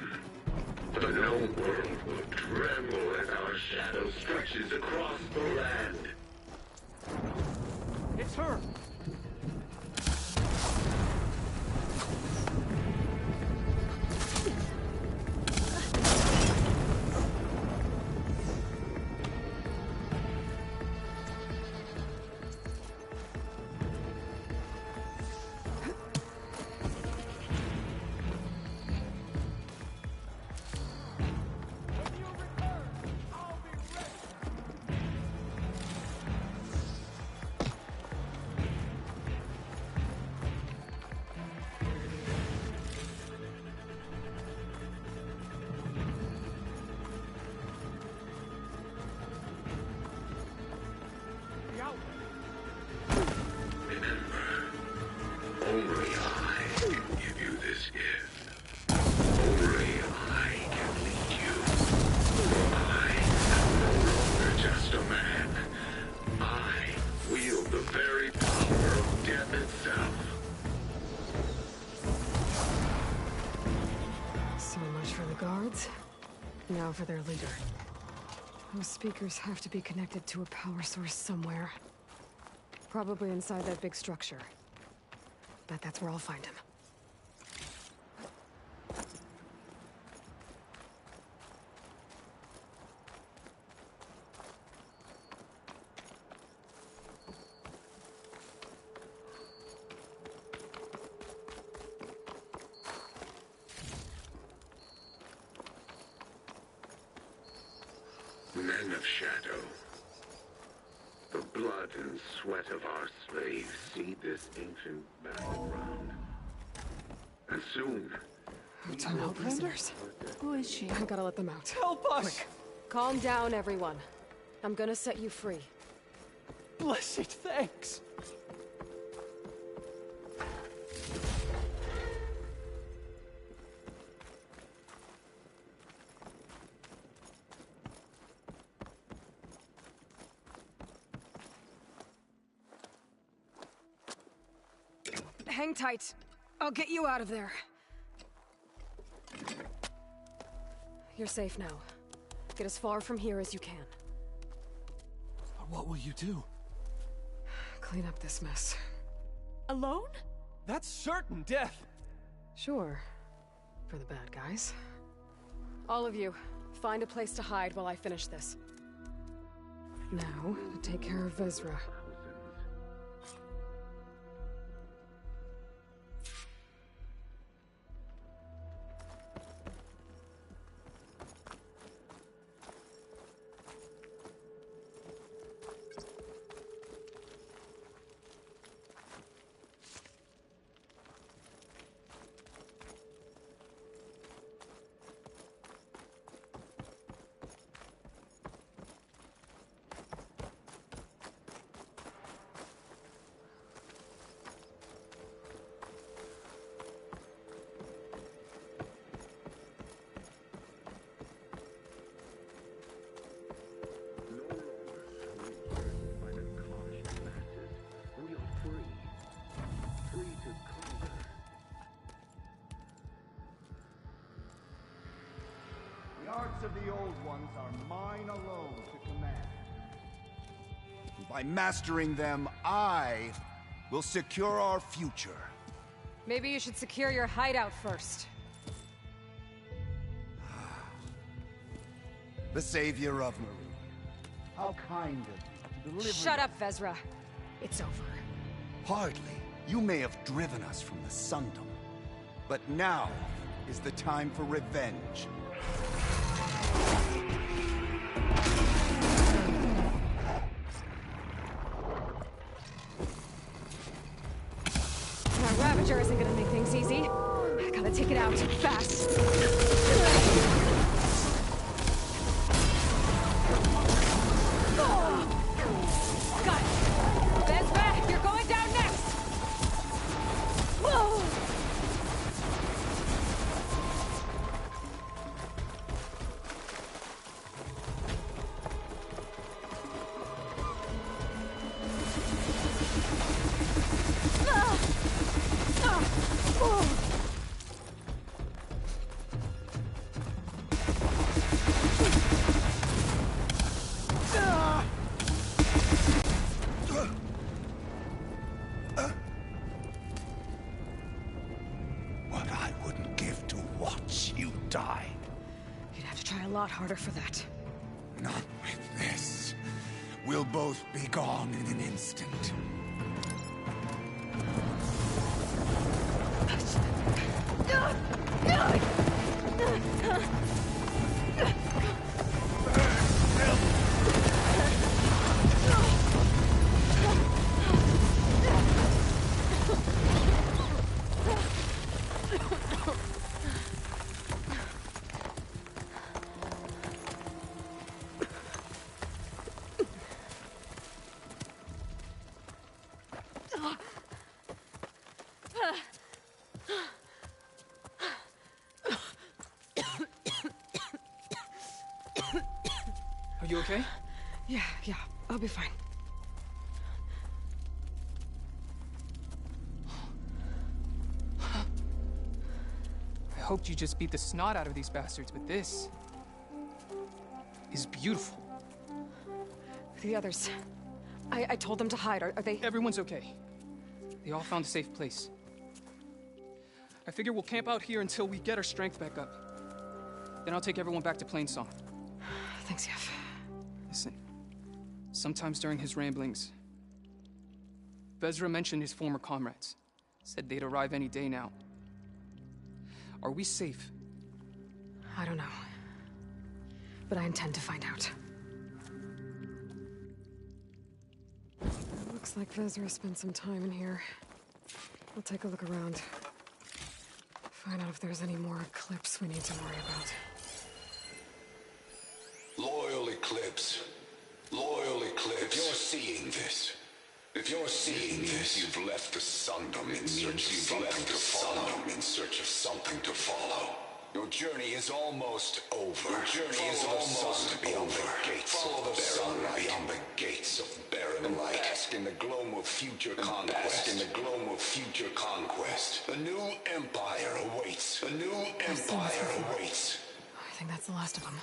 The known world will tremble as our shadow stretches across the land. It's her! Only I can give you this gift. Only I can lead you. For I am no longer just a man. I wield the very power of death itself. So much for the guards. Now for their leader. Those speakers have to be connected to a power source somewhere. Probably inside that big structure. Bet that's where I'll find him. Men of Shadow. The blood and sweat of our slaves seed this ancient battleground. And soon... No prisoners. Who is she? I gotta let them out. Help us! Quick. Calm down, everyone. I'm gonna set you free. Blessed thanks! Hang tight. I'll get you out of there. You're safe now. Get as far from here as you can. What will you do? Clean up this mess. Alone? That's certain death! Sure. For the bad guys. All of you, find a place to hide while I finish this. Now, to take care of Vezra. The arts of the old ones are mine alone to command. By mastering them, I will secure our future. Maybe you should secure your hideout first. The savior of Marie. How kind of you to deliver. Shut up, Vezra. It's over. Hardly. You may have driven us from the Sundom. But now is the time for revenge. That Ravager isn't gonna make things easy. I gotta take it out fast. Got it. Vezra, you're going down next. Whoa. What I wouldn't give to watch you die. You'd have to try a lot harder for that. Not with this. We'll both be gone in an instant. Are you okay? Yeah, I'll be fine. I hoped you just beat the snot out of these bastards, but this is beautiful. The others. I told them to hide. Are they... Everyone's okay. They all found a safe place. I figure we'll camp out here until we get our strength back up. Then I'll take everyone back to Plainsong. Thanks, Yev. Listen, sometimes during his ramblings, Vezra mentioned his former comrades. Said they'd arrive any day now. Are we safe? I don't know. But I intend to find out. Looks like Vezra spent some time in here. I'll take a look around. Find out if there's any more Eclipse we need to worry about. Loyal Eclipse. Loyal Eclipse. If you're seeing this, you've left the Sundom in search of something to follow. Your journey is almost over. Your journey is almost beyond the gates of barren light. Beyond the gates of barren light. Bask in the gloom of future conquest. A new empire awaits. I think that's the last of them.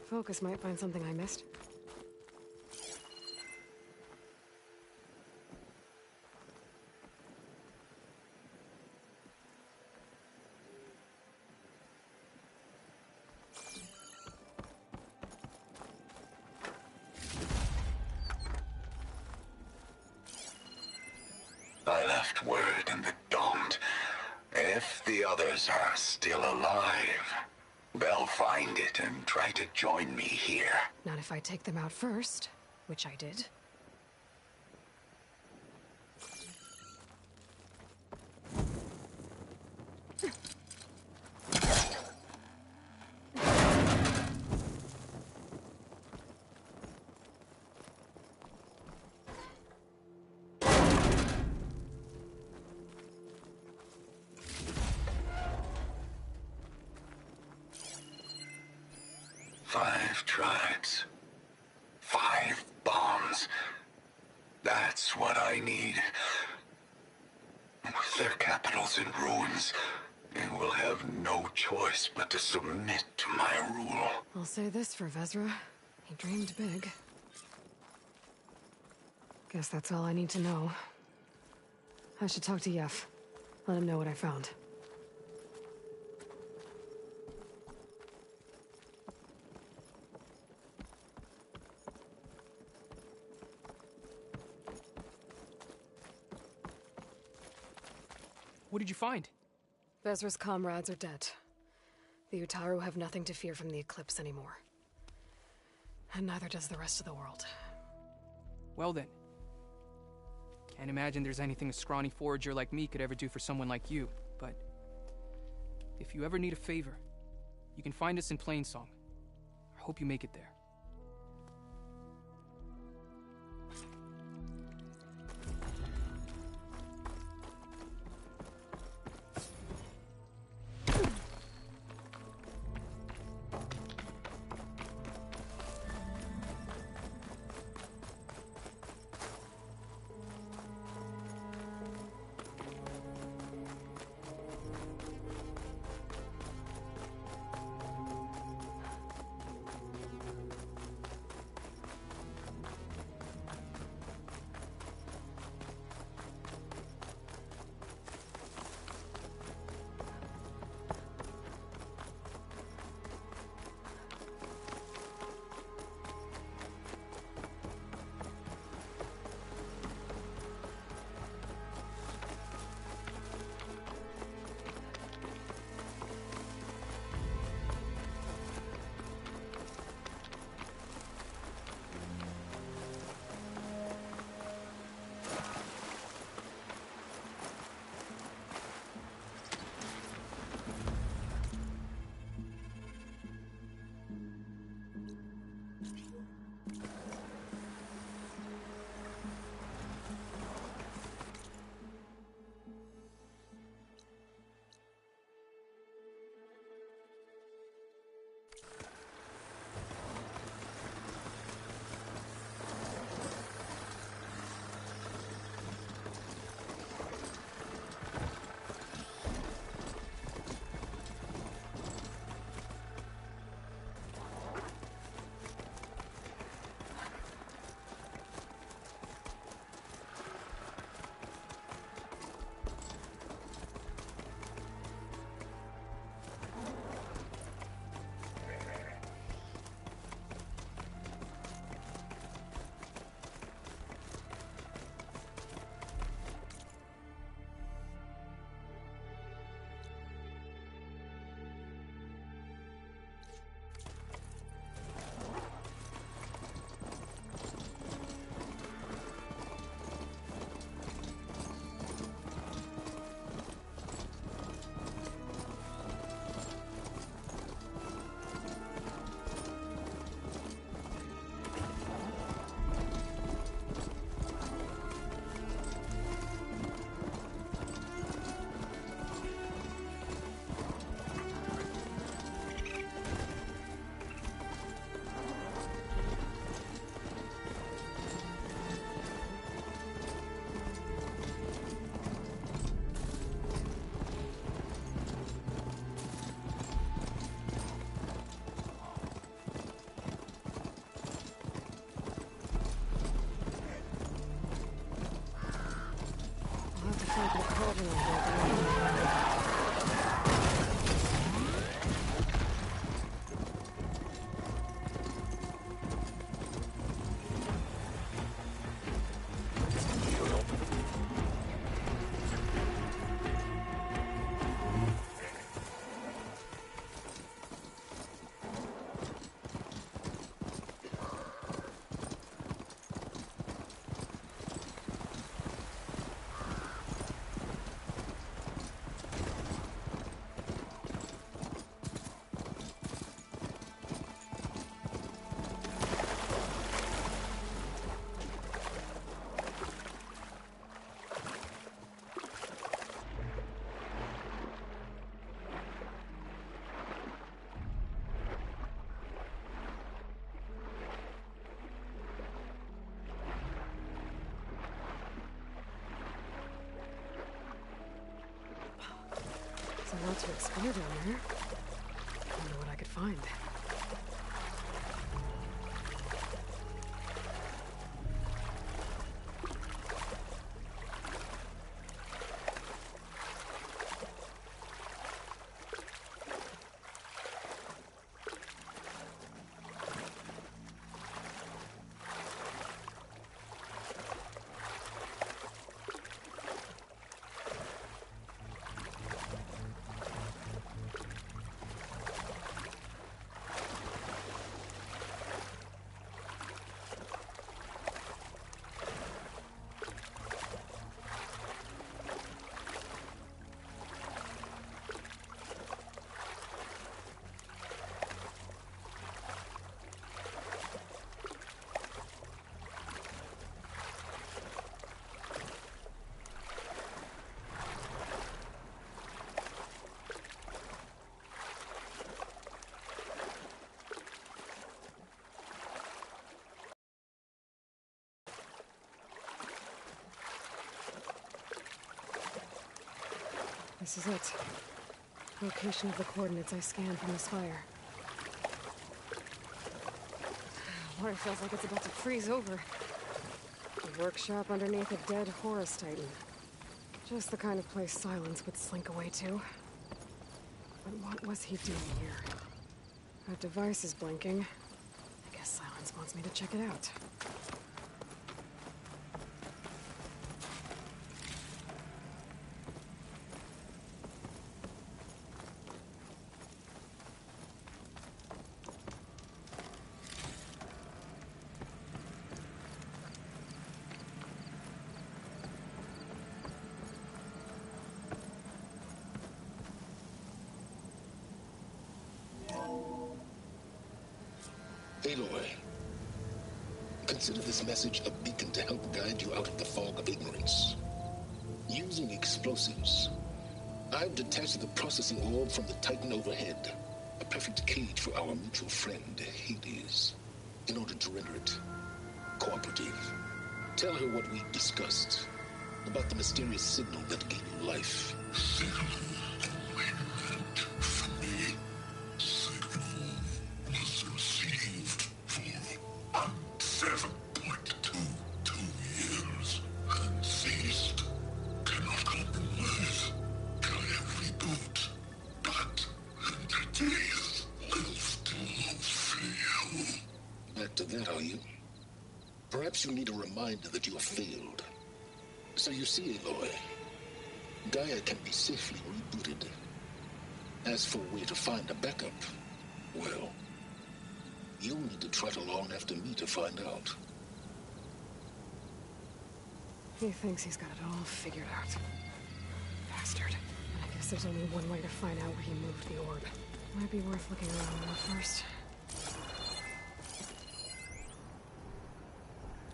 Focus might find something I missed. I left word in the Daunt. If the others are still alive, they'll find it and try to join me here. Not if I take them out first, which I did. 5 tribes. 5 bombs. That's what I need. With their capitals in ruins, they will have no choice but to submit to my rule. I'll say this for Vezra. He dreamed big. Guess that's all I need to know. I should talk to Yef. Let him know what I found. What did you find? Vezra's comrades are dead. The Utaru have nothing to fear from the Eclipse anymore. And neither does the rest of the world. Well then. Can't imagine there's anything a scrawny forager like me could ever do for someone like you, but... if you ever need a favor, you can find us in Plainsong. I hope you make it there. A lot to explore down there. Wonder what I could find. This is it. Location of the coordinates I scanned from the spire. Water feels like it's about to freeze over. A workshop underneath a dead Horus Titan. Just the kind of place Silence would slink away to. But what was he doing here? That device is blinking. I guess Silence wants me to check it out. Aloy, consider this message a beacon to help guide you out of the fog of ignorance. Using explosives, I've detached the processing orb from the Titan overhead, a perfect cage for our mutual friend, Hades, in order to render it cooperative. Tell her what we discussed about the mysterious signal that gave you life. Back to that, are you? Perhaps you need a reminder that you have failed. So you see, Aloy, Gaia can be safely rebooted. As for where to find a backup, well, you'll need to trot along after me to find out. He thinks he's got it all figured out. Bastard. I guess there's only one way to find out where he moved the orb. Might be worth looking around more first.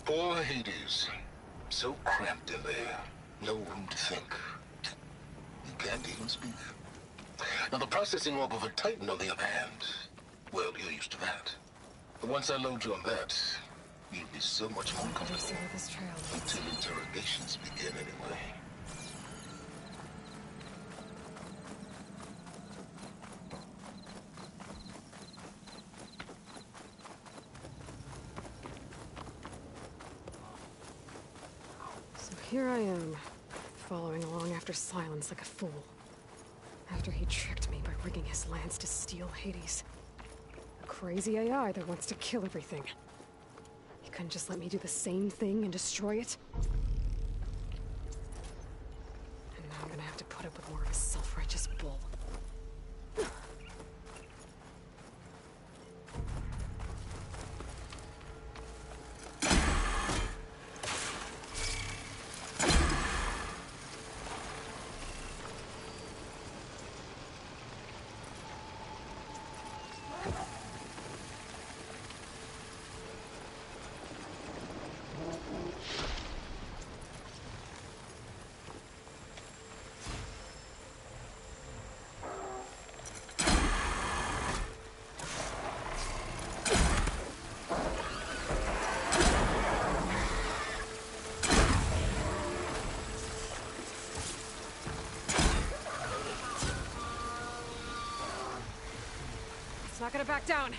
Poor Hades. So cramped in there. No room to think. You can't even speak. Now the processing orb of a Titan, on the other hand, well, you're used to that. But once I load you on that, you'll be so much more comfortable. Until interrogations begin, anyway. So here I am, following along after Silence like a fool. After he tricked me by rigging his lance to steal Hades. A crazy AI that wants to kill everything. He couldn't just let me do the same thing and destroy it? And now I'm gonna have to put up with more of his self-righteous bull. not gonna back down.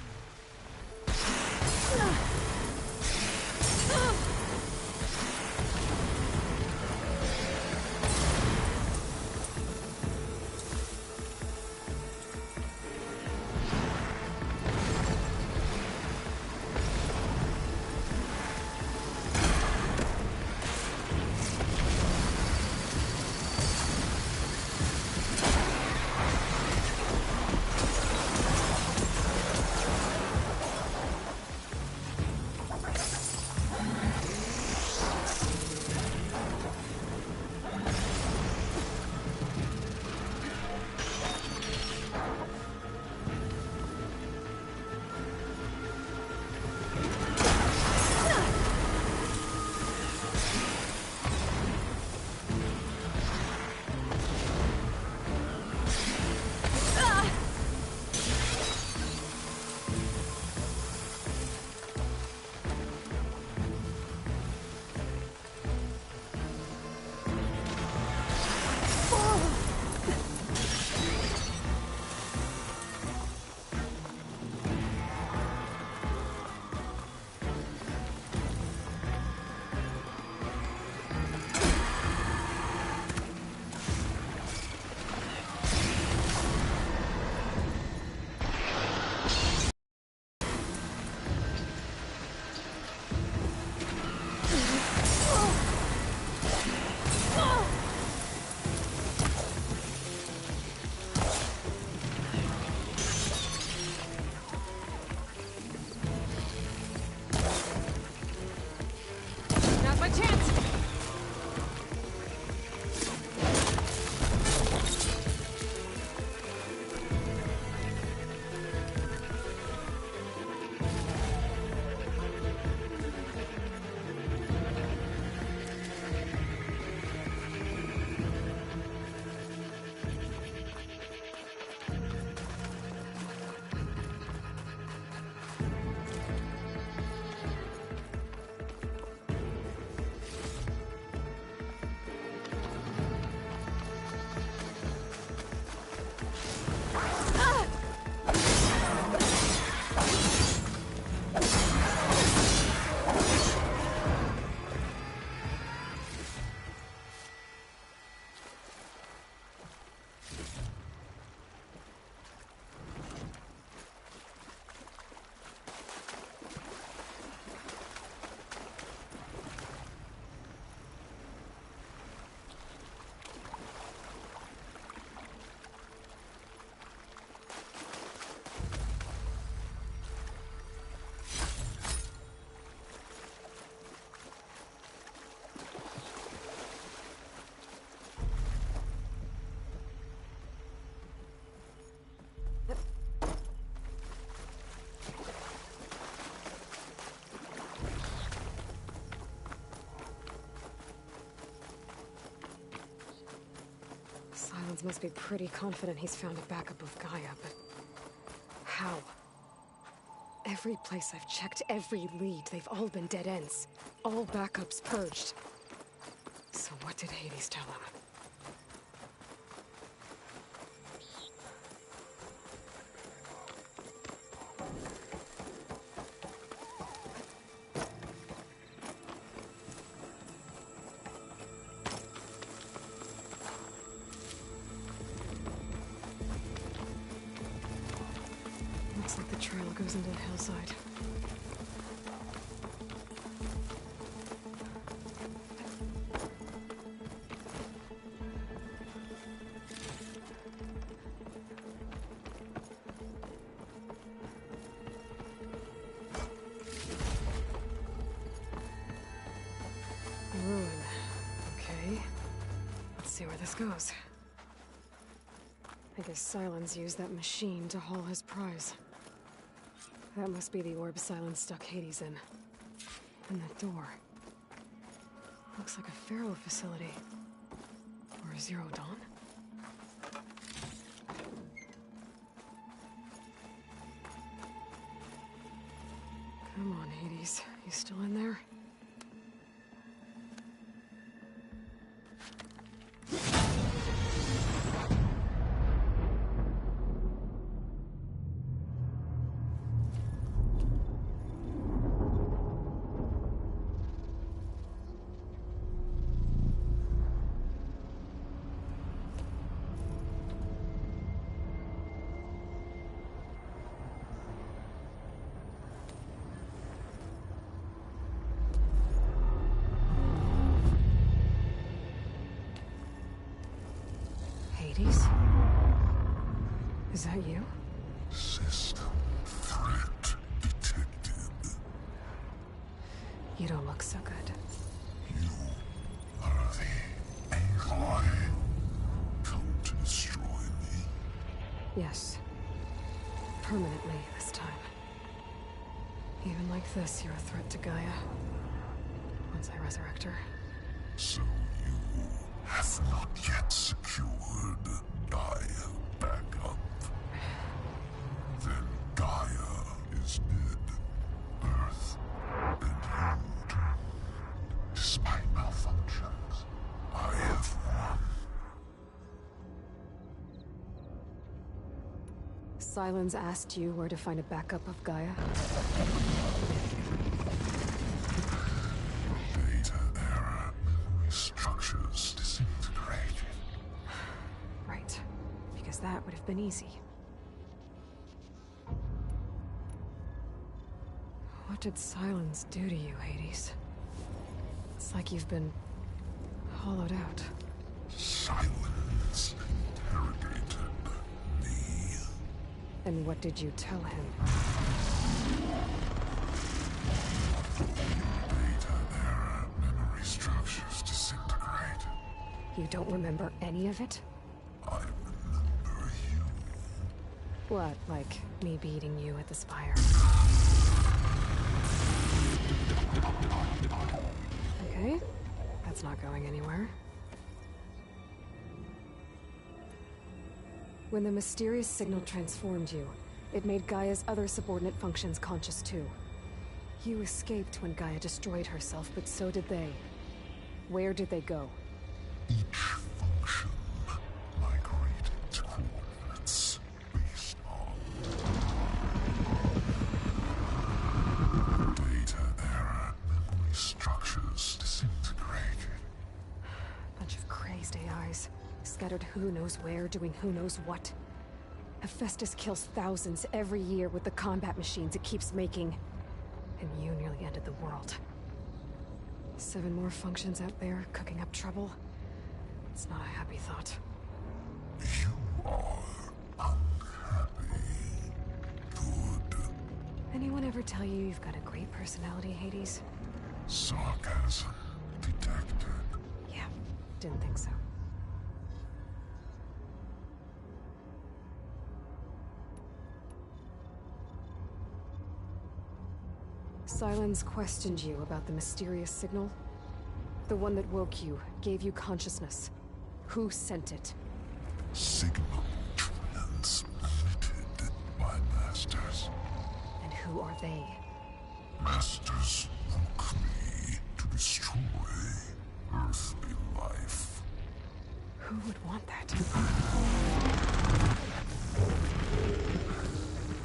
Now's my chance! Silence must be pretty confident he's found a backup of Gaia, but how? Every place I've checked, every lead, they've all been dead ends. All backups purged. So what did Hades tell him? Looks like the trail goes into the hillside. A ruin. Okay. Let's see where this goes. I guess Silence used that machine to haul his prize. That must be the orb Silence stuck Hades in. And that door. Looks like a Pharaoh facility. Or a Zero Dawn? Come on, Hades. You still in there? Hades? Is that you? System threat detected. You don't look so good. You are the aloy. Come to destroy me. Yes. Permanently this time. Even like this, you're a threat to Gaia. Once I resurrect her. So you have not yet secured Gaia back up. Then Gaia is dead. Earth and you too. Despite malfunctions, I have won. Sylens asked you where to find a backup of Gaia? Data error. Memory structures disintegrated. Right. Because that would have been easy. What did Sylens do to you, Hades? It's like you've been hollowed out. Silence interrogated me. And what did you tell him? Data error. Memory structures disintegrated. You don't remember any of it? I remember you. What, like me beating you at the spire? Okay, that's not going anywhere. When the mysterious signal transformed you, it made Gaia's other subordinate functions conscious too. You escaped when Gaia destroyed herself, but so did they. Where did they go? Each function migrated to coordinates based on data error. Memory structures disintegrated. Bunch of crazed AIs, scattered who knows where, doing who knows what. Hephaestus kills thousands every year with the combat machines it keeps making. And you nearly ended the world. 7 more functions out there, cooking up trouble. It's not a happy thought. You are unhappy. Good. Anyone ever tell you you've got a great personality, Hades? Sarcasm detected. Yeah, didn't think so. Sylens questioned you about the mysterious signal? The one that woke you, gave you consciousness. Who sent it? Signal transmitted by masters. And who are they? Masters woke me to destroy earthly life. Who would want that?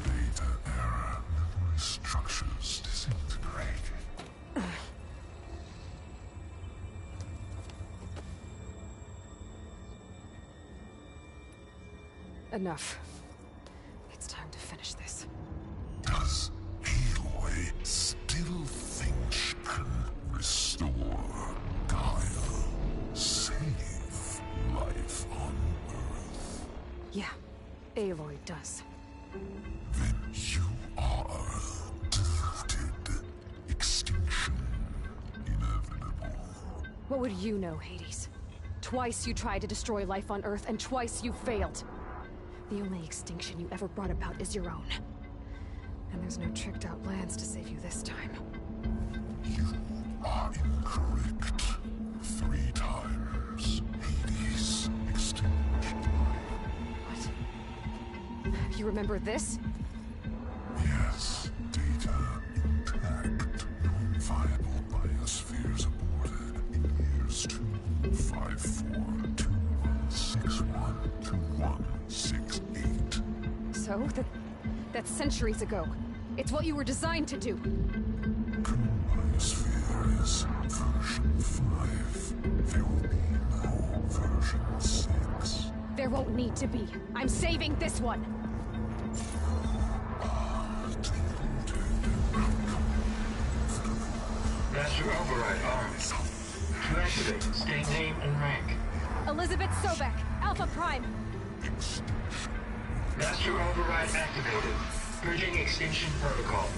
Data error. Memory structures disintegrated. Enough. It's time to finish this. Does Aloy still think she can restore Gaia? Save life on Earth? Yeah, Aloy does. Then you are deluded. Extinction inevitable. What would you know, Hades? Twice you tried to destroy life on Earth, and twice you failed. The only extinction you ever brought about is your own. And there's no tricked-out plans to save you this time. You are incorrect. 3 times. Hades extinguished life. What? You remember this? Yes. Data intact. Non-viable biospheres aborted in years 254, 2161, 2168. So? That's centuries ago. It's what you were designed to do. Biosphere is version 5. There will be no version 6. There won't need to be. I'm saving this one. Master override armed. To activate, state name and rank. Elizabeth. Elizabeth Sobek, Alpha Prime. Master override activated. Purging extinction protocol.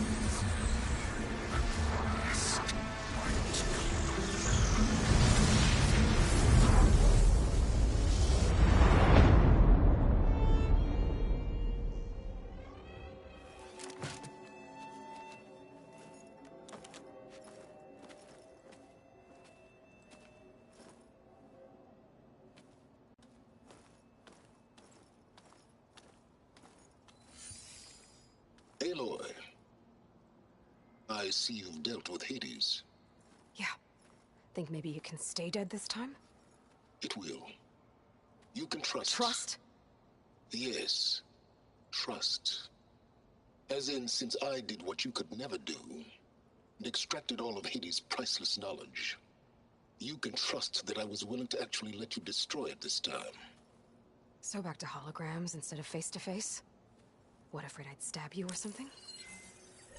Aloy, I see you've dealt with Hades. Yeah. Think maybe you can stay dead this time? It will. You can trust. Trust? Yes. Trust. As in, since I did what you could never do, and extracted all of Hades' priceless knowledge, you can trust that I was willing to actually let you destroy it this time. So back to holograms instead of face-to-face? What, afraid I'd stab you or something?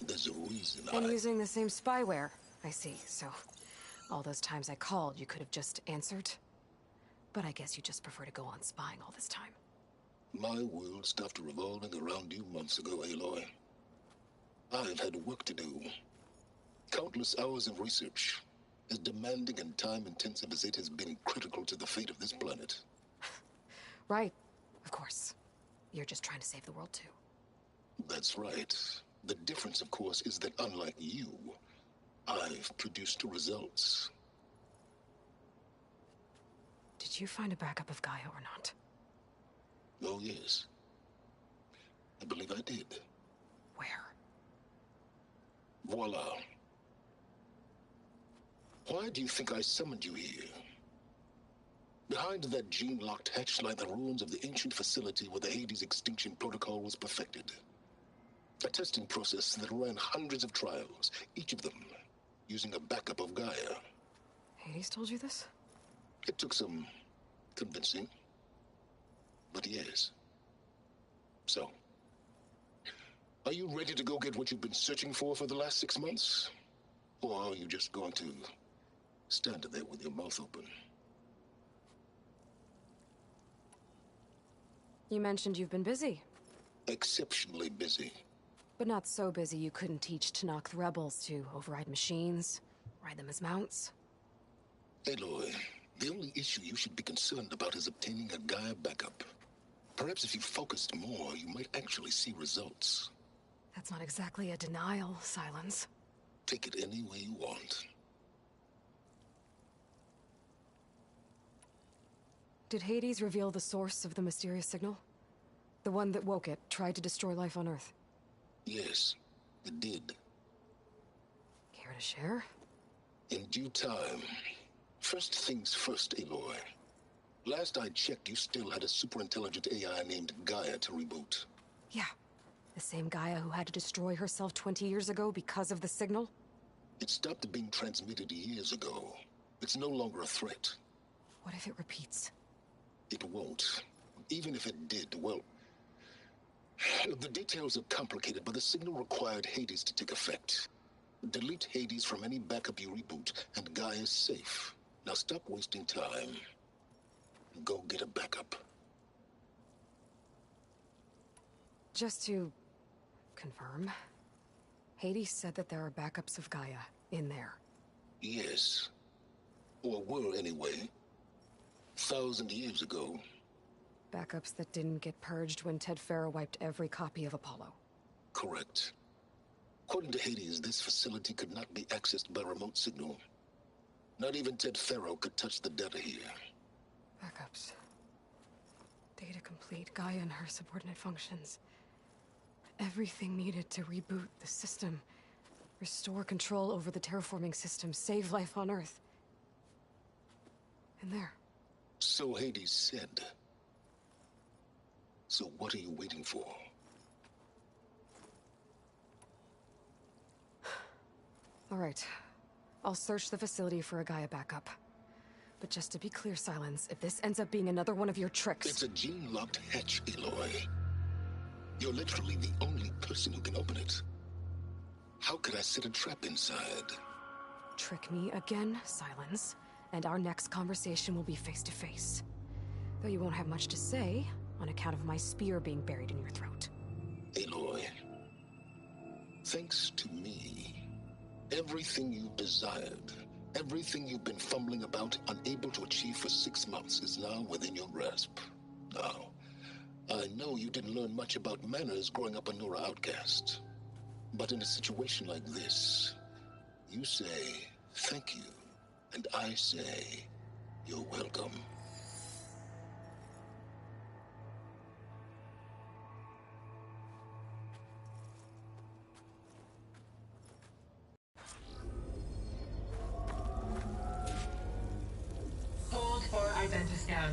There's a reason And using the same spyware. I see, so all those times I called, you could have just answered? But I guess you just prefer to go on spying all this time. My world stopped revolving around you months ago, Aloy. I've had work to do. Countless hours of research, as demanding and time-intensive as it has been critical to the fate of this planet. Right, of course. You're just trying to save the world, too. That's right. The difference, of course, is that unlike you, I've produced results. Did you find a backup of Gaia or not? Oh, yes. I believe I did. Where? Voila. Why do you think I summoned you here? Behind that gene-locked hatch lie the ruins of the ancient facility where the Hades extinction protocol was perfected. A testing process that ran hundreds of trials, each of them using a backup of Gaia. Hades told you this? It took some convincing, but yes. So, are you ready to go get what you've been searching for the last 6 months? Or are you just going to stand there with your mouth open? You mentioned you've been busy. Exceptionally busy. But not so busy you couldn't teach Tanakh the rebels to override machines, ride them as mounts. Aloy, the only issue you should be concerned about is obtaining a Gaia backup. Perhaps if you focused more, you might actually see results. That's not exactly a denial, Silence. Take it any way you want. Did Hades reveal the source of the mysterious signal? The one that woke it, tried to destroy life on Earth? Yes, it did. Care to share? In due time. First things first, Aloy. Last I checked, you still had a super-intelligent AI named Gaia to reboot. Yeah. The same Gaia who had to destroy herself 20 years ago because of the signal? It stopped being transmitted years ago. It's no longer a threat. What if it repeats? It won't. Even if it did, well... The details are complicated, but the signal required Hades to take effect. Delete Hades from any backup you reboot, and Gaia's safe. Now stop wasting time. Go get a backup. Just to confirm, Hades said that there are backups of Gaia in there. Yes. Or were, anyway. 1,000 years ago. Backups that didn't get purged when Ted Farrow wiped every copy of Apollo. Correct. According to Hades, this facility could not be accessed by remote signal. Not even Ted Farrow could touch the data here. Backups. Data complete, Gaia and her subordinate functions. Everything needed to reboot the system. Restore control over the terraforming system, save life on Earth. And there. So Hades said. So what are you waiting for? All right. I'll search the facility for a Gaia backup. But just to be clear, Silence, if this ends up being another one of your tricks... It's a gene-locked hatch, Aloy. You're literally the only person who can open it. How could I set a trap inside? Trick me again, Silence, and our next conversation will be face-to-face. But you won't have much to say on account of my spear being buried in your throat. Aloy, thanks to me, everything you've desired, everything you've been fumbling about, unable to achieve for 6 months, is now within your grasp. Now, I know you didn't learn much about manners growing up a Nora outcast. But in a situation like this, you say, thank you, and I say, you're welcome. Hold for identiscan.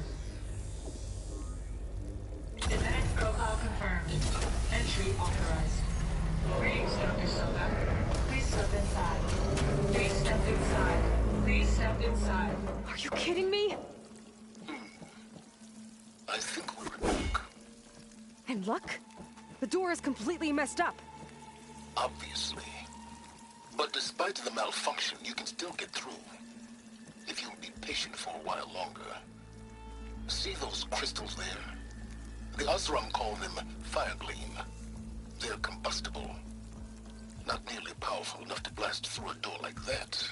Genetic profile confirmed. Entry authorized. Greetings, Dr. Silva. Please step inside. Please step inside. Please step inside. Are you kidding me? I think we're in luck. In luck? The door is completely messed up. Obviously. But despite the malfunction, you can still get through. If you'll be patient for a while longer. See those crystals there? The Osram call them fire gleam. They're combustible. Not nearly powerful enough to blast through a door like that.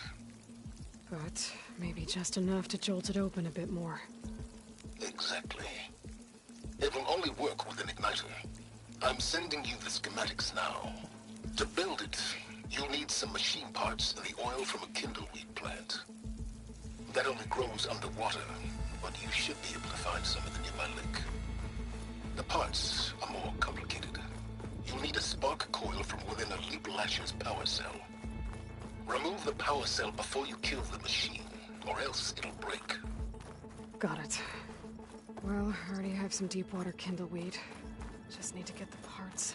But maybe just enough to jolt it open a bit more. Exactly. It will only work with an igniter. I'm sending you the schematics now. To build it, you'll need some machine parts and the oil from a kindleweed plant. That only grows underwater, but you should be able to find some in the nearby lake. The parts are more complicated. You'll need a spark coil from within a Leap Lasher's power cell. Remove the power cell before you kill the machine, or else it'll break. Got it. Well, I already have some deep water kindleweed. Just need to get the parts.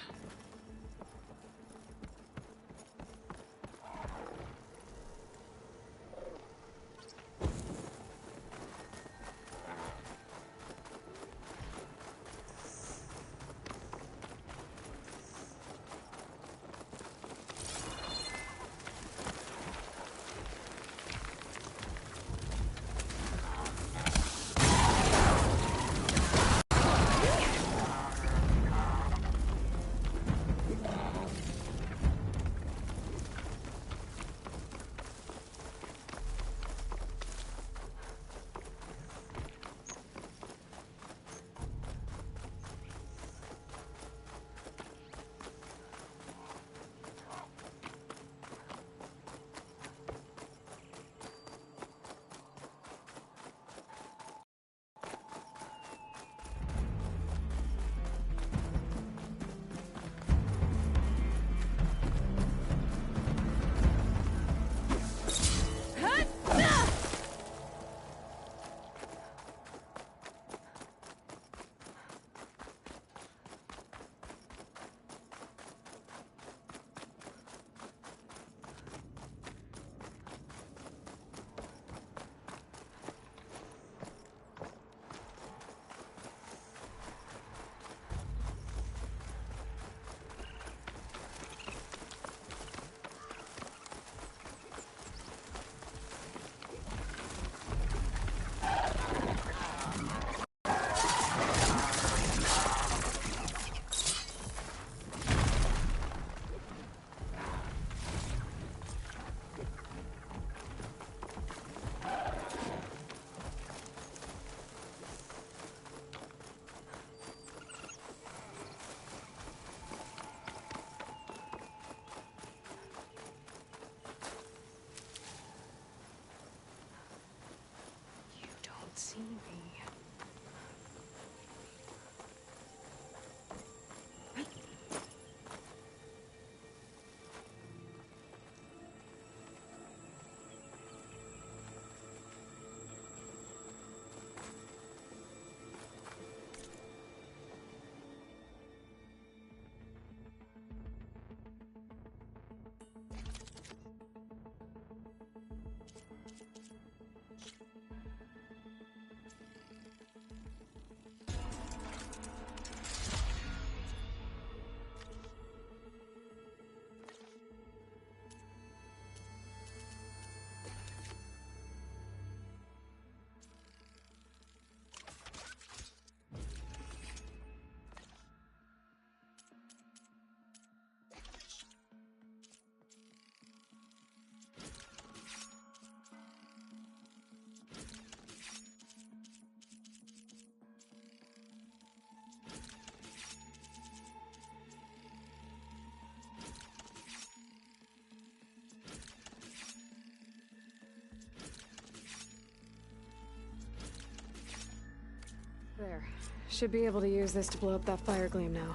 There. Should be able to use this to blow up that fire gleam now.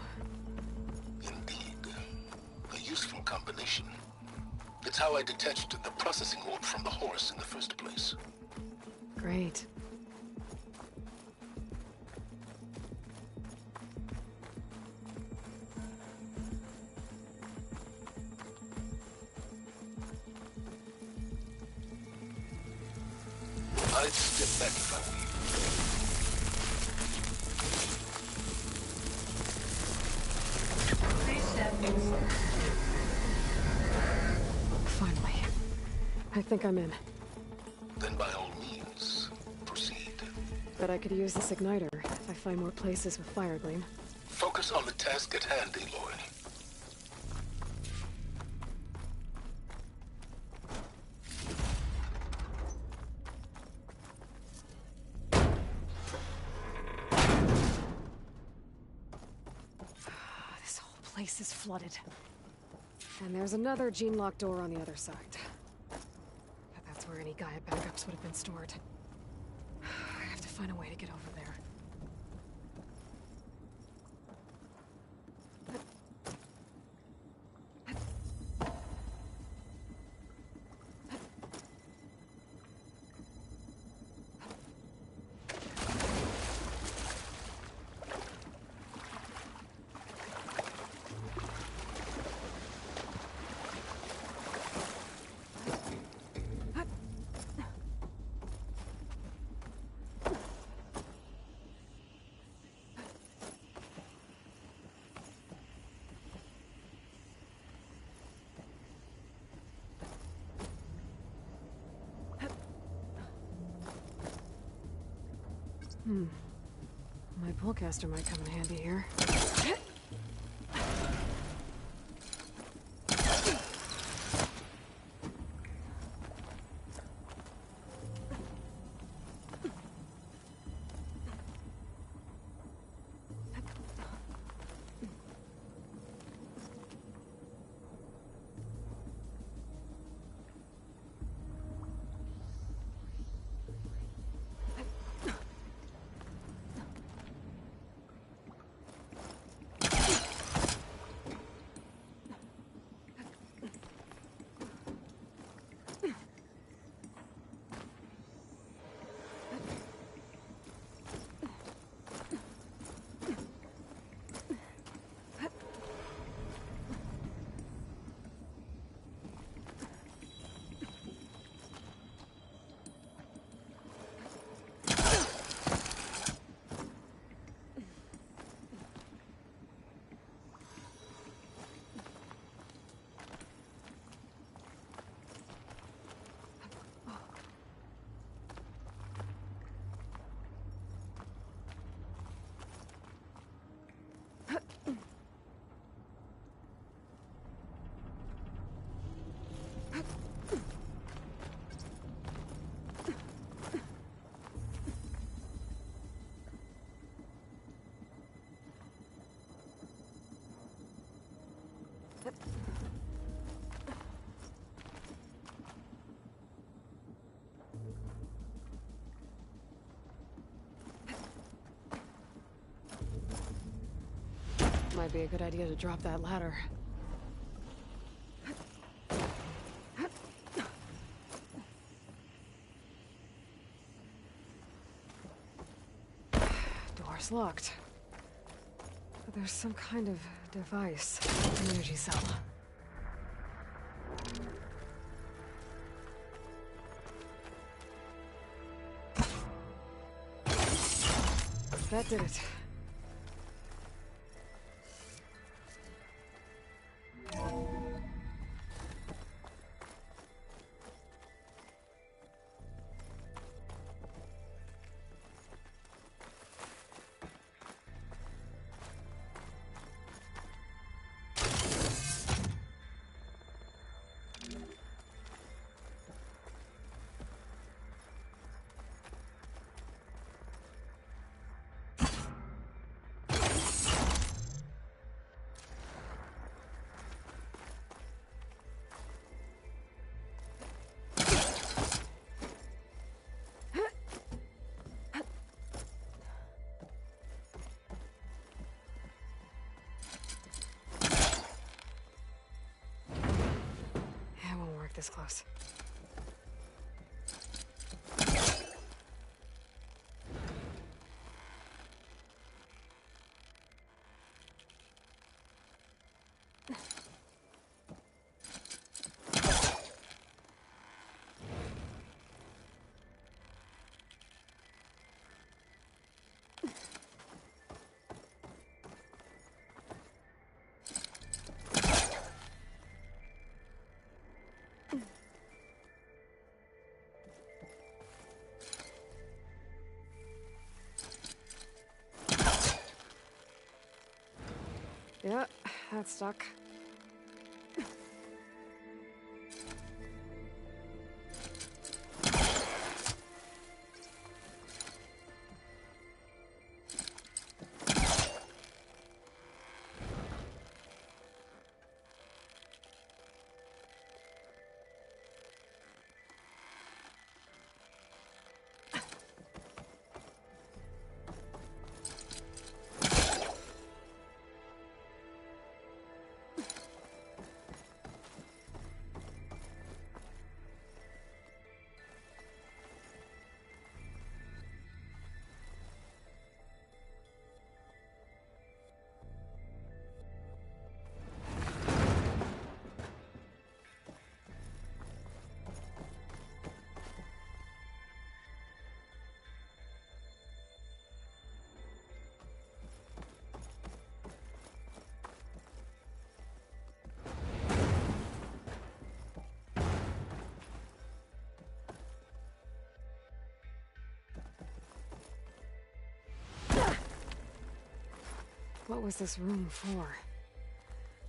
Indeed. A useful combination. It's how I detached the processing orb from the horse in the first place. Great. I'd step back if I were you. Please stand inside. Finally. I think I'm in. Then by all means, proceed. Bet I could use this igniter if I find more places with fire gleam. Focus on the task at hand, Aloy. This whole place is flooded. And there's another gene-locked door on the other side. But that's where any Gaia backups would have been stored. I have to find a way to get over there. My pullcaster might come in handy here. Might be a good idea to drop that ladder. Door's locked. But there's some kind of device. An energy cell. That did it. this close. Yeah, that's stuck. What was this room for?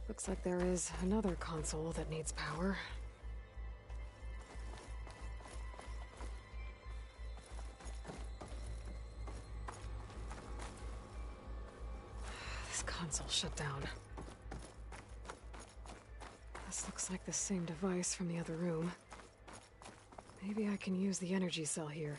Looks like there is another console that needs power. This console shut down. This looks like the same device from the other room. Maybe I can use the energy cell here.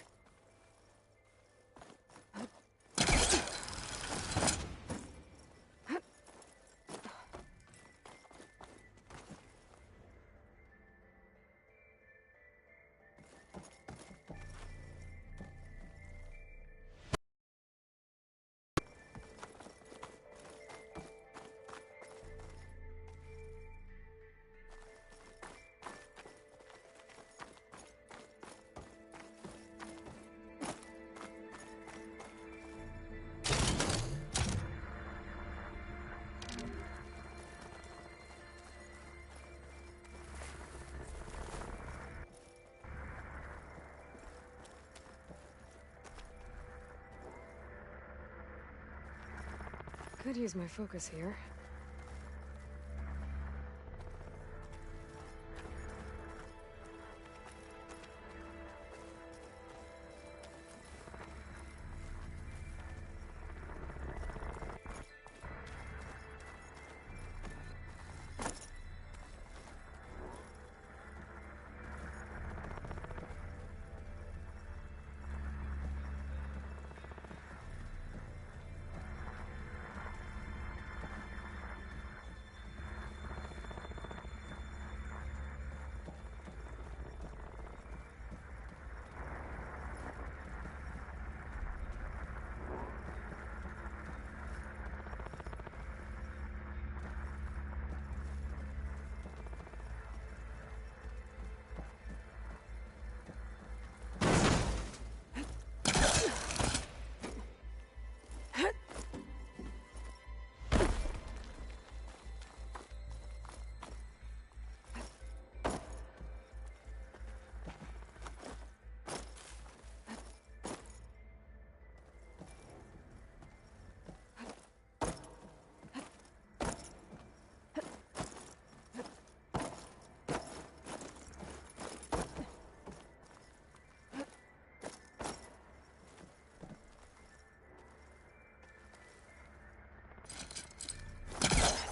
Could use my focus here.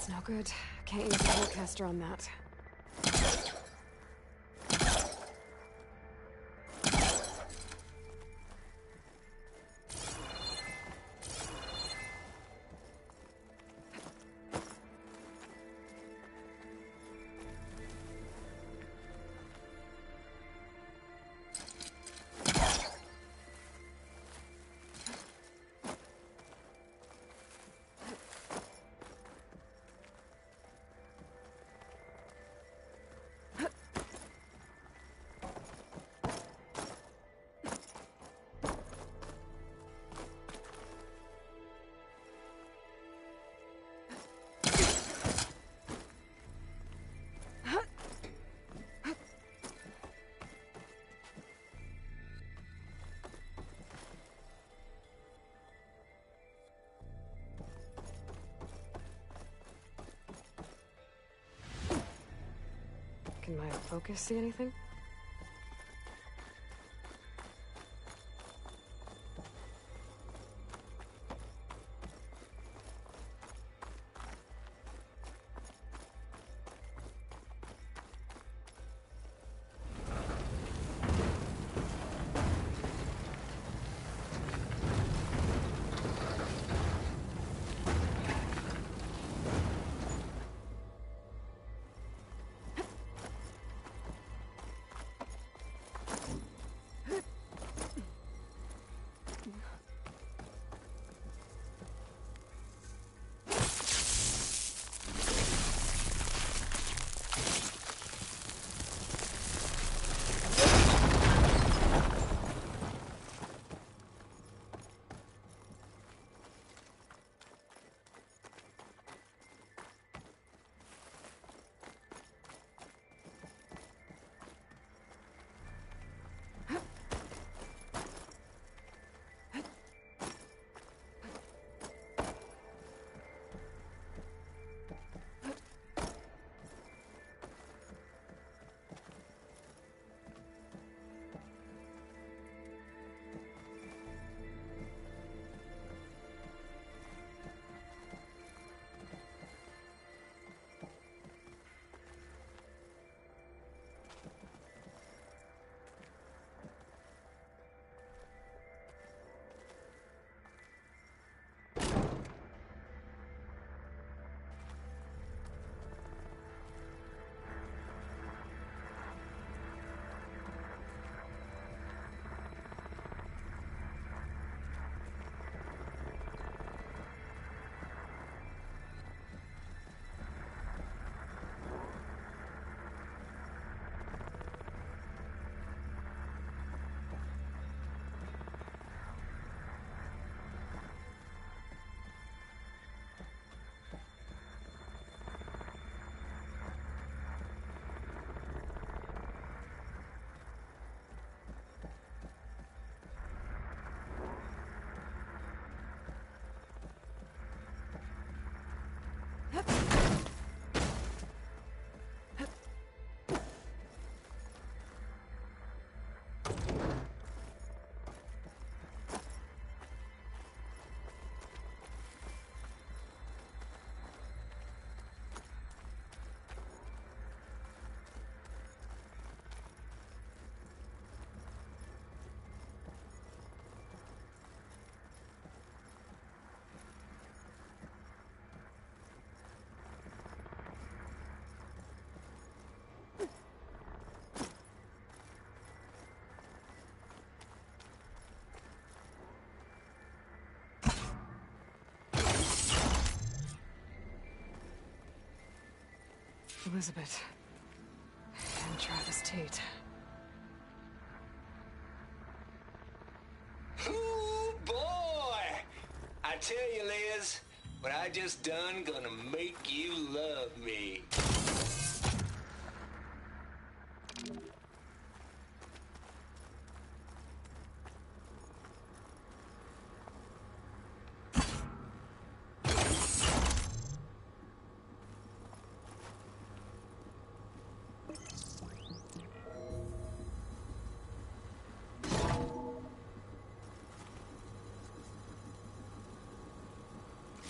No good. Can't use the forecaster on that. Can my focus see anything? Elizabeth. And Travis Tate. Ooh, boy! I tell you, Liz, what I just done gonna make you love me.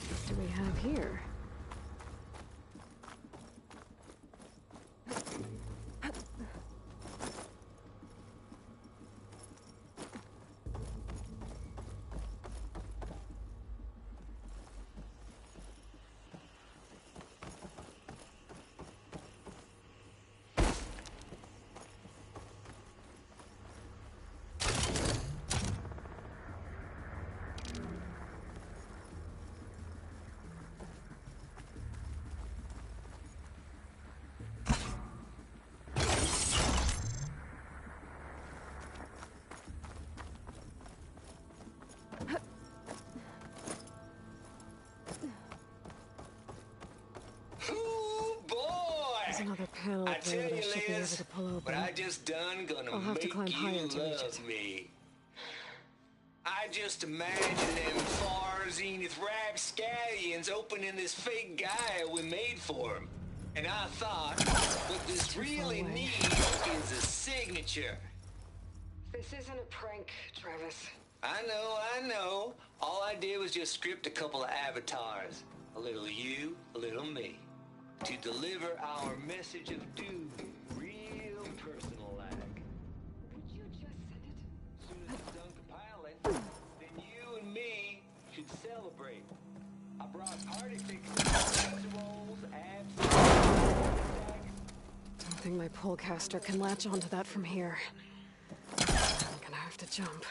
What do we have here? Another panel up there that I should be able to pull open. What I just done gonna I'll have to make climb higher you to reach love it. me. I just imagine them far zenith rapscallions opening this fake Gaia we made for them. And I thought, what this really needs is a signature. This isn't a prank, Travis. I know. All I did was just script a couple of avatars. A little you, a little me. To deliver our message of doom, real personal-like. Would you just send it? As soon as it's done compiling, then you and me should celebrate. I brought party fixers, casseroles, abs. Don't think my pullcaster can latch onto that from here. I'm gonna have to jump.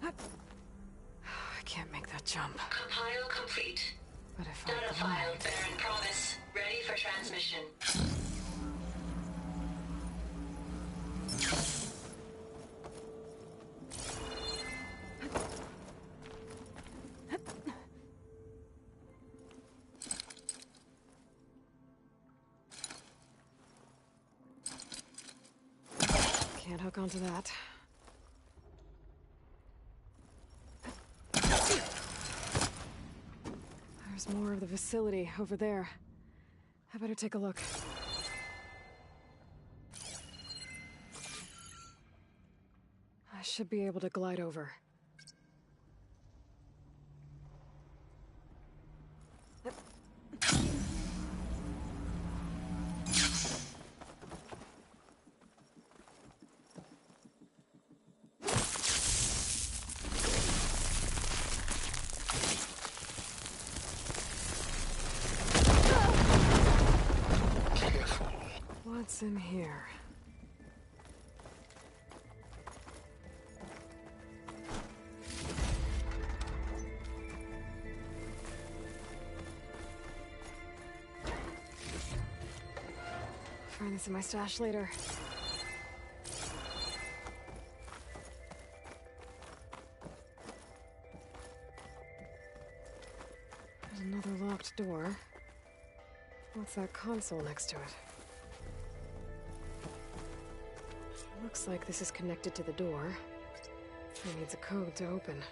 I can't make that jump. Compile complete. But if Data I file, glide... Baron Promise. Ready for transmission. Can't hook onto that. There's more of the facility over there. I better take a look. I should be able to glide over. What's in here? Find this in my stash later. There's another locked door. What's that console next to it? Looks like this is connected to the door. It needs a code to open.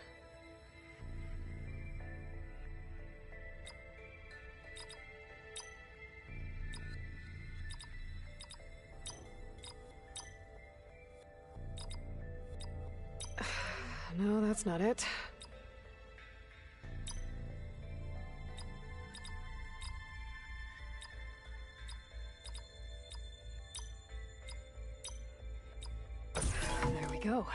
No, that's not it. There we go.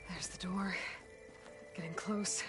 There's the door. Getting close.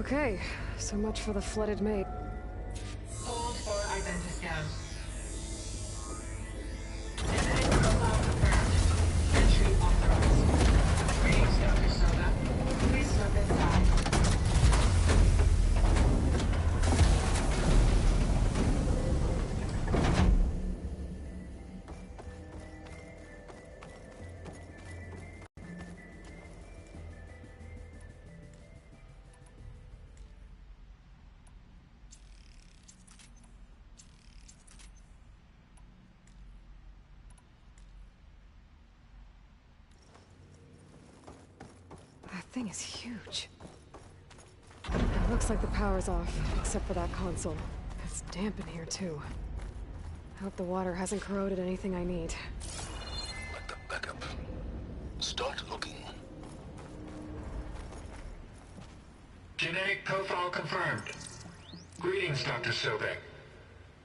Okay, so much for the flooded maid. Hold for identiscan. Genetic profile confirmed. Entry authorized. Greetings, Dr. Soda. Please step inside. That thing is huge. It looks like the power's off, except for that console. It's damp in here, too. I hope the water hasn't corroded anything I need. Let the backup. Start looking. Genetic profile confirmed. Greetings, Dr. Sobek.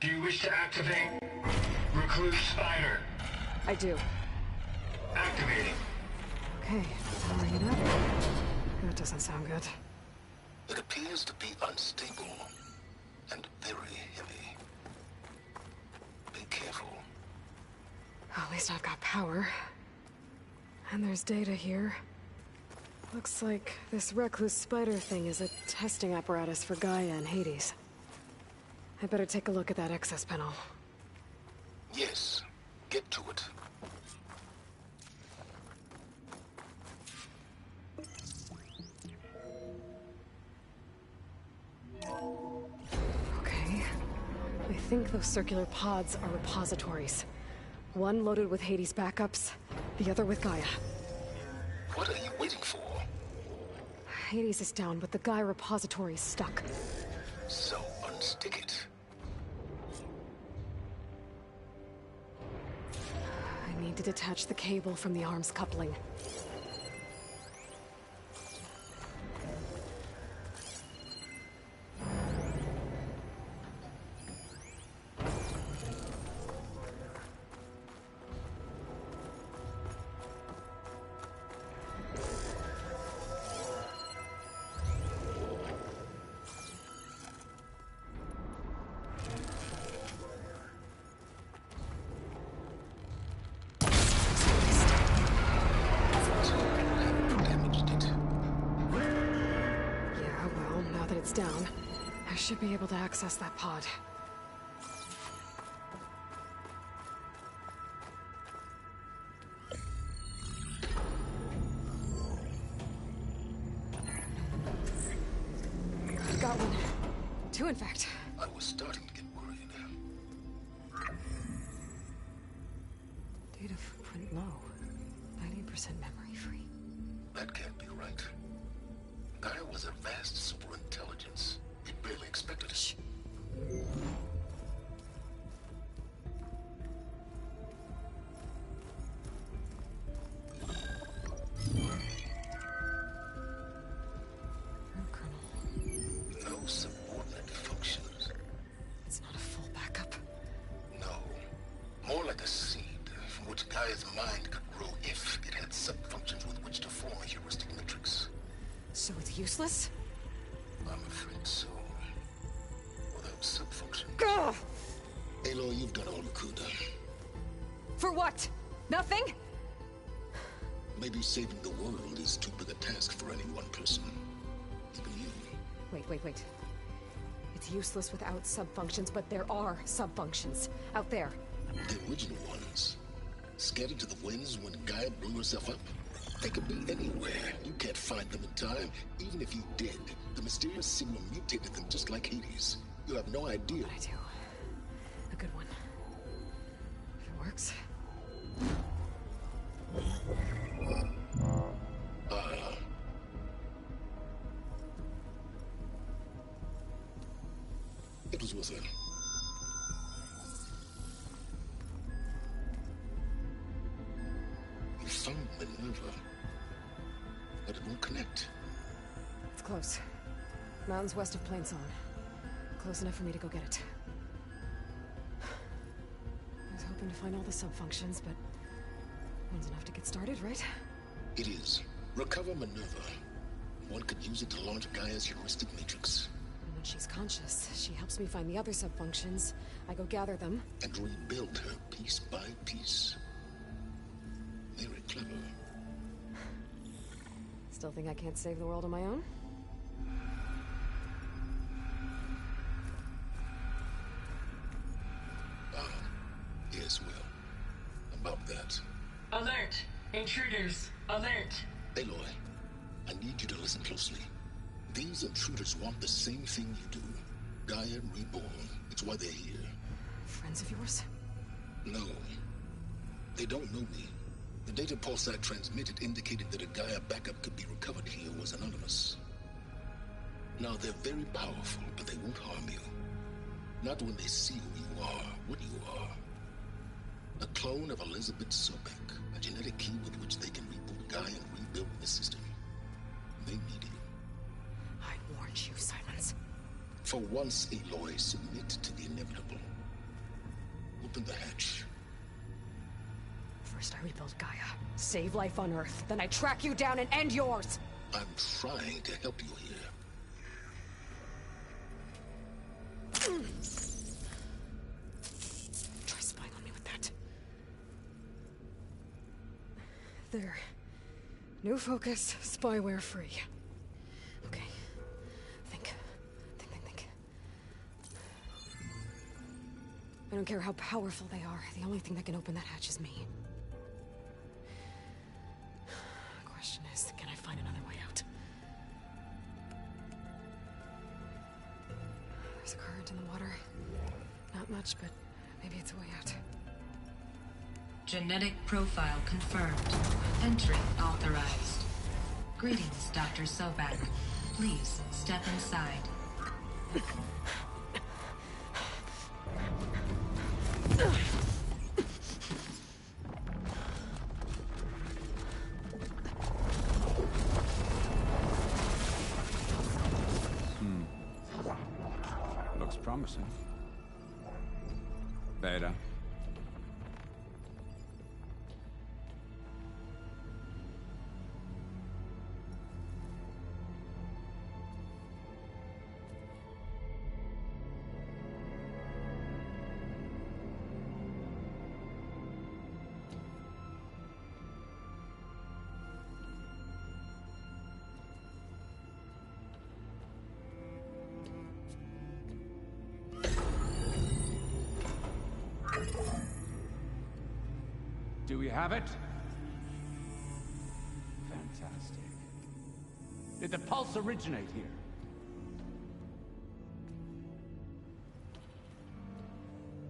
Do you wish to activate Recluse Spider? I do. Activating. Okay, powering it up. That doesn't sound good. It appears to be unstable and very heavy. Be careful. At least I've got power. And there's data here. Looks like this recluse spider thing is a testing apparatus for Gaia and Hades. I better take a look at that access panel. Yes, get to it. Okay. I think those circular pods are repositories. One loaded with Hades backups, the other with Gaia. What are you waiting for? Hades is down, but the Gaia repository is stuck. So unstick it. I need to detach the cable from the arms coupling. Down. I should be able to access that pod. I've got one. Two, in fact. I was starting to get worried. Data footprint low. 90% memory free. That can't be right. Gaia was a vast superintelligence. It barely expected it. No subordinate functions. It's not a full backup. No. More like a seed from which Gaia's mind could grow if it had sub-functions with which to form a heuristic matrix. So it's useless? I'm afraid so. Without sub-functions. Ugh! Aloy, you've done all you could. For what? Nothing? Maybe saving the world is too big a task for any one person. Even you. Wait. It's useless without sub-functions, but there are sub-functions out there. The original ones. Scattered to the winds when Gaia blew herself up. They could be anywhere. You can't find them in time. Even if you did, the mysterious signal mutated them just like Hades. You have no idea. But I do. A good one. If it works. It was worth it. You found Minerva, but it won't connect. It's close. Mountains west of Plainsong. Close enough for me to go get it. I was hoping to find all the sub-functions, but one's enough to get started, right? It is. Recover Minerva. One could use it to launch Gaia's heuristic matrix. And when she's conscious, she helps me find the other subfunctions. I go gather them. And rebuild her piece by piece. Very clever. Still think I can't save the world on my own? Yes, well, about that. Alert! Intruders! Alert! Aloy, I need you to listen closely. These intruders want the same thing you do. Gaia reborn. It's why they're here. Friends of yours? No. They don't know me. The data pulse I transmitted indicated that a Gaia backup could be recovered here was anonymous. Now, they're very powerful, but they won't harm you. Not when they see who you are, what you are. A clone of Elizabeth Sobek, a genetic key with which they can reboot Gaia and rebuild the system. They need you. I warned you, Simons. For once, Aloy, submit to the inevitable. Open the hatch. First I rebuild Gaia, save life on Earth, then I track you down and end yours! I'm trying to help you here. Try spying on me with that. There. New focus, spyware free. Okay. Think. I don't care how powerful they are. The only thing that can open that hatch is me. Question is, can I find another way out? There's a current in the water. Not much, but maybe it's a way out. Genetic profile confirmed. Entry authorized. Greetings, Dr. Sobek. Please step inside. Looks promising. Beta. Do we have it? Fantastic. Did the pulse originate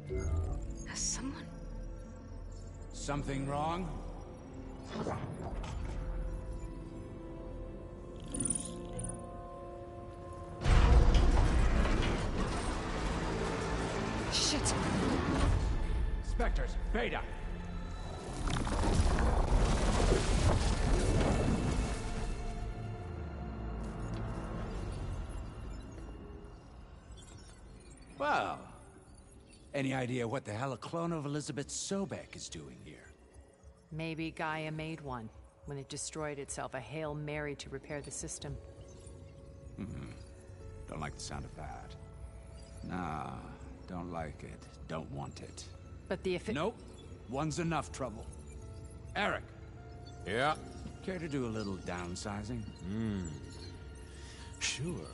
here? Has someone... Something wrong? Shit! Spectres, Beta! Well, any idea what the hell a clone of Elizabeth Sobek is doing here? Maybe Gaia made one when it destroyed itself, a Hail Mary to repair the system. Don't like the sound of that. Nah, don't like it. Don't want it. But the Nope. One's enough trouble. Eric. Yeah? Care to do a little downsizing? Sure.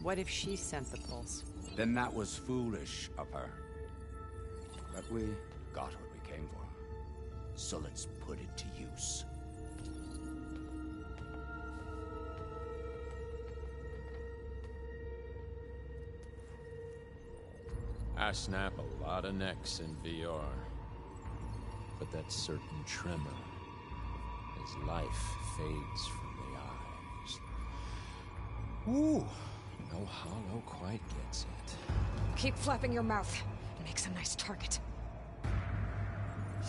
What if she sent the pulse? Then that was foolish of her. But we got what we came for. So let's put it to use. I snap a lot of necks in VR. But that certain tremor as life fades from the eyes. Ooh, no hollow quite gets it. Keep flapping your mouth. It makes a nice target.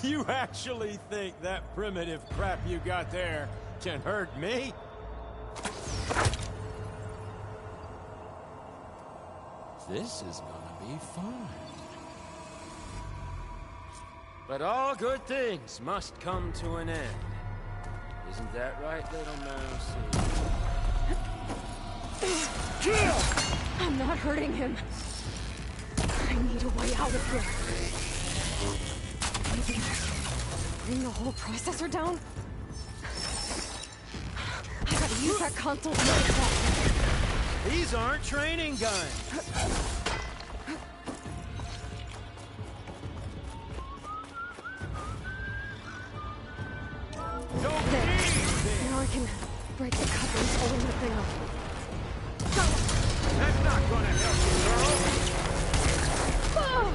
You actually think that primitive crap you got there can hurt me? This is gonna be fun. But all good things must come to an end. Isn't that right, little mouse? I'm not hurting him. I need a way out of here. Maybe bring the whole processor down? I gotta use that console to make it back. These aren't training guns. There. Now I can break the couplings holding the thing up. Go! That's not gonna help you, girl. Oh!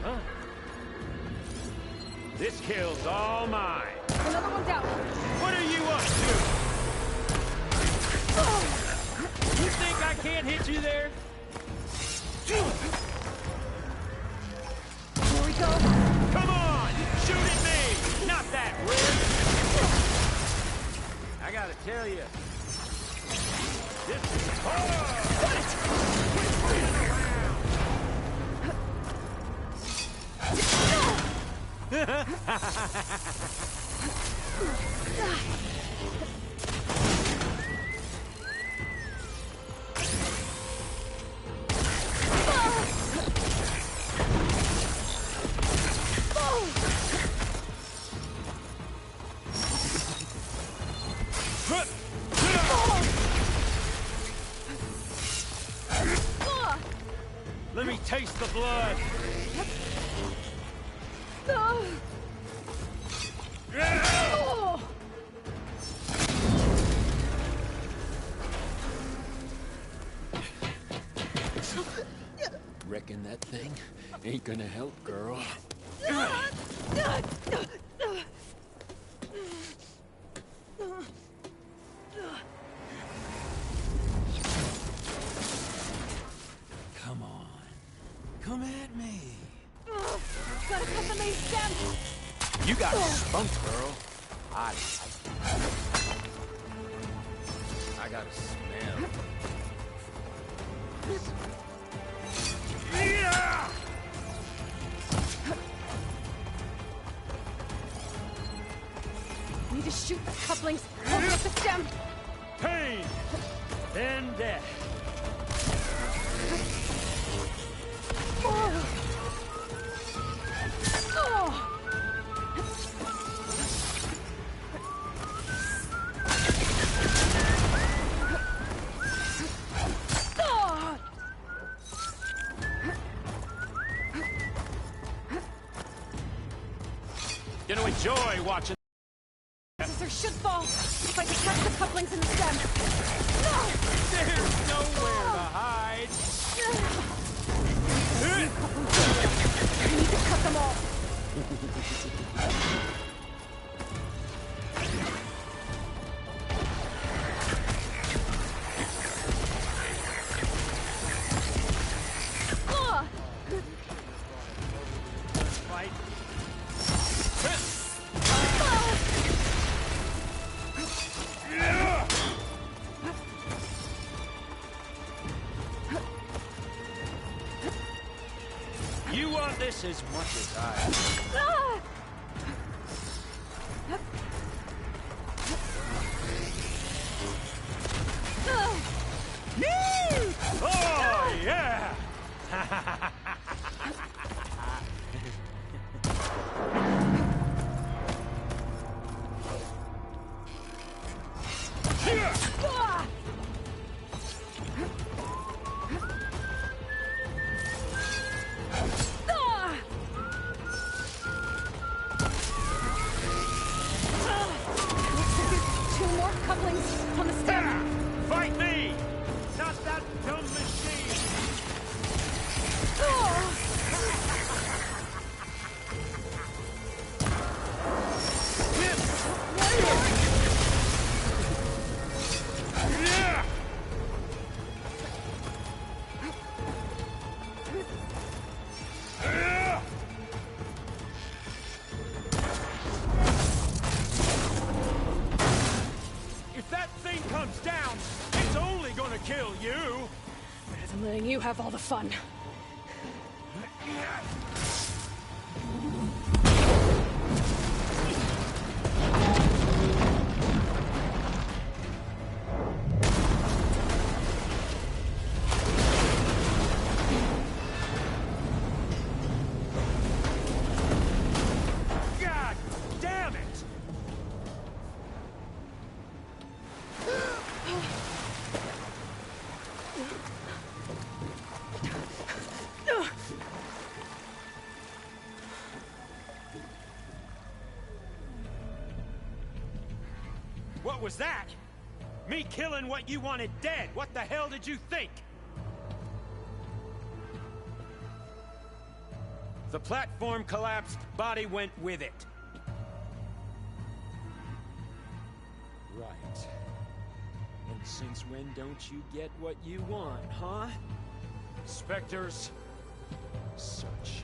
Huh? This kill's all mine. Another one's out. What are you up to? Oh! You think I can't hit you there? Here we go. Come on! Shoot at me! Not that weird! I gotta tell you, this is hard! Let me taste the blood. Oh. Reckon that thing ain't gonna help, girl. Come on. Come at me. Gotta cut the main stem. You got spunk, girl. I got a smell. Yeah! Need to shoot the couplings holding up the stem. Pain, then death. Oh. Oh. Gonna enjoy watching. Processor should fall if I detach the couplings in the stem. There's nowhere to hide. I need to cut them all. Fight. You want this as much as I. Oh, yeah! Two more couplings on the stem. Fight me! Not that dumb machine! Yeah! If that thing comes down, it's only gonna kill you! Better than letting you have all the fun. What was that? Me killing what you wanted dead. What the hell did you think? The platform collapsed, body went with it. Right. And since when don't you get what you want, huh? Spectres. Search.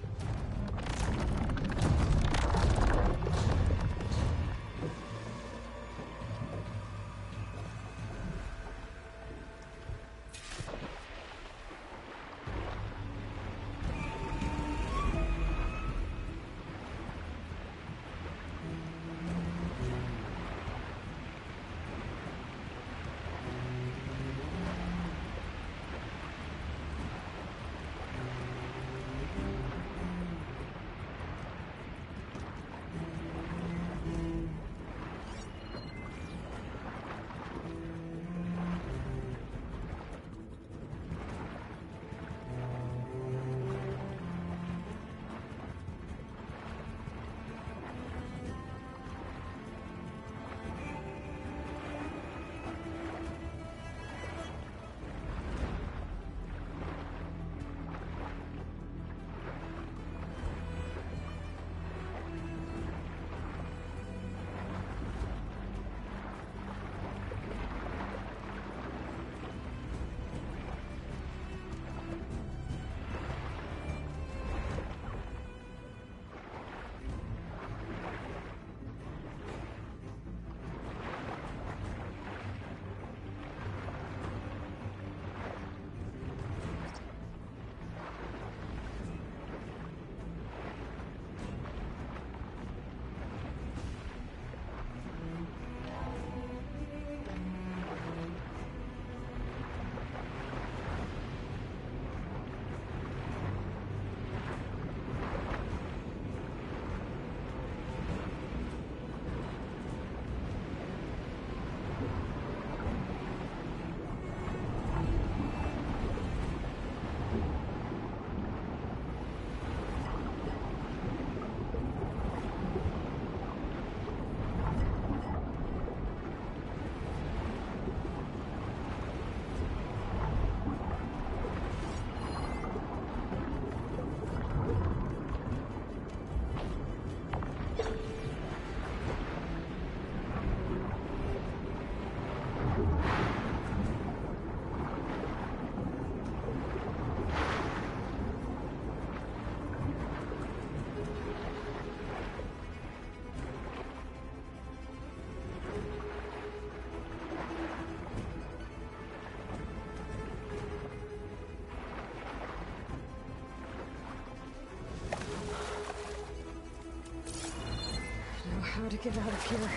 How to get out of here.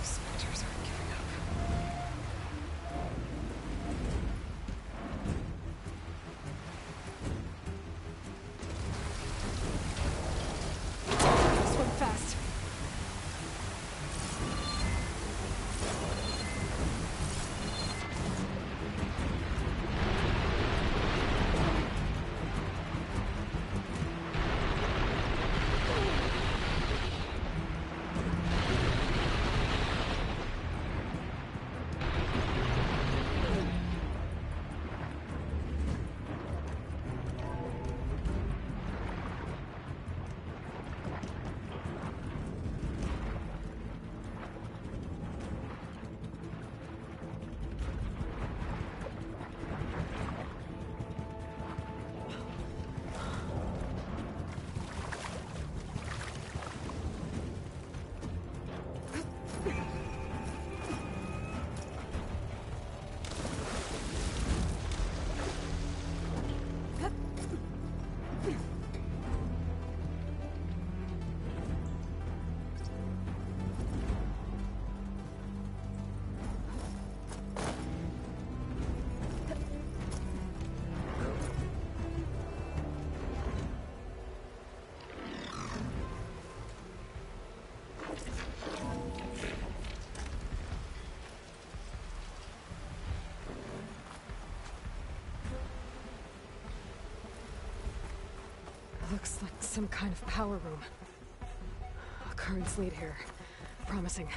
Spectres aren't giving up. Looks like some kind of power room. Currents lead here. Promising.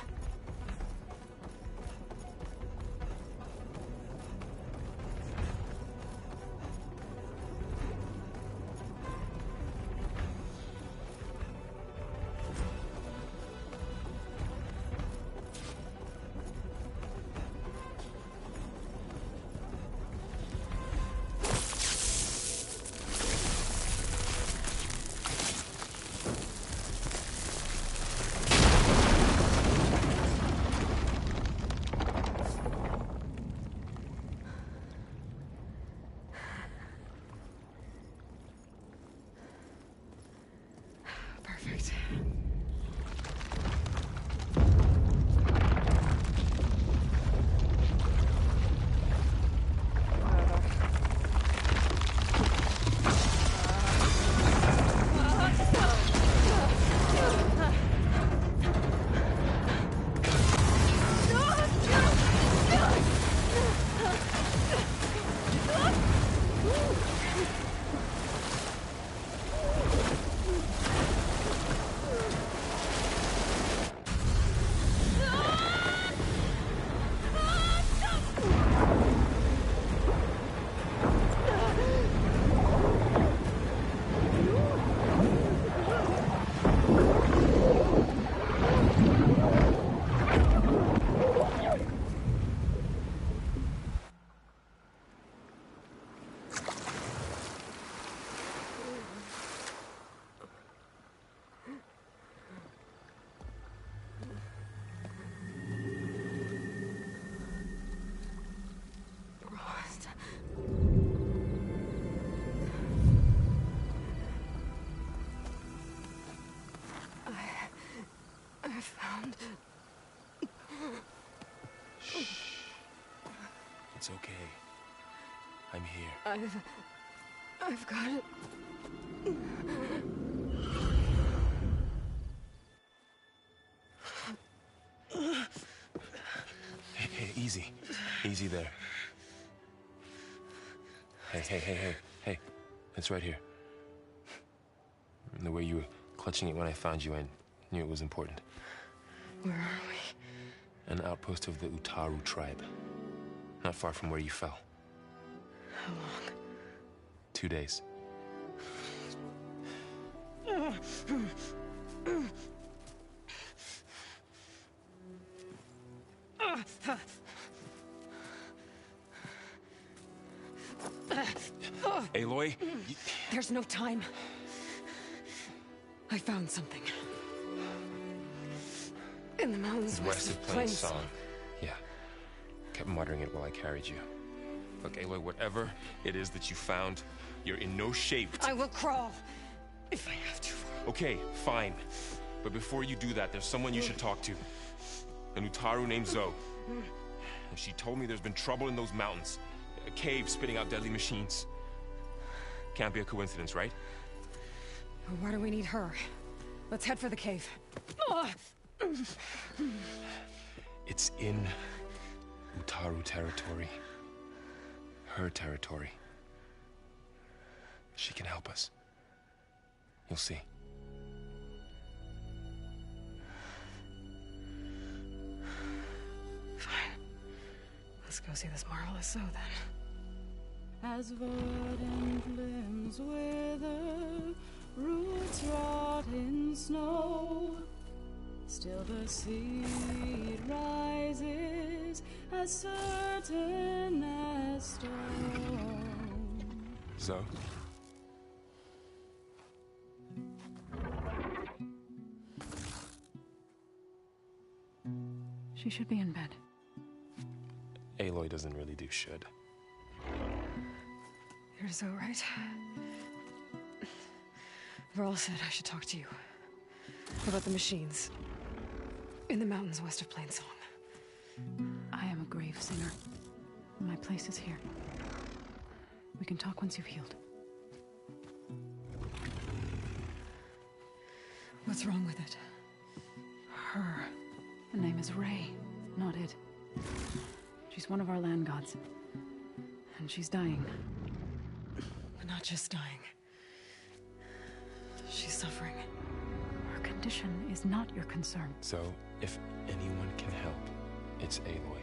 Perfect. I found... Shh. It's okay. I'm here. I've got it. Hey, easy. Easy there. Hey. It's right here. And the way you were clutching it when I found you, I knew it was important. Where are we? An outpost of the Utaru tribe. Not far from where you fell. How long? 2 days. Aloy? There's no time. I found something. In the mountains west of Plain Song. Yeah. Kept muttering it while I carried you. Look, Aloy, whatever it is that you found, you're in no shape to... I will crawl, if I have to. Okay, fine. But before you do that, there's someone you should talk to. An Utaru named Zoe. And she told me there's been trouble in those mountains. A cave spitting out deadly machines. Can't be a coincidence, right? Why do we need her? Let's head for the cave. It's in Utaru territory. Her territory. She can help us. You'll see. Fine. Let's go see this marvelous Zoe then. As verdant limbs wither, roots rot in snow, still the seed rises as certain as stone. Zoe? She should be in bed. Aloy doesn't really do should. You're so right. Varl said I should talk to you about the machines in the mountains west of Plain Song. I am a grave singer. My place is here. We can talk once you've healed. What's wrong with it? Her. Her name is Ray, not it. She's one of our land gods. And she's dying. But not just dying. She's suffering. Her condition is not your concern. So, if anyone can help, it's Aloy.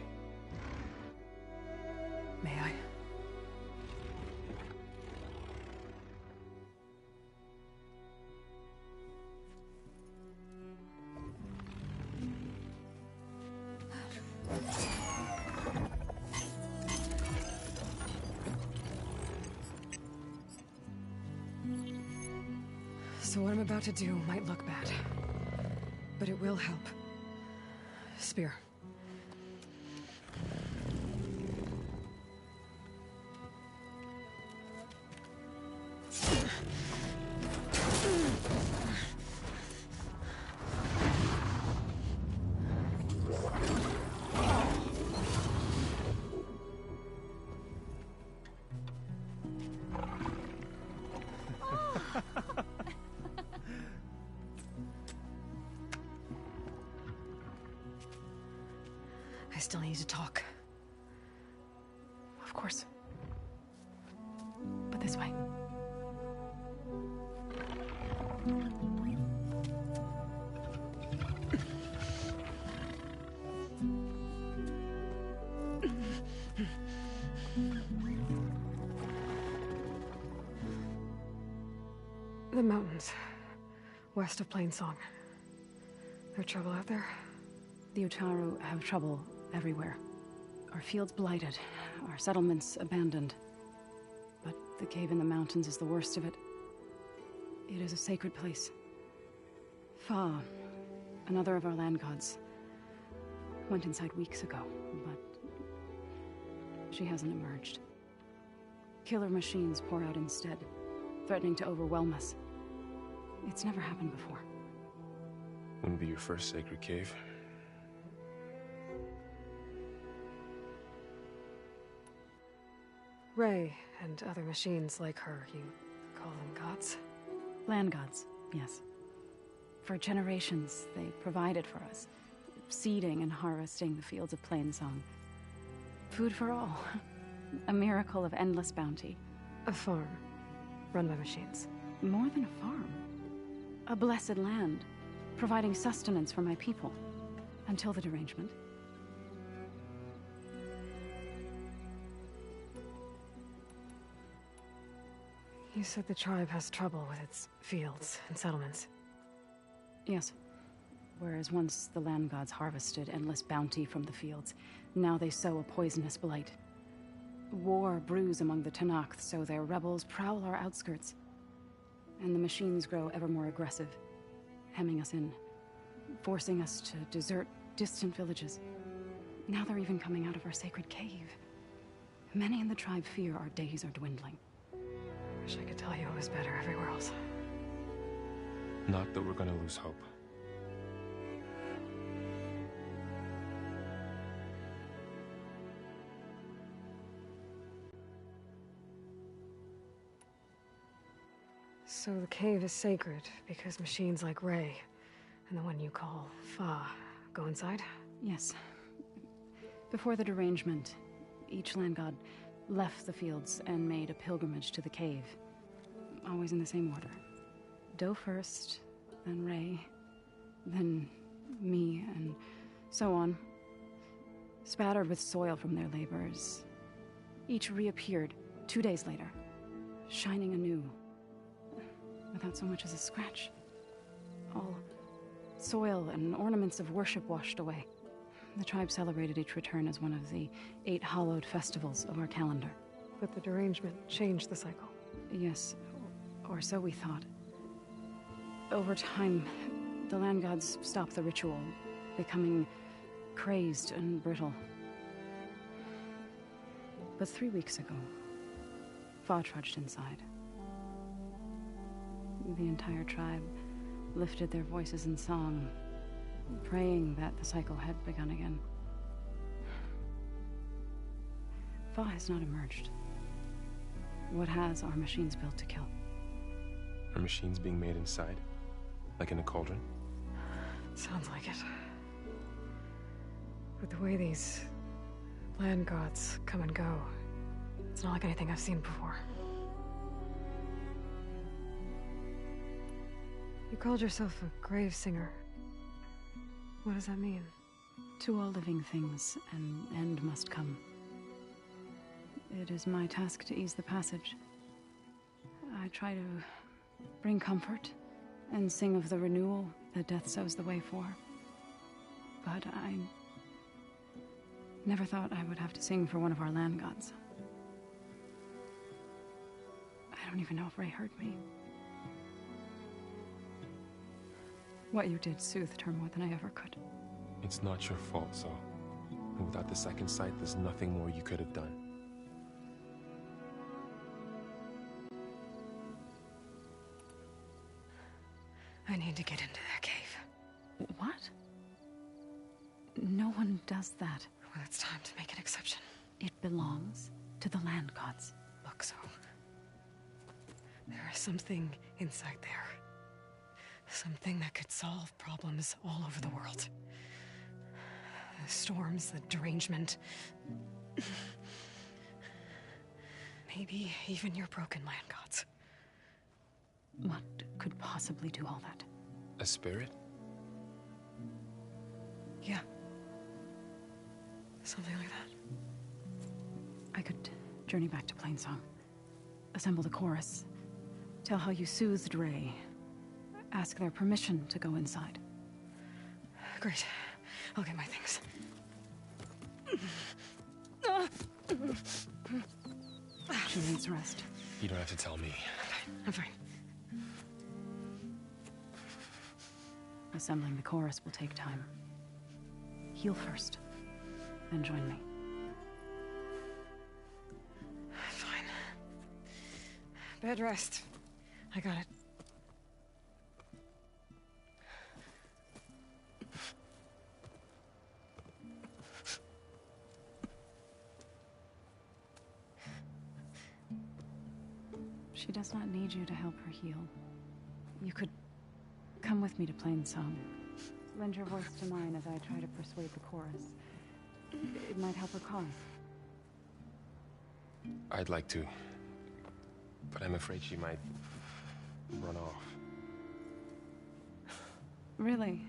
May I? So what I'm about to do might look bad, but it will help. Spear. I still need to talk. Of course. But this way. The mountains, west of Plainsong. There trouble out there? The Utaru have trouble everywhere. Our fields blighted, our settlements abandoned. But the cave in the mountains is the worst of it. It is a sacred place. Fa, another of our land gods, went inside weeks ago, but she hasn't emerged. Killer machines pour out instead, threatening to overwhelm us. It's never happened before. Wouldn't be your first sacred cave. Ray and other machines like her, you call them gods? Land gods, yes. For generations, they provided for us, seeding and harvesting the fields of Plainsong. Food for all. A miracle of endless bounty. A farm, run by machines. More than a farm. A blessed land, providing sustenance for my people. Until the derangement. You said the tribe has trouble with its fields and settlements. Yes. Whereas once the land gods harvested endless bounty from the fields, now they sow a poisonous blight. War brews among the Tenakth, so their rebels prowl our outskirts. And the machines grow ever more aggressive, hemming us in, forcing us to desert distant villages. Now they're even coming out of our sacred cave. Many in the tribe fear our days are dwindling. Wish I could tell you it was better everywhere else. Not that we're gonna lose hope. So the cave is sacred because machines like Ray and the one you call Fa go inside? Yes. Before the derangement, each land god left the fields and made a pilgrimage to the cave. Always in the same order. Do first, then Ray, then me, and so on. Spattered with soil from their labors. Each reappeared 2 days later, shining anew, without so much as a scratch. All soil and ornaments of worship washed away. The tribe celebrated each return as one of the 8 hallowed festivals of our calendar. But the derangement changed the cycle. Yes, or so we thought. Over time, the land gods stopped the ritual, becoming crazed and brittle. But 3 weeks ago, Fa trudged inside. The entire tribe lifted their voices in song, praying that the cycle had begun again. Fa has not emerged. What has are machines built to kill? Are machines being made inside? Like in a cauldron? Sounds like it. But the way these land gods come and go, it's not like anything I've seen before. You called yourself a grave singer. What does that mean? To all living things, an end must come. It is my task to ease the passage. I try to bring comfort and sing of the renewal that death sows the way for. But I never thought I would have to sing for one of our land gods. I don't even know if Ray heard me. What you did soothed her more than I ever could. It's not your fault, Zoe. And without the second sight, there's nothing more you could have done. I need to get into that cave. What? No one does that. Well, it's time to make an exception. It belongs to the land gods. Look, Zoe. There is something inside there. Something that could solve problems all over the world. The storms, the derangement. Maybe even your broken land gods. What could possibly do all that? A spirit? Yeah. Something like that. I could journey back to Plainsong. Assemble the chorus. Tell how you soothed Ray. Ask their permission to go inside. Great. I'll get my things. She needs rest. You don't have to tell me. I'm fine. Assembling the chorus will take time. Heal first, then join me. Fine. Bed rest. I got it. She does not need you to help her heal. You could come with me to Plainsong. Lend your voice to mine as I try to persuade the chorus. It might help her cause. I'd like to, but I'm afraid she might run off. Really?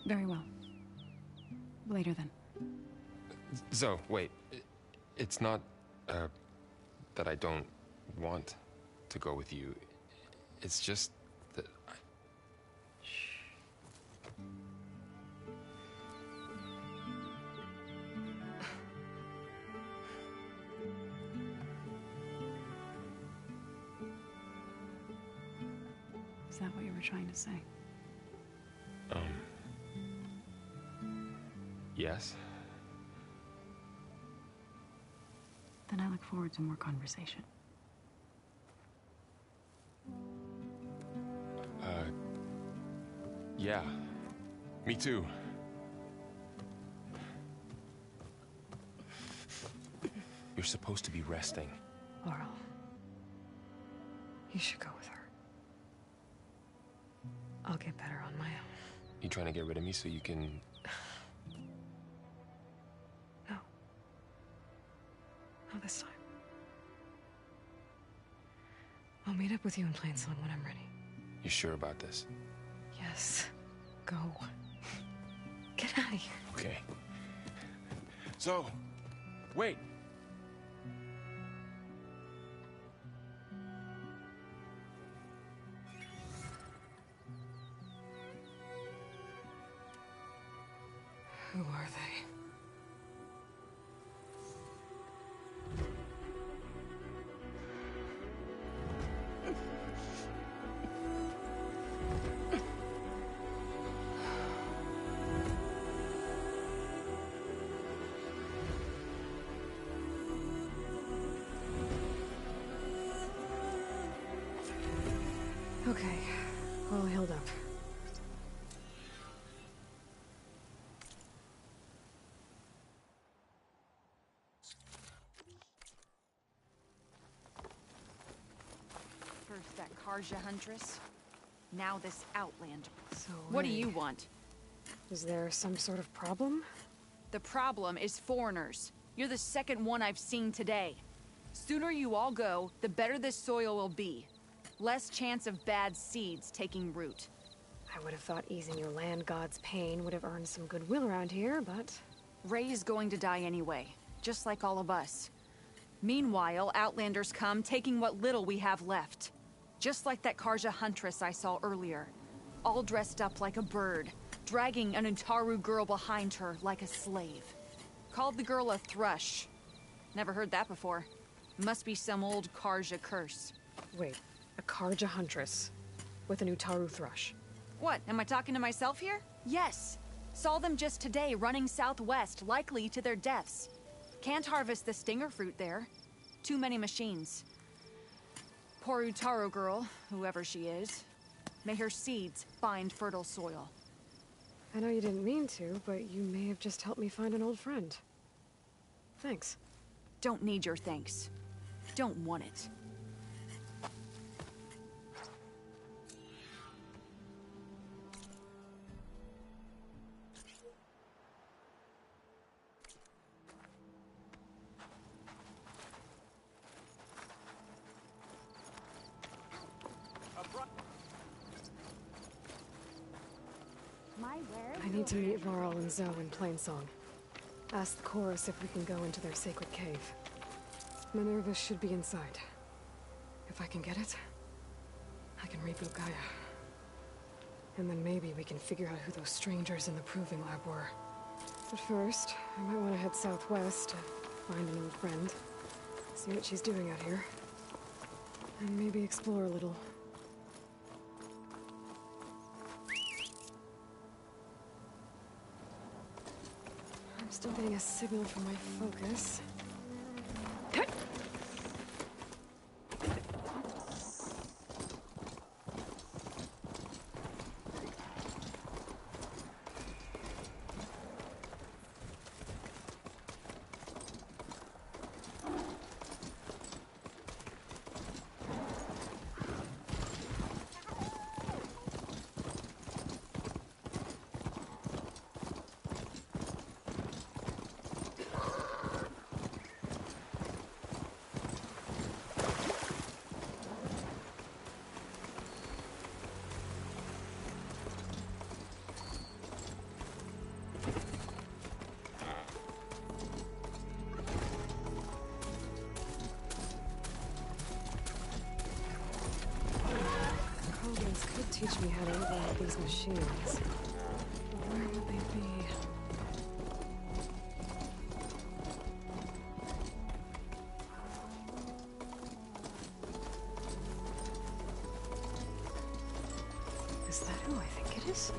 Very well. Later then. Zoe, wait. It's not, that I don't want to go with you. It's just that I... Is that what you were trying to say? Yes? Then I look forward to more conversation. Yeah. Me too. You're supposed to be resting. Laurel. You should go with her. I'll get better on my own. You trying to get rid of me so you can... No. Not this time. I'll meet up with you in Plainsong when I'm ready. You sure about this? Yes. Go. Get out of here. Okay. So, wait. Who are they? Okay, all healed up. First that Karja Huntress, now this Outlander. So What do you want? Is there some sort of problem? The problem is foreigners. You're the second one I've seen today. Sooner you all go, the better this soil will be. Less chance of bad seeds taking root. I would have thought easing your land god's pain would have earned some goodwill around here, but... Ray's going to die anyway, just like all of us. Meanwhile, Outlanders come, taking what little we have left. Just like that Karja huntress I saw earlier. All dressed up like a bird, dragging an Utaru girl behind her like a slave. Called the girl a thrush. Never heard that before. Must be some old Karja curse. Wait, a Karja huntress with an Utaru thrush. What, am I talking to myself here? Yes. Saw them just today running southwest, likely to their deaths. Can't harvest the stinger fruit there. Too many machines. Poor Utaru girl, whoever she is. May her seeds find fertile soil. I know you didn't mean to, but you may have just helped me find an old friend. Thanks. Don't need your thanks. Don't want it. I need to meet Varl and Zoe in Plainsong. Ask the chorus if we can go into their sacred cave. Minerva should be inside. If I can get it, I can reboot Gaia. And then maybe we can figure out who those strangers in the proving lab were. But first, I might want to head southwest to find an old friend. See what she's doing out here. And maybe explore a little. I'm still getting a signal from my focus. Teach me how to override these machines. Where would they be? Is that who I think it is?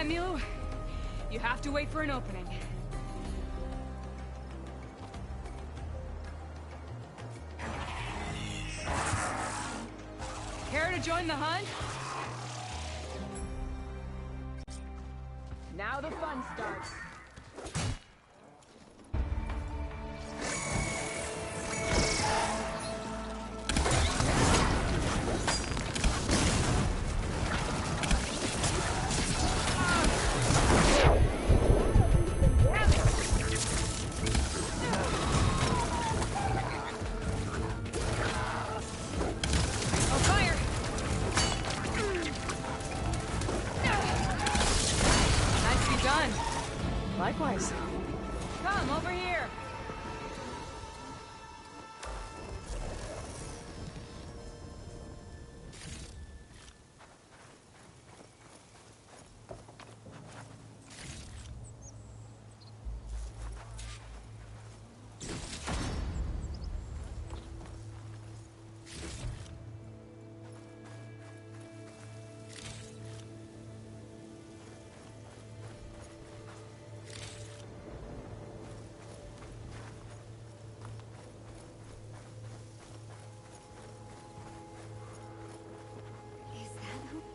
Milu, you have to wait for an opening. Care to join the hunt? Now the fun starts. Likewise. Come over here.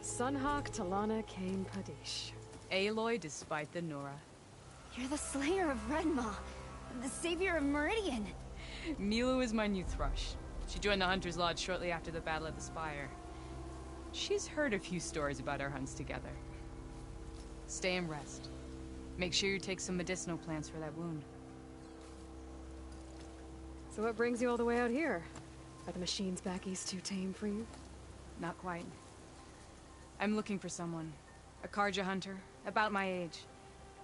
Sunhawk Talana Kane Padish. Aloy despite the Nora. You're the slayer of Redmaw, the savior of Meridian. Milu is my new thrush. She joined the Hunter's Lodge shortly after the Battle of the Spire. She's heard a few stories about our hunts together. Stay and rest. Make sure you take some medicinal plants for that wound. So what brings you all the way out here? Are the machines back east too tame for you? Not quite. I'm looking for someone. A Karja hunter, about my age.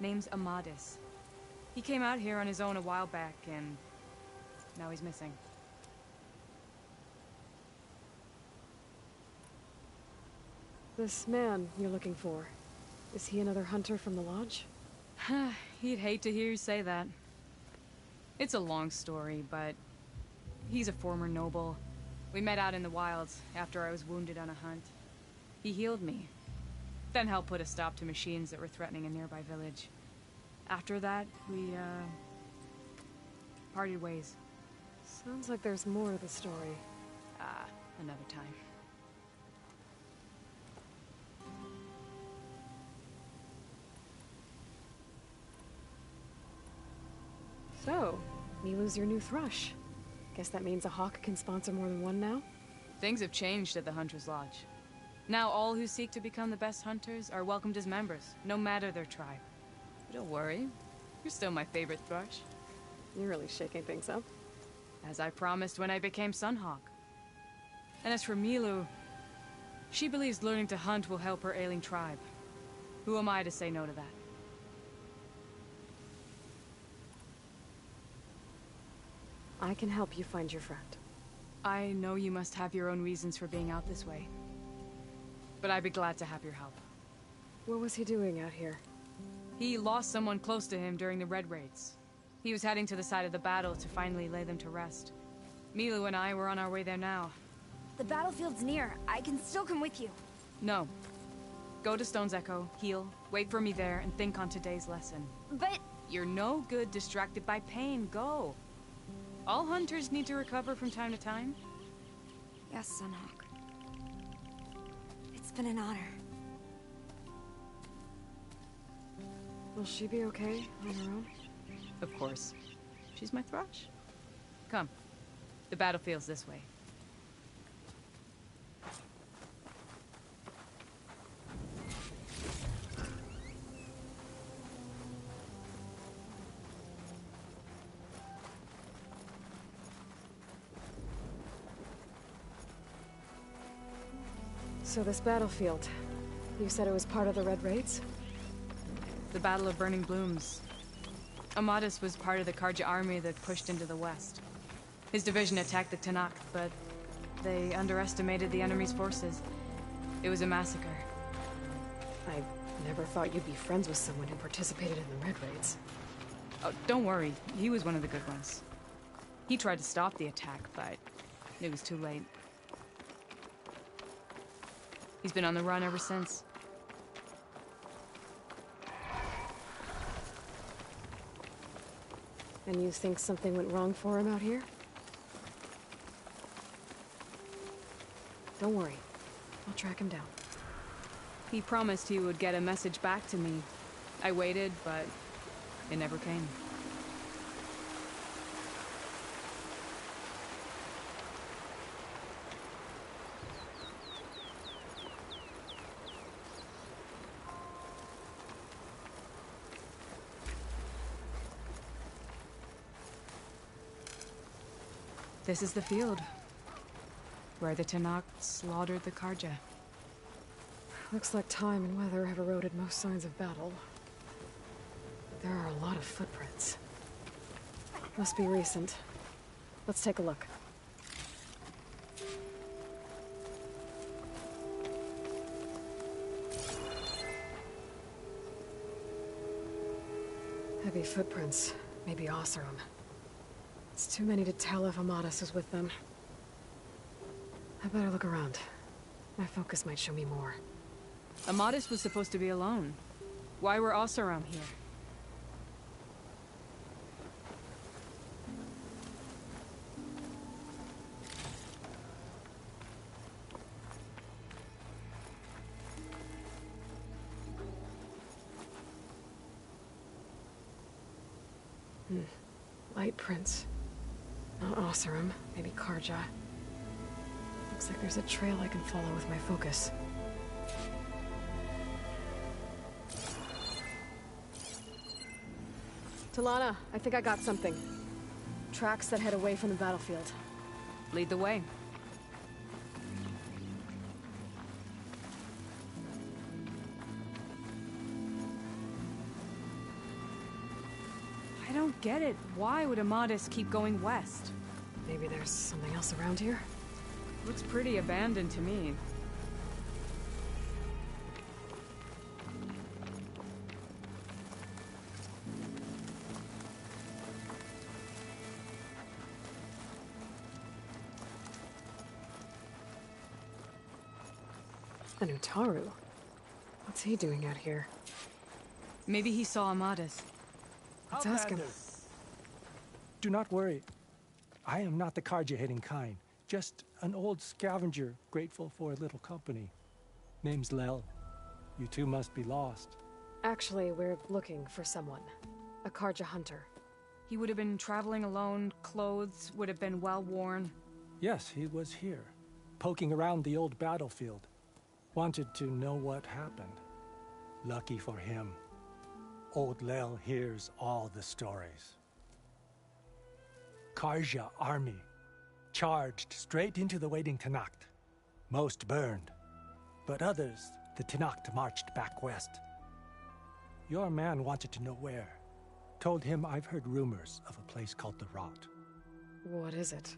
Name's Amadis. He came out here on his own a while back, and now he's missing. This man you're looking for, is he another hunter from the lodge? He'd hate to hear you say that. It's a long story, but he's a former noble. We met out in the wilds after I was wounded on a hunt. He healed me, then helped put a stop to machines that were threatening a nearby village. After that, we, parted ways. Sounds like there's more to the story. Another time. So, Milu's your new thrush. Guess that means a hawk can sponsor more than one now? Things have changed at the Hunter's Lodge. Now all who seek to become the best hunters are welcomed as members, no matter their tribe. But don't worry, you're still my favorite thrush. You're really shaking things up. As I promised when I became Sunhawk. And as for Milu, she believes learning to hunt will help her ailing tribe. Who am I to say no to that? I can help you find your friend. I know you must have your own reasons for being out this way. But I'd be glad to have your help. What was he doing out here? He lost someone close to him during the Red Raids. He was heading to the side of the battle to finally lay them to rest. Milu and I were on our way there now. The battlefield's near. I can still come with you. No. Go to Stone's Echo, heal, wait for me there, and think on today's lesson. But... You're no good distracted by pain. Go. All hunters need to recover from time to time. Yes, Sunhawk. It's been an honor. Will she be okay on her own? Of course. She's my thrush. Come. The battlefield's this way. So this battlefield, you said it was part of the Red Raids? The Battle of Burning Blooms. Amadis was part of the Karja army that pushed into the west. His division attacked the Tanakh, but they underestimated the enemy's forces. It was a massacre. I never thought you'd be friends with someone who participated in the Red Raids. Oh, don't worry. He was one of the good ones. He tried to stop the attack, but it was too late. He's been on the run ever since. And you think something went wrong for him out here? Don't worry. I'll track him down. He promised he would get a message back to me. I waited, but it never came. This is the field, where the Tanakh slaughtered the Karja. Looks like time and weather have eroded most signs of battle. There are a lot of footprints. Must be recent. Let's take a look. Heavy footprints. Maybe Oseram. It's too many to tell if Amadis is with them. I better look around. My focus might show me more. Amadis was supposed to be alone. Why were Oseram here? Light prints. Not Oseram, maybe Karja. Looks like there's a trail I can follow with my focus. Talana, I think I got something. Tracks that head away from the battlefield. Lead the way. I don't get it. Why would Amadis keep going west? Maybe there's something else around here? Looks pretty abandoned to me. An Utaru? What's he doing out here? Maybe he saw Amadis. Let's ask him. Do not worry. I am not the Karja-hating kind. Just an old scavenger grateful for a little company. Name's Lel. You two must be lost. Actually, we're looking for someone. A Karja hunter. He would have been traveling alone, clothes would have been well worn. Yes, he was here, poking around the old battlefield. Wanted to know what happened. Lucky for him, old Lel hears all the stories. Karja army charged straight into the waiting Tanacht. Most burned, but others, the Tanacht marched back west. Your man wanted to know where. Told him I've heard rumors of a place called the Rot. What is it?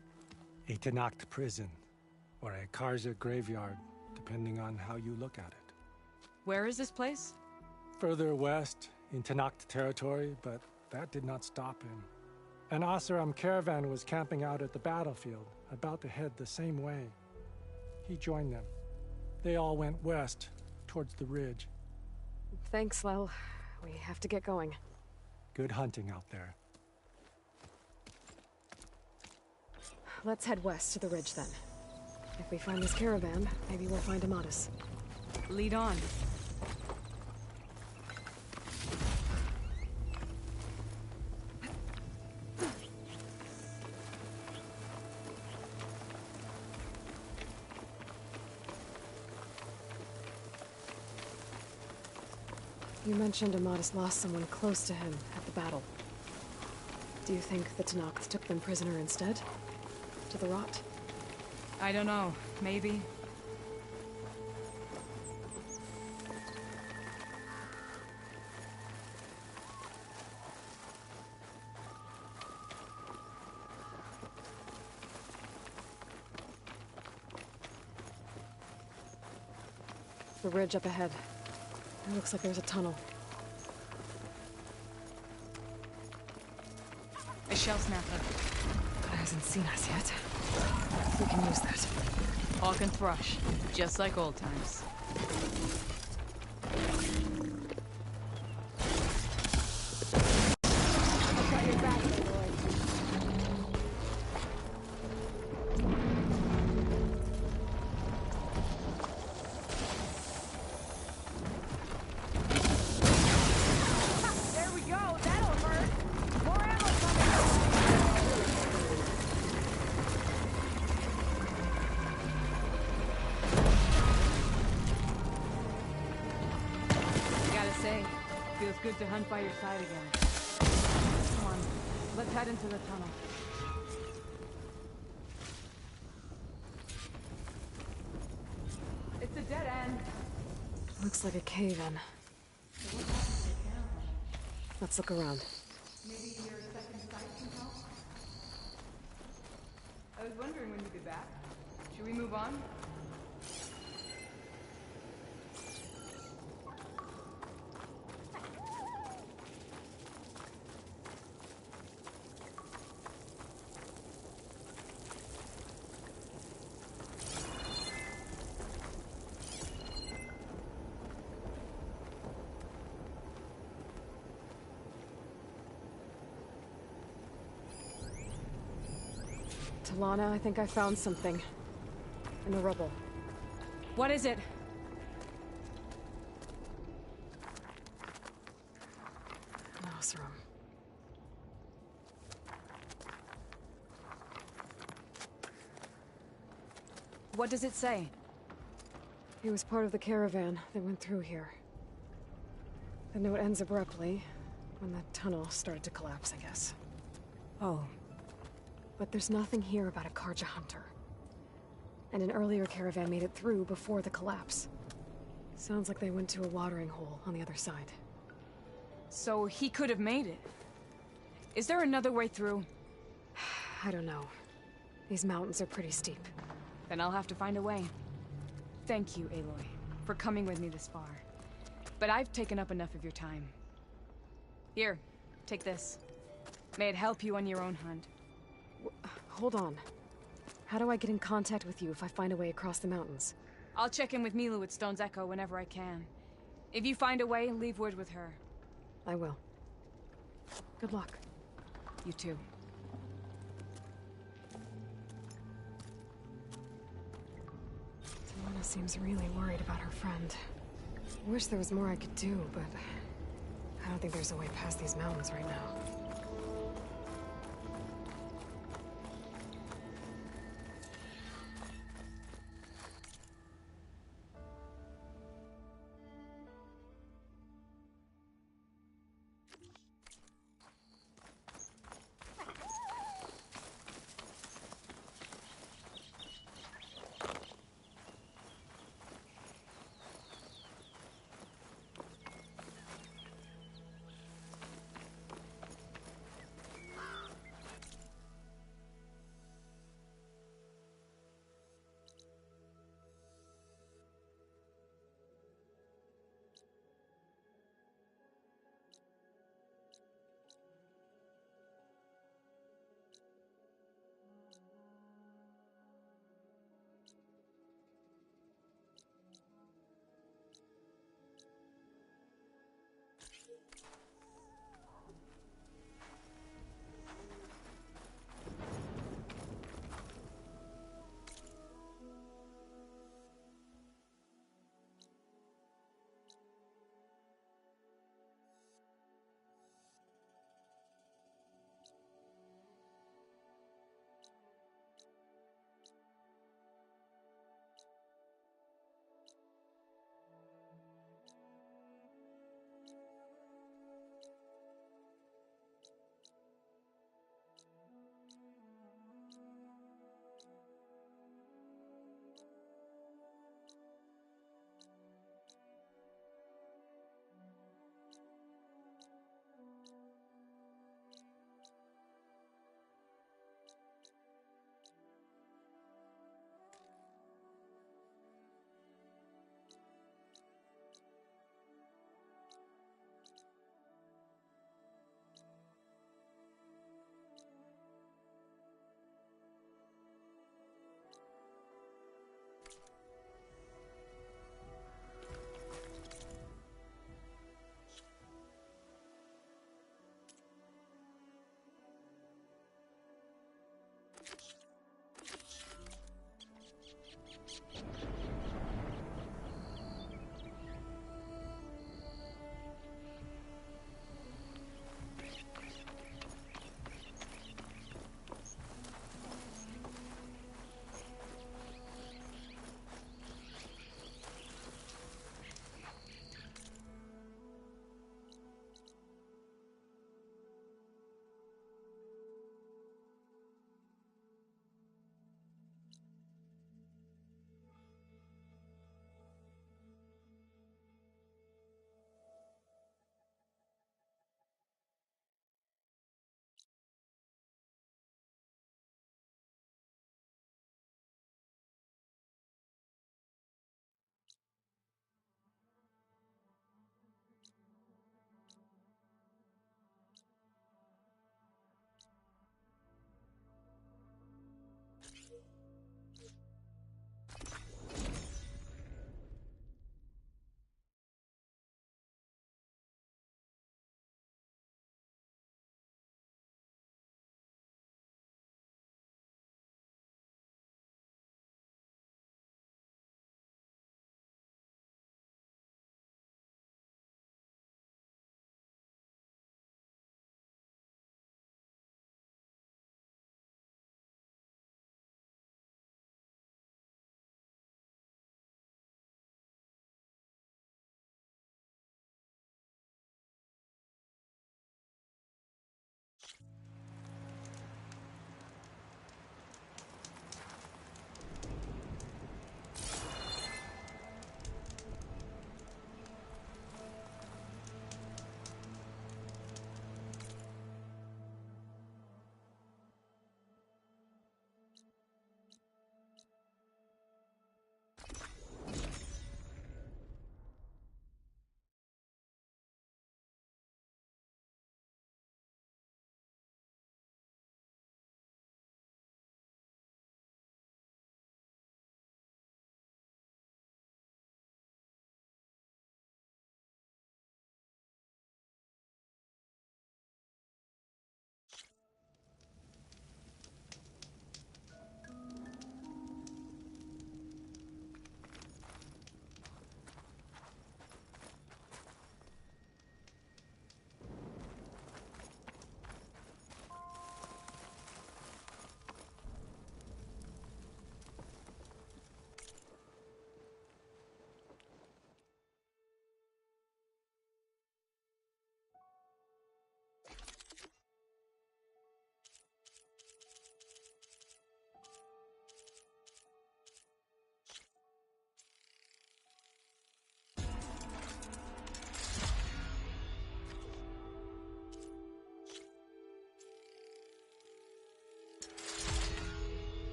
A Tanacht prison, or a Karja graveyard, depending on how you look at it. Where is this place? Further west, in Tanacht territory, but that did not stop him. An Oseram caravan was camping out at the battlefield, about to head the same way. He joined them. They all went west, towards the ridge. Thanks, Lel. We have to get going. Good hunting out there. Let's head west to the ridge then. If we find this caravan, maybe we'll find Amadis. Lead on. You mentioned Amadis lost someone close to him at the battle. Do you think the Tanacht took them prisoner instead? To the Rot? I don't know. Maybe. The ridge up ahead. It looks like there's a tunnel. A shell snapper. It hasn't seen us yet. We can use that. Hawk and thrush, just like old times. I've got your back, aloy. There we go. That'll hurt. More ammo coming. Gotta say, feels good to hunt by your side again. Come on, let's head into the tunnel. It's a dead end. Looks like a cave in. Let's look around. Maybe your second sight can help? I was wondering when you'd be back. Should we move on? Talana, I think I found something. In the rubble. What is it? An Oseram. What does it say? He was part of the caravan that went through here. The note ends abruptly, when the tunnel started to collapse, I guess. Oh. But there's nothing here about a Karja hunter. And an earlier caravan made it through before the collapse. Sounds like they went to a watering hole on the other side. So he could have made it. Is there another way through? I don't know. These mountains are pretty steep. Then I'll have to find a way. Thank you, Aloy, for coming with me this far. But I've taken up enough of your time. Here, take this. May it help you on your own hunt. Hold on. How do I get in contact with you if I find a way across the mountains? I'll check in with Milu at Stone's Echo whenever I can. If you find a way, leave word with her. I will. Good luck. You too. Tawana seems really worried about her friend. I wish there was more I could do, but I don't think there's a way past these mountains right now.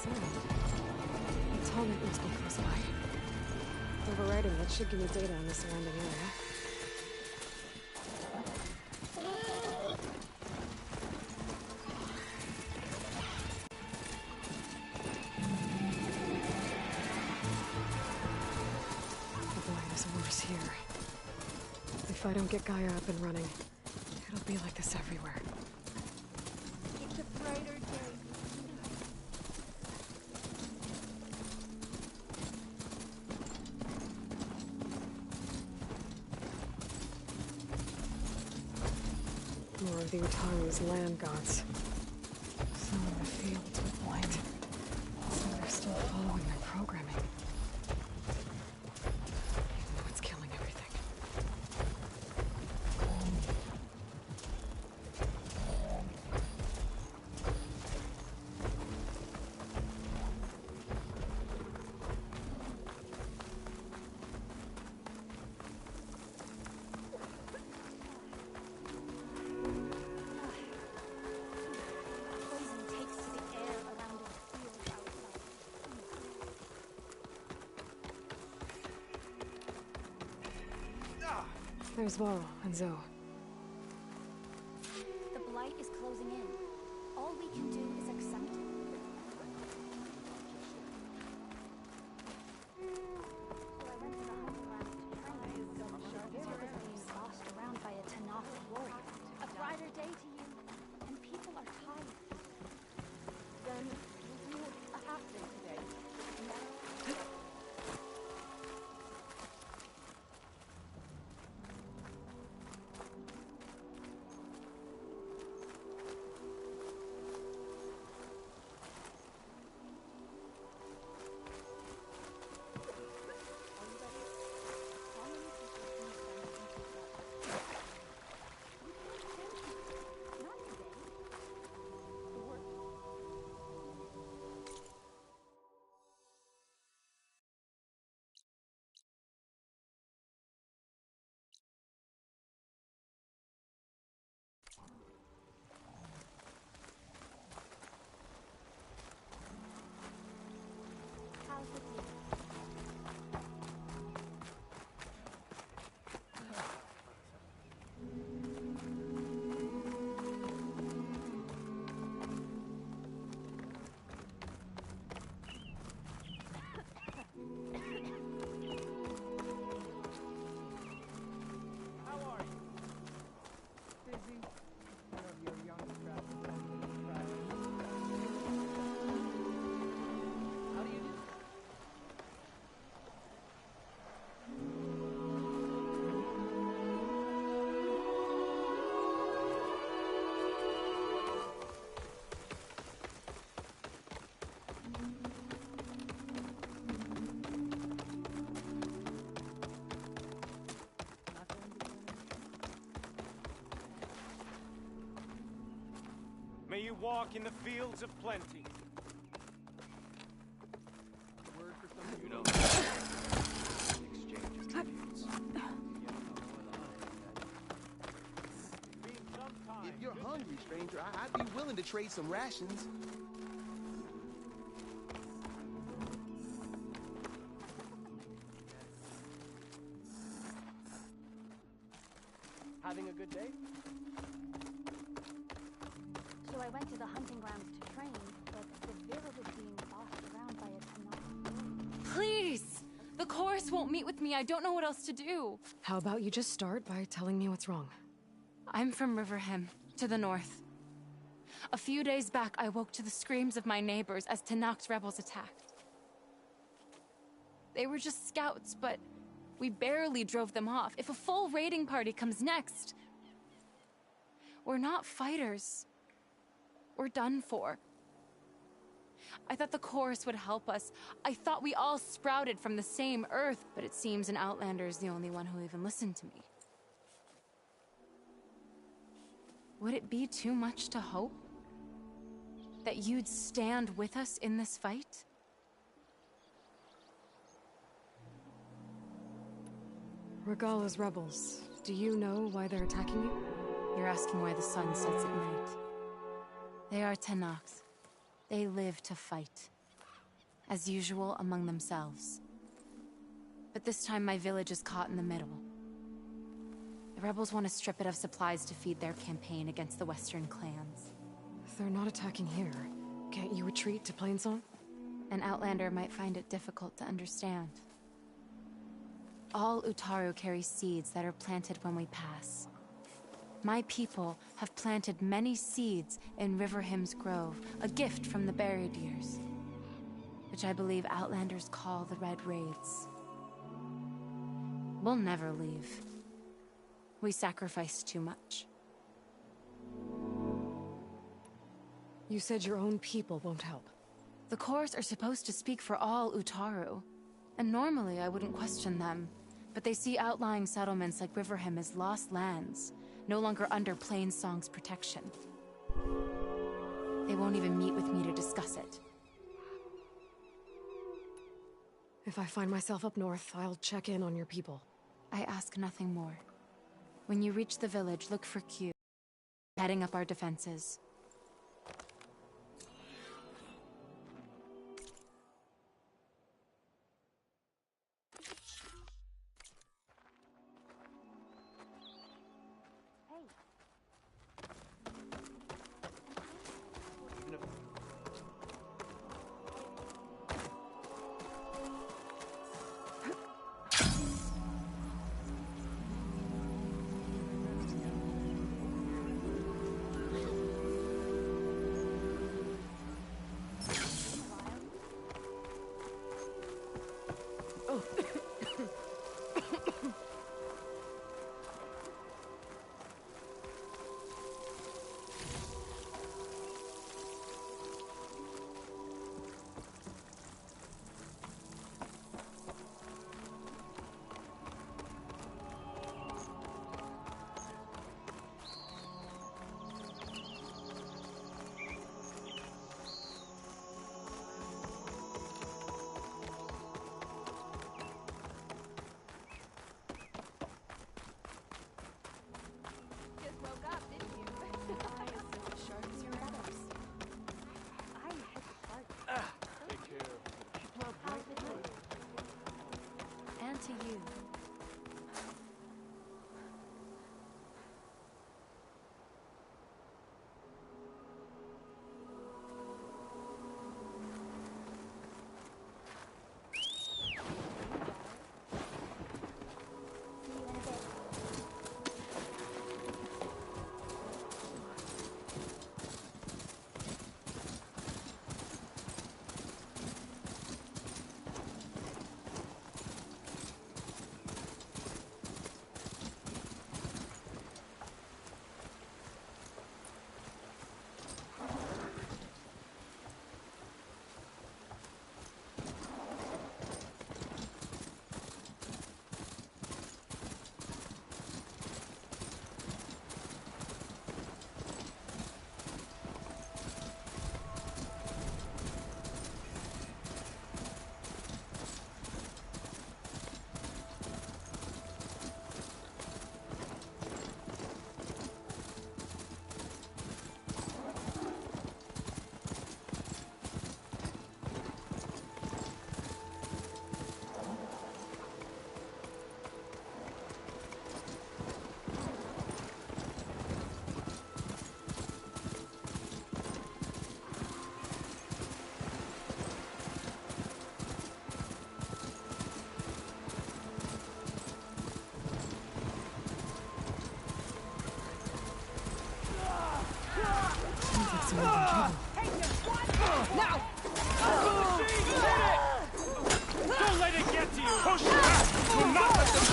sound. The tunnel must be close by. Overriding it should give me data on the surrounding area. The blind is worse here. If I don't get Gaia up and running, it'll be like this everywhere. It's a brighter day. More of the Utaru's land gods. Some in the fields with light. Some are still following their programming. Even though it's killing everything. Poison takes to the air around the field outside. There's Varl and Zoe. The blight is closing in. All we can do is accept it. So I went to the hunting grounds to train. Because of being bossed around by a Tanakh warrior. A brighter day to you, and people are tired. Then we'll do a half day today. How's it you? How are you? Busy? One of your young How do you do? May you walk in the fields of plenty. Word for some you don't. Exchange of tributes. If you're hungry, stranger, I'd be willing to trade some rations. Having a good day? So I went to the hunting grounds to train, but the villa was being bossed around by a Tanakh warrior. Please! The chorus won't meet with me. I don't know what else to do. How about you just start by telling me what's wrong? I'm from Riverhem, to the north. A few days back, I woke to the screams of my neighbors as Tanakh's rebels attacked. They were just scouts, but we barely drove them off. If a full raiding party comes next, we're not fighters. We're done for. I thought the chorus would help us. I thought we all sprouted from the same earth, but it seems an Outlander is the only one who even listened to me. Would it be too much to hope that you'd stand with us in this fight? Regala's rebels. Do you know why they're attacking you? You're asking why the sun sets at night. They are Tanakhs. They live to fight. as usual among themselves. But this time my village is caught in the middle. The rebels want to strip it of supplies to feed their campaign against the Western clans. If they're not attacking here, can't you retreat to Plainsong? An outlander might find it difficult to understand. All Utaru carry seeds that are planted when we pass. My people have planted many seeds in Riverhymn's Grove, a gift from the buried years, which I believe outlanders call the Red Raids. We'll never leave. We sacrificed too much. You said your own people won't help. The cores are supposed to speak for all Utaru, and normally I wouldn't question them, but they see outlying settlements like Riverhymn as lost lands, no longer under Plainsong's protection. They won't even meet with me to discuss it. If I find myself up north, I'll check in on your people. I ask nothing more. When you reach the village, look for Q, heading up our defenses. To you. Now! Don't let it get to you! Push back! Do not let them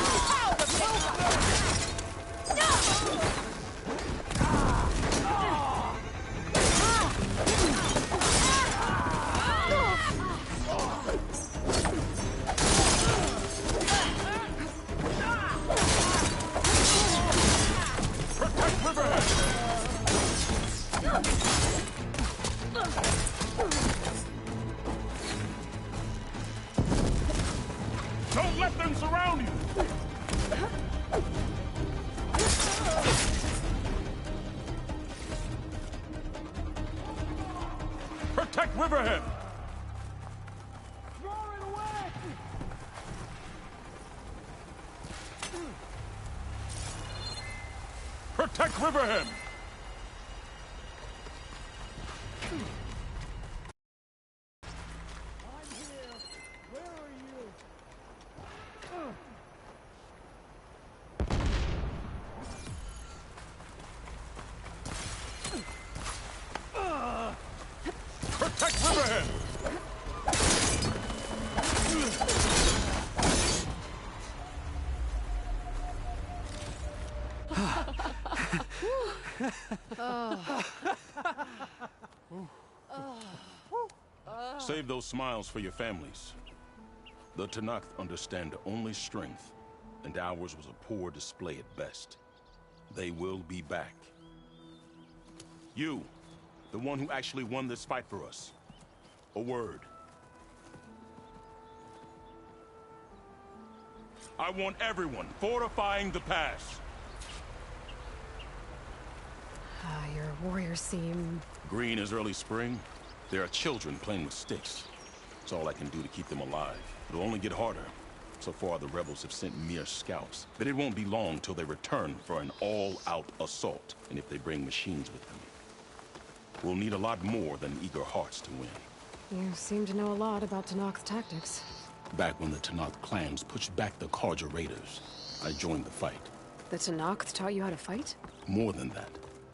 Don't let them surround you! Protect Riverhead! Riverham! Protect Riverham! Save those smiles for your families. The Tenakth understand only strength, and ours was a poor display at best. They will be back. You, the one who actually won this fight for us. A word. I want everyone fortifying the pass. Your warriors seem... Green is early spring. There are children playing with sticks. It's all I can do to keep them alive. It'll only get harder. So far, the rebels have sent mere scouts. But it won't be long till they return for an all-out assault. And if they bring machines with them, we'll need a lot more than eager hearts to win. You seem to know a lot about Tenakth's tactics. Back when the Tenakth clans pushed back the Karja raiders, I joined the fight. The Tenakth taught you how to fight? More than that,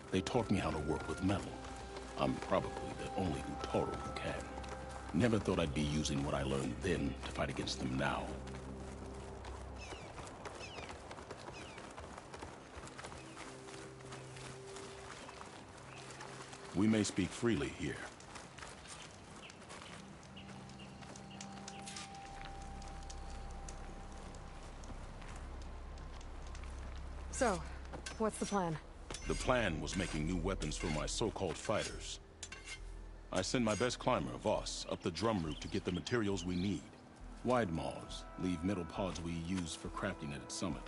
they taught me how to work with metal. I'm probably the only Utaru who can. Never thought I'd be using what I learned then to fight against them now. We may speak freely here. So, what's the plan? The plan was making new weapons for my so-called fighters. I send my best climber, Voss, up the drum route to get the materials we need. Wide maws leave metal pods we use for crafting at its summit.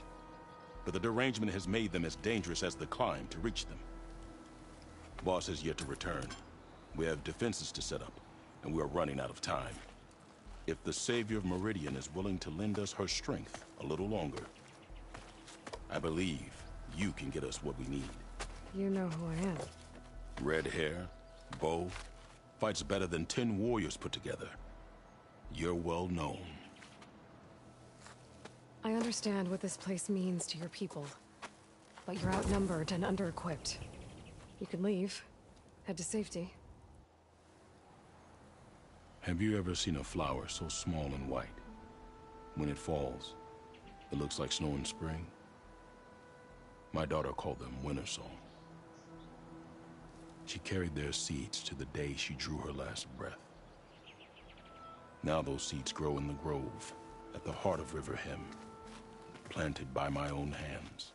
But the derangement has made them as dangerous as the climb to reach them. Boss has yet to return. We have defenses to set up, and we are running out of time. If the Savior of Meridian is willing to lend us her strength a little longer, I believe you can get us what we need. You know who I am. Red hair, bow, fights better than 10 warriors put together. You're well known. I understand what this place means to your people, but you're outnumbered and under-equipped. You can leave, head to safety. Have you ever seen a flower so small and white? When it falls, it looks like snow in spring. My daughter called them winter song. She carried their seeds to the day she drew her last breath. Now those seeds grow in the grove at the heart of Riverham, planted by my own hands.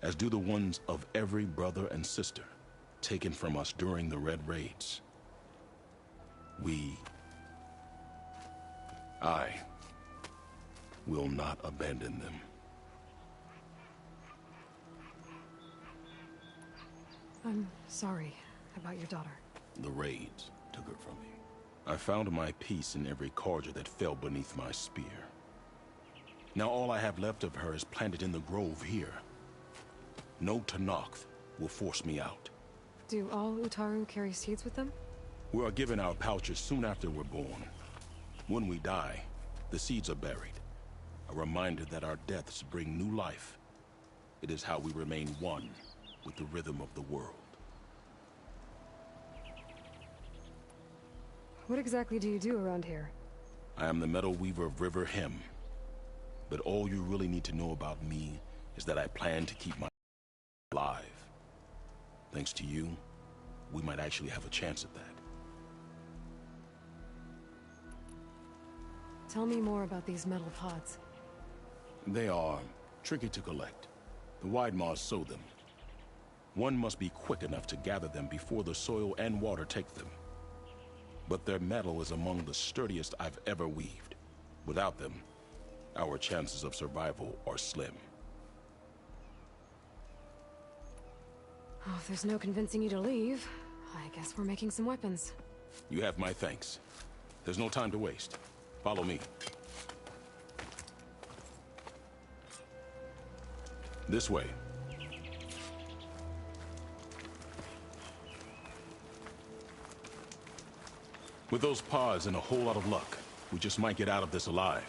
As do the ones of every brother and sister taken from us during the Red Raids. I will not abandon them. I'm sorry about your daughter. The raids took her from me. I found my peace in every Karja that fell beneath my spear. Now all I have left of her is planted in the grove here. No Tenakth will force me out. Do all Utaru carry seeds with them? We are given our pouches soon after we're born. When we die, the seeds are buried. A reminder that our deaths bring new life. It is how we remain one with the rhythm of the world. What exactly do you do around here? I am the metal weaver of Riverham. But all you really need to know about me is that I plan to keep my alive. Thanks to you, we might actually have a chance at that. Tell me more about these metal pods. They are tricky to collect. The wide maws sow them. One must be quick enough to gather them before the soil and water take them. But their metal is among the sturdiest I've ever weaved. Without them, our chances of survival are slim. Oh, if there's no convincing you to leave, I guess we're making some weapons. You have my thanks. There's no time to waste. Follow me. This way. With those pods and a whole lot of luck, we just might get out of this alive.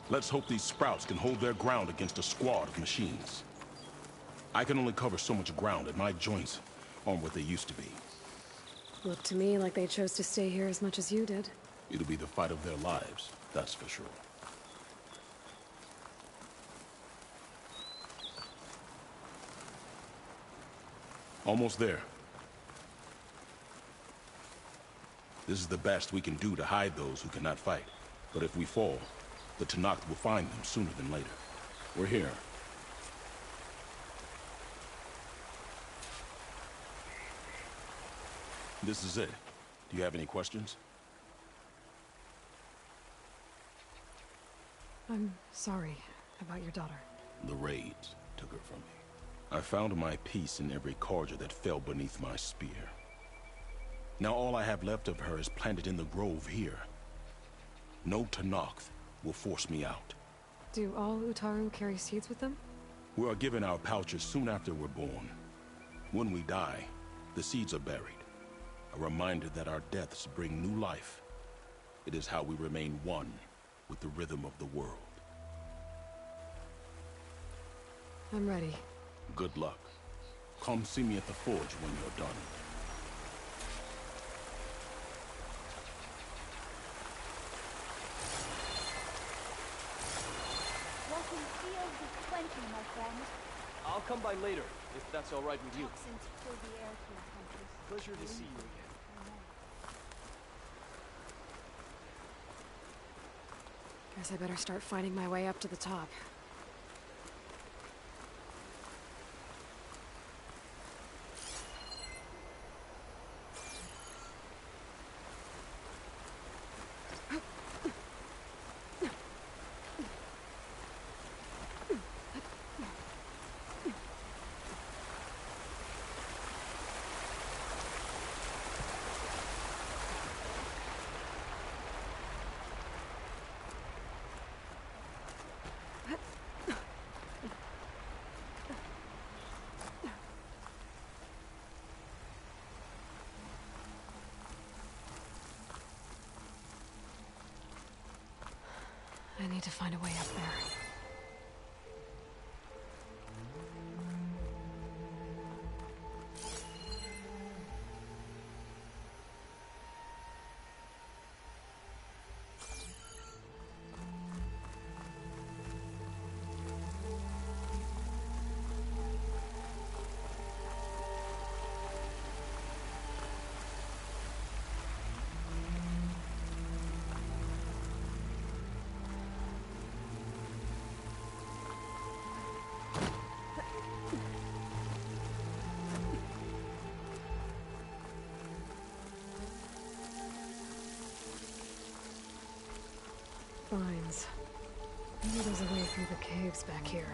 Let's hope these sprouts can hold their ground against a squad of machines. I can only cover so much ground, and my joints aren't what they used to be. Looked to me like they chose to stay here as much as you did. It'll be the fight of their lives, that's for sure. Almost there. This is the best we can do to hide those who cannot fight. But if we fall, the Tenakth will find them sooner than later. We're here. This is it. Do you have any questions? I'm sorry about your daughter. The raids took her from me. I found my peace in every carja that fell beneath my spear. Now all I have left of her is planted in the grove here. No Tenakth will force me out. Do all Utaru carry seeds with them? We are given our pouches soon after we're born. When we die, the seeds are buried. A reminder that our deaths bring new life. It is how we remain one with the rhythm of the world. I'm ready. Good luck. Come see me at the forge when you're done. Walking fields of plenty, my friend. I'll come by later, if that's all right with you. Toxins fill the air here, hunters. Pleasure to see you again. Guess I better start finding my way up to the top. I need to find a way up there. Vines. Maybe there's a way through the caves back here.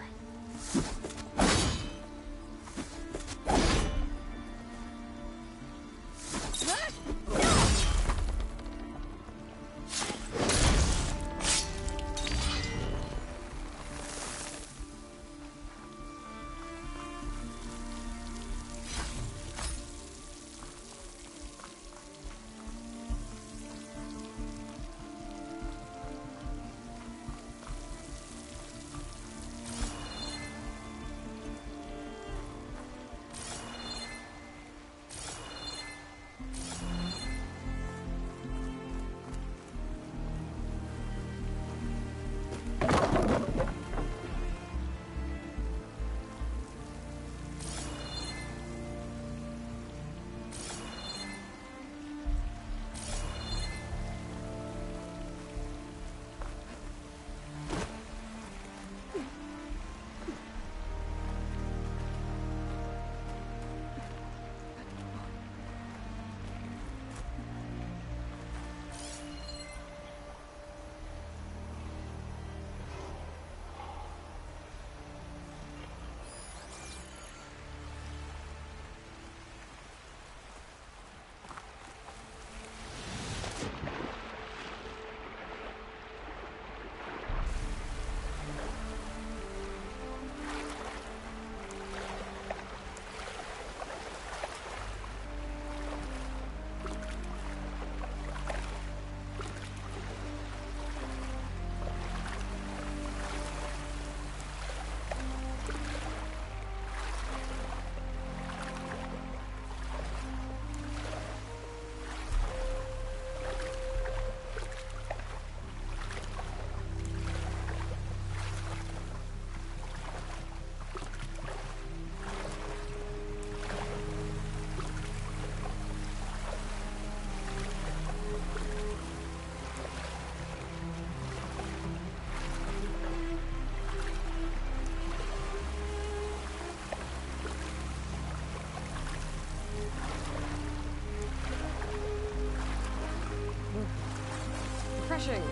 refreshing.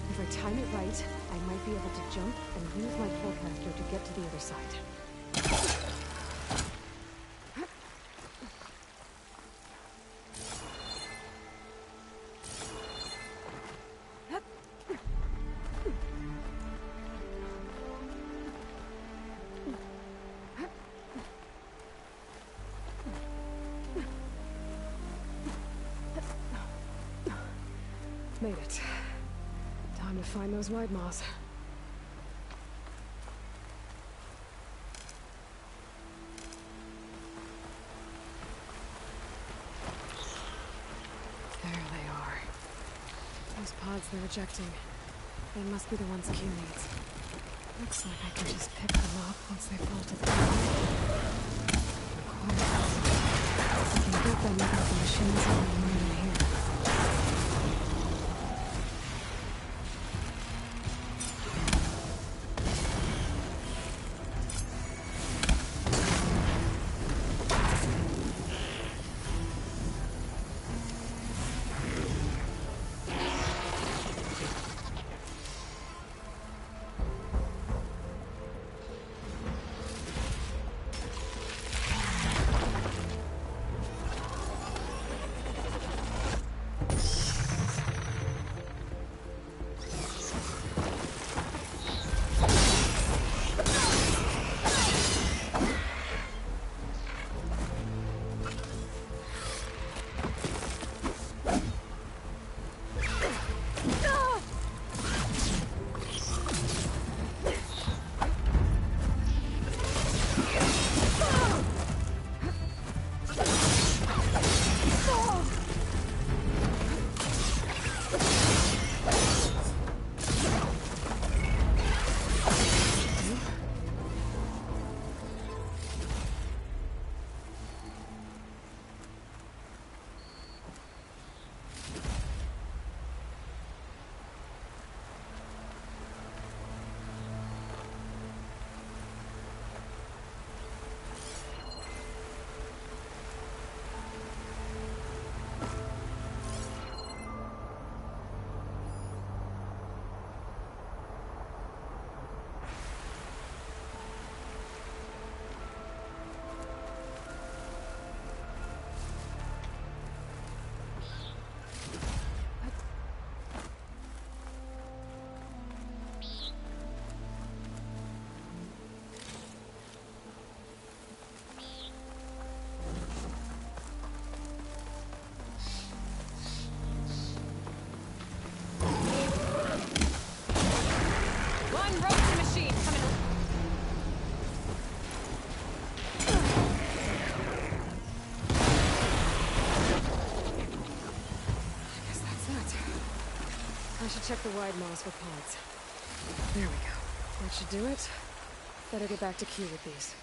If I time it right, I might be able to jump and use my pull-caster to get to the other side. Made it. Time to find those wide maws. There they are. Those pods they're ejecting. They must be the ones Q needs. Looks like I can just pick them up once they fall to the ground. I can get them without the machines running in here. I should check the wide moss for pods. There we go. That should do it. Better get back to Q with these.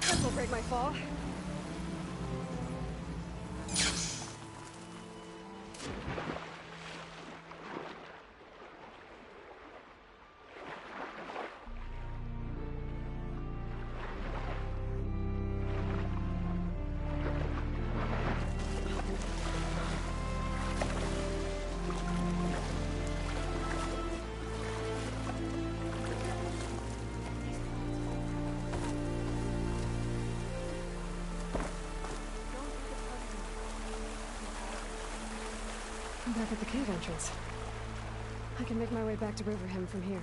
This'll break my fall. I'm back at the cave entrance. I can make my way back to Riverham from here.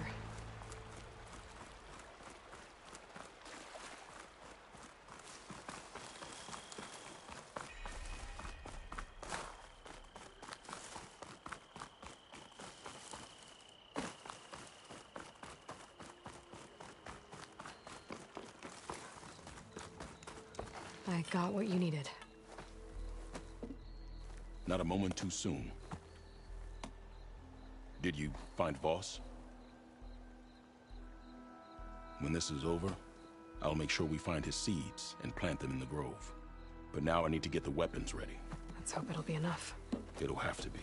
I got what you needed. Not a moment too soon. Did you find Voss? When this is over, I'll make sure we find his seeds and plant them in the grove. But now I need to get the weapons ready. Let's hope it'll be enough. It'll have to be.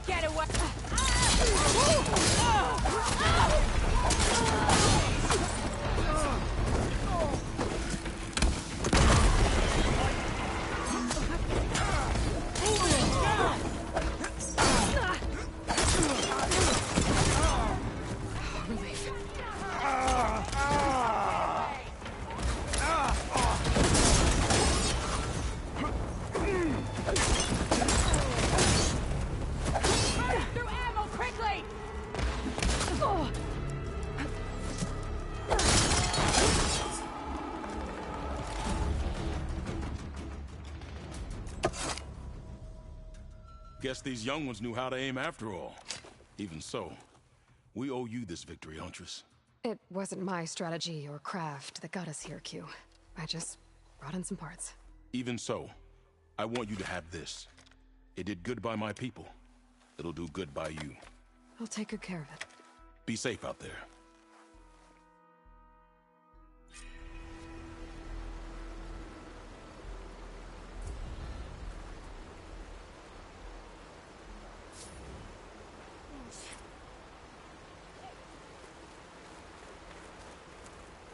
Get away! Guess these young ones knew how to aim after all. Even so, we owe you this victory, Huntress. It wasn't my strategy or craft that got us here, Q. I just brought in some parts. Even so, I want you to have this. It did good by my people. It'll do good by you. I'll take good care of it. Be safe out there.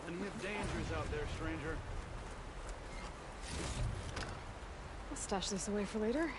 Plenty of dangers out there, stranger. I'll stash this away for later.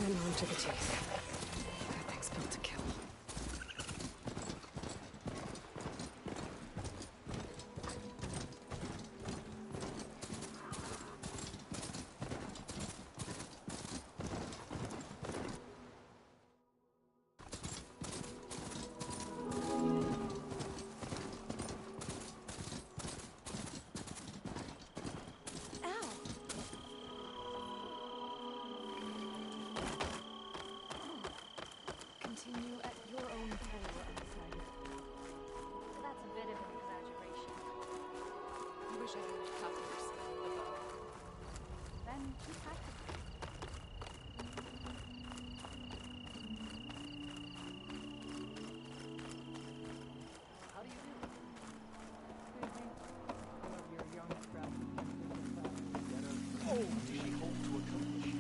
And on to the teeth. That thing's built to kill. Continue at your own peril, Aloy. That's a bit of an exaggeration. I wish I had a copy or something of all. Then keep practicing. How do you do? Oh, does she hope to accomplish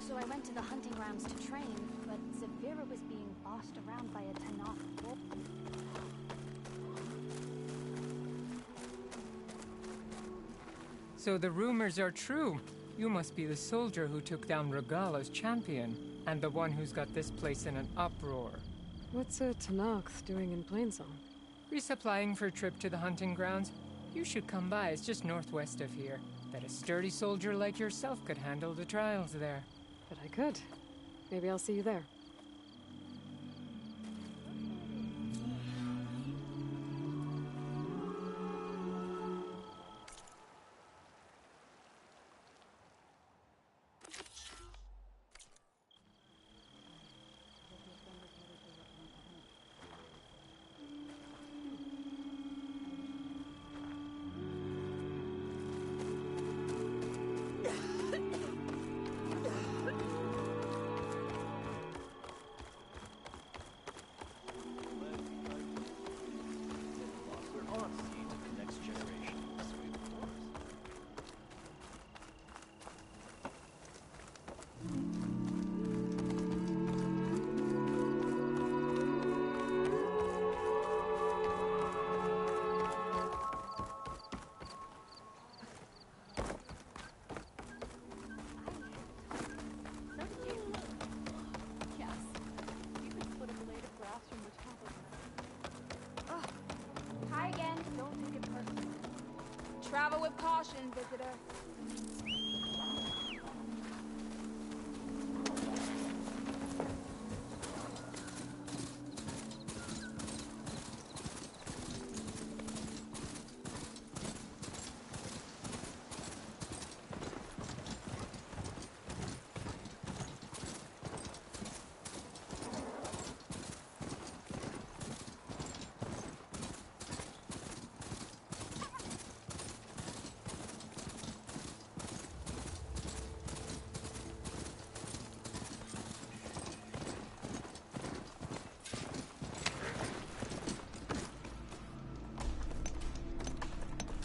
So I went to the hunting grounds to train, but Zavira was being bossed around by a Tanakh wolf. So the rumors are true. You must be the soldier who took down Regala's champion, and the one who's got this place in an uproar. What's a Tanakh doing in Plainsong? Resupplying for a trip to the hunting grounds. You should come by, it's just northwest of here. Bet a sturdy soldier like yourself could handle the trials there. But I could. Maybe I'll see you there. with caution, visitor.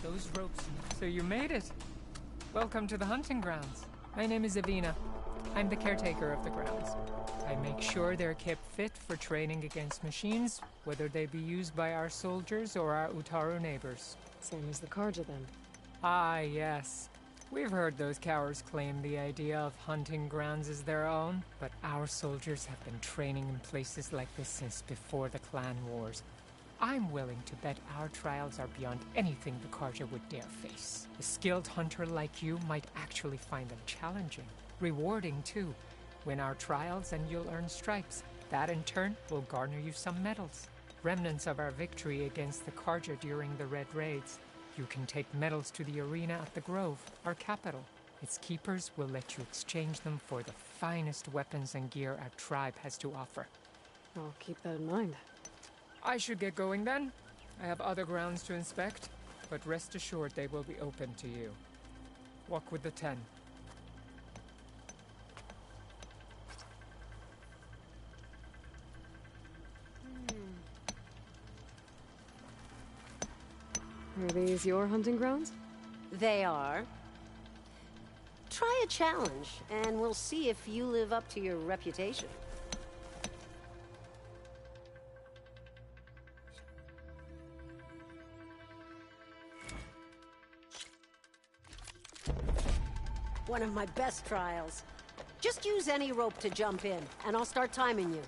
Those ropes. So you made it. Welcome to the hunting grounds. My name is Avina. I'm the caretaker of the grounds. I make sure they're kept fit for training against machines, whether they be used by our soldiers or our Utaru neighbors. Same as the Karja, then. Ah, yes. We've heard those cowards claim the idea of hunting grounds as their own, but our soldiers have been training in places like this since before the clan wars. I'm willing to bet our trials are beyond anything the Karja would dare face. A skilled hunter like you might actually find them challenging. Rewarding, too. Win our trials and you'll earn stripes. That, in turn, will garner you some medals. Remnants of our victory against the Karja during the Red Raids. You can take medals to the arena at the Grove, our capital. Its keepers will let you exchange them for the finest weapons and gear our tribe has to offer. I'll keep that in mind. I should get going then. I have other grounds to inspect, but rest assured they will be open to you. Walk with the 10. Are these your hunting grounds? They are. Try a challenge, and we'll see if you live up to your reputation. One of my best trials. Just use any rope to jump in, and I'll start timing you.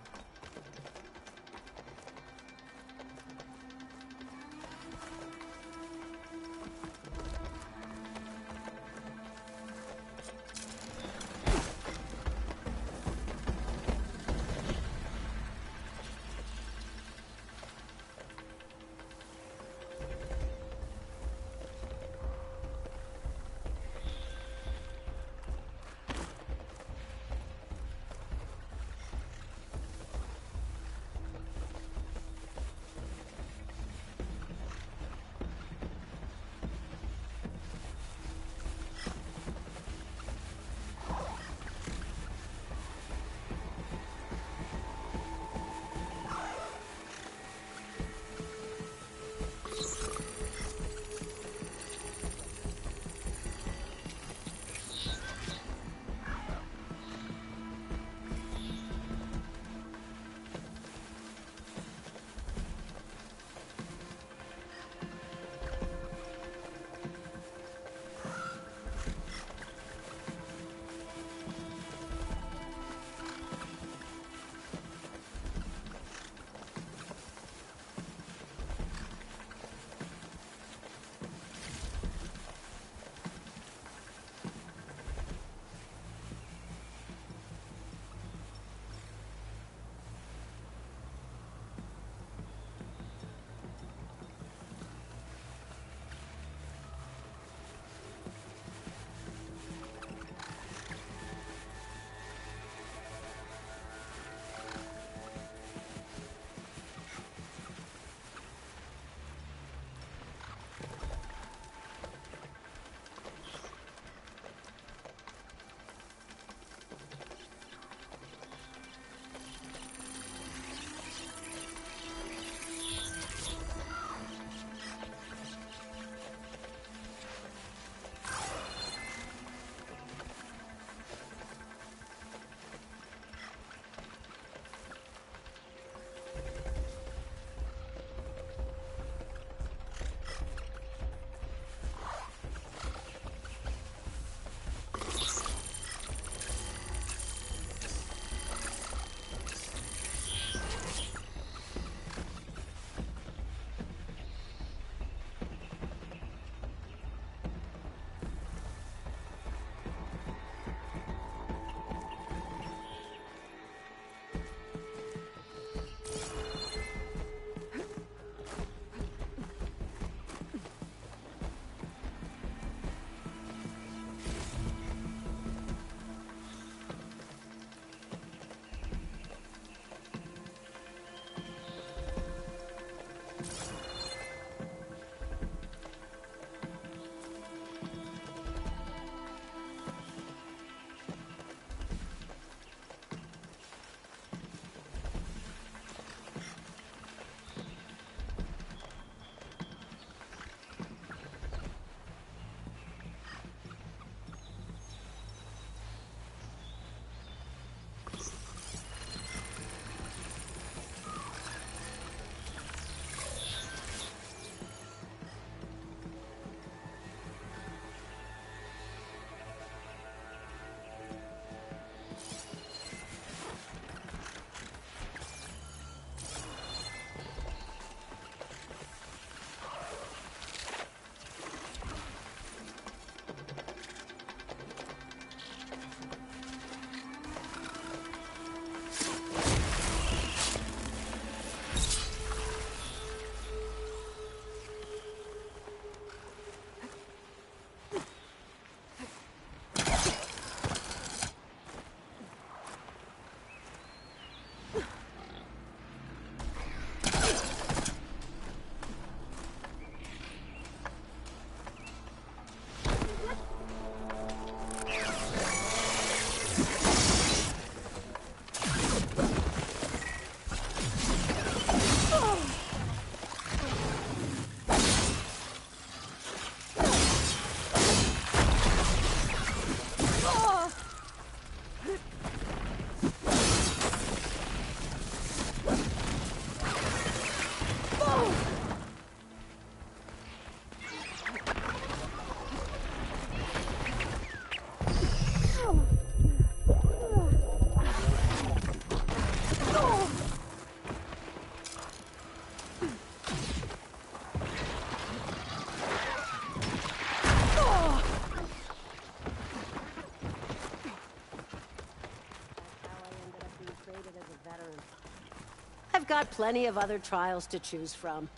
I've got plenty of other trials to choose from.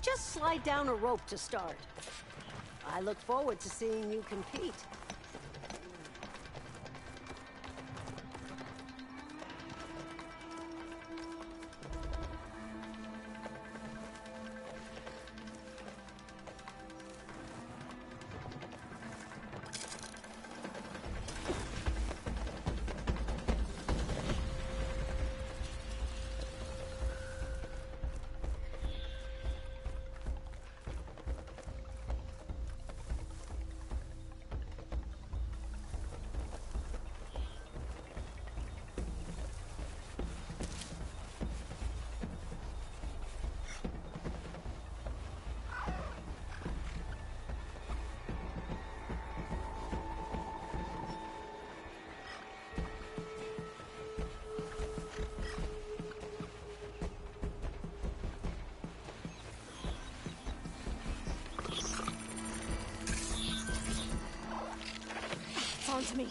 Just slide down a rope to start. I look forward to seeing you compete. On to me.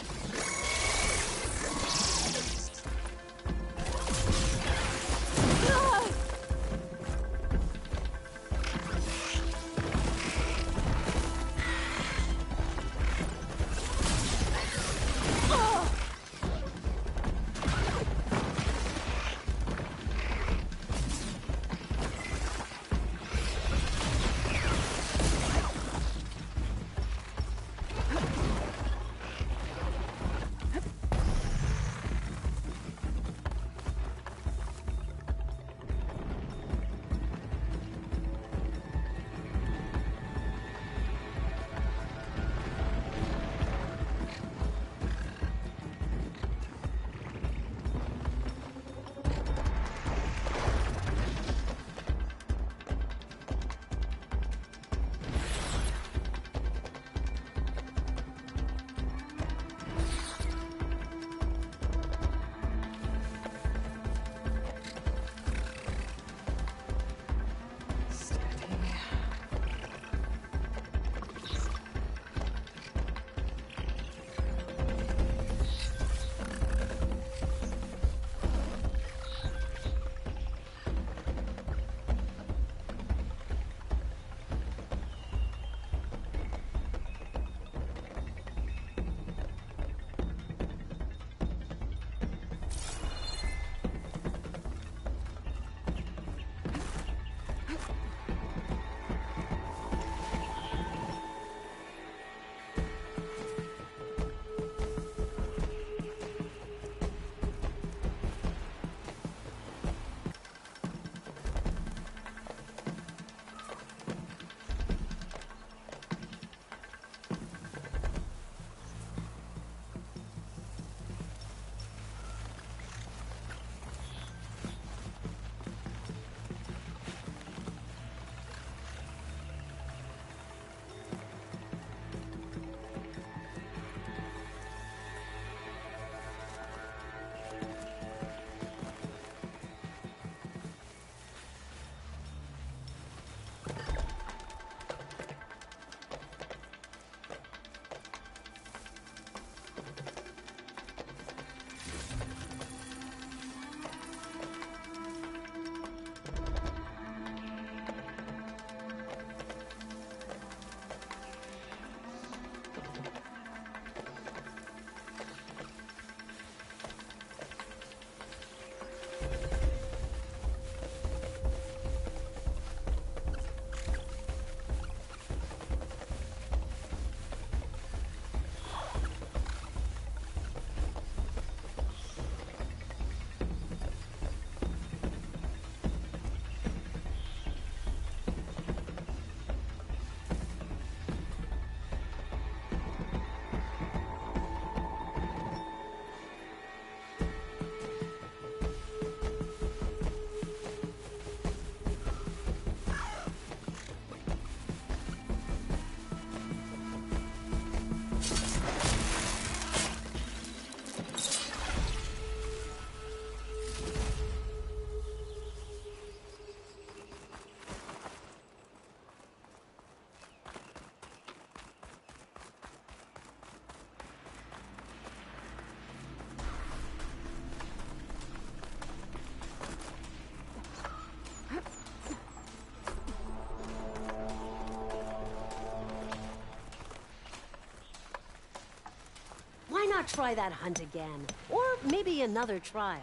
not try that hunt again? Or maybe another trial?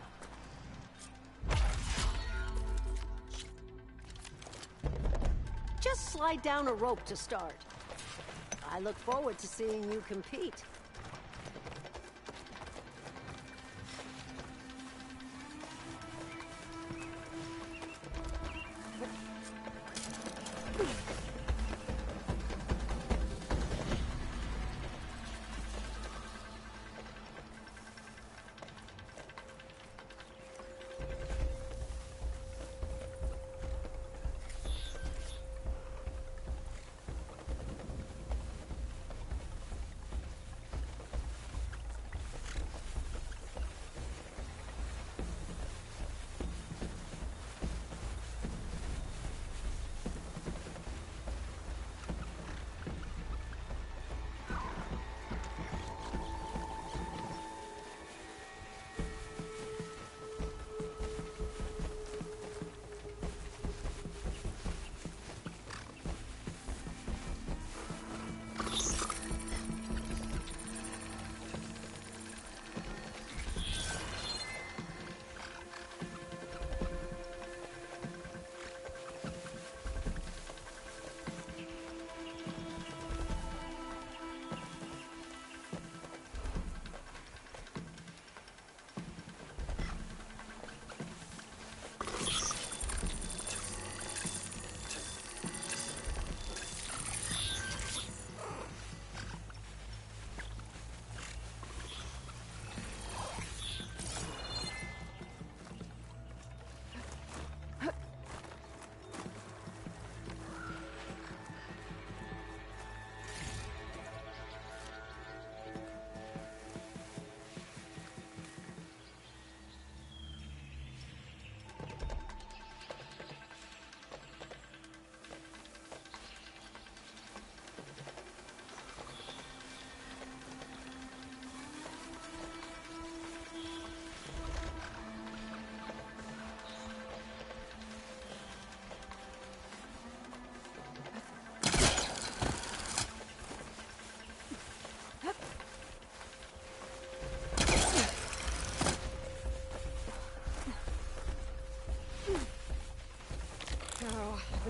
Just slide down a rope to start. I look forward to seeing you compete.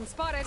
Been spotted.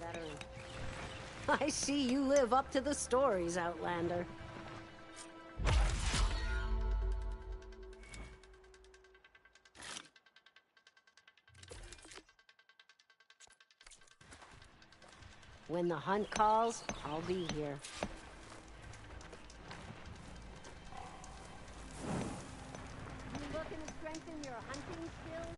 veteran. I see you live up to the stories, Outlander. When the hunt calls, I'll be here. You looking to strengthen your hunting skills?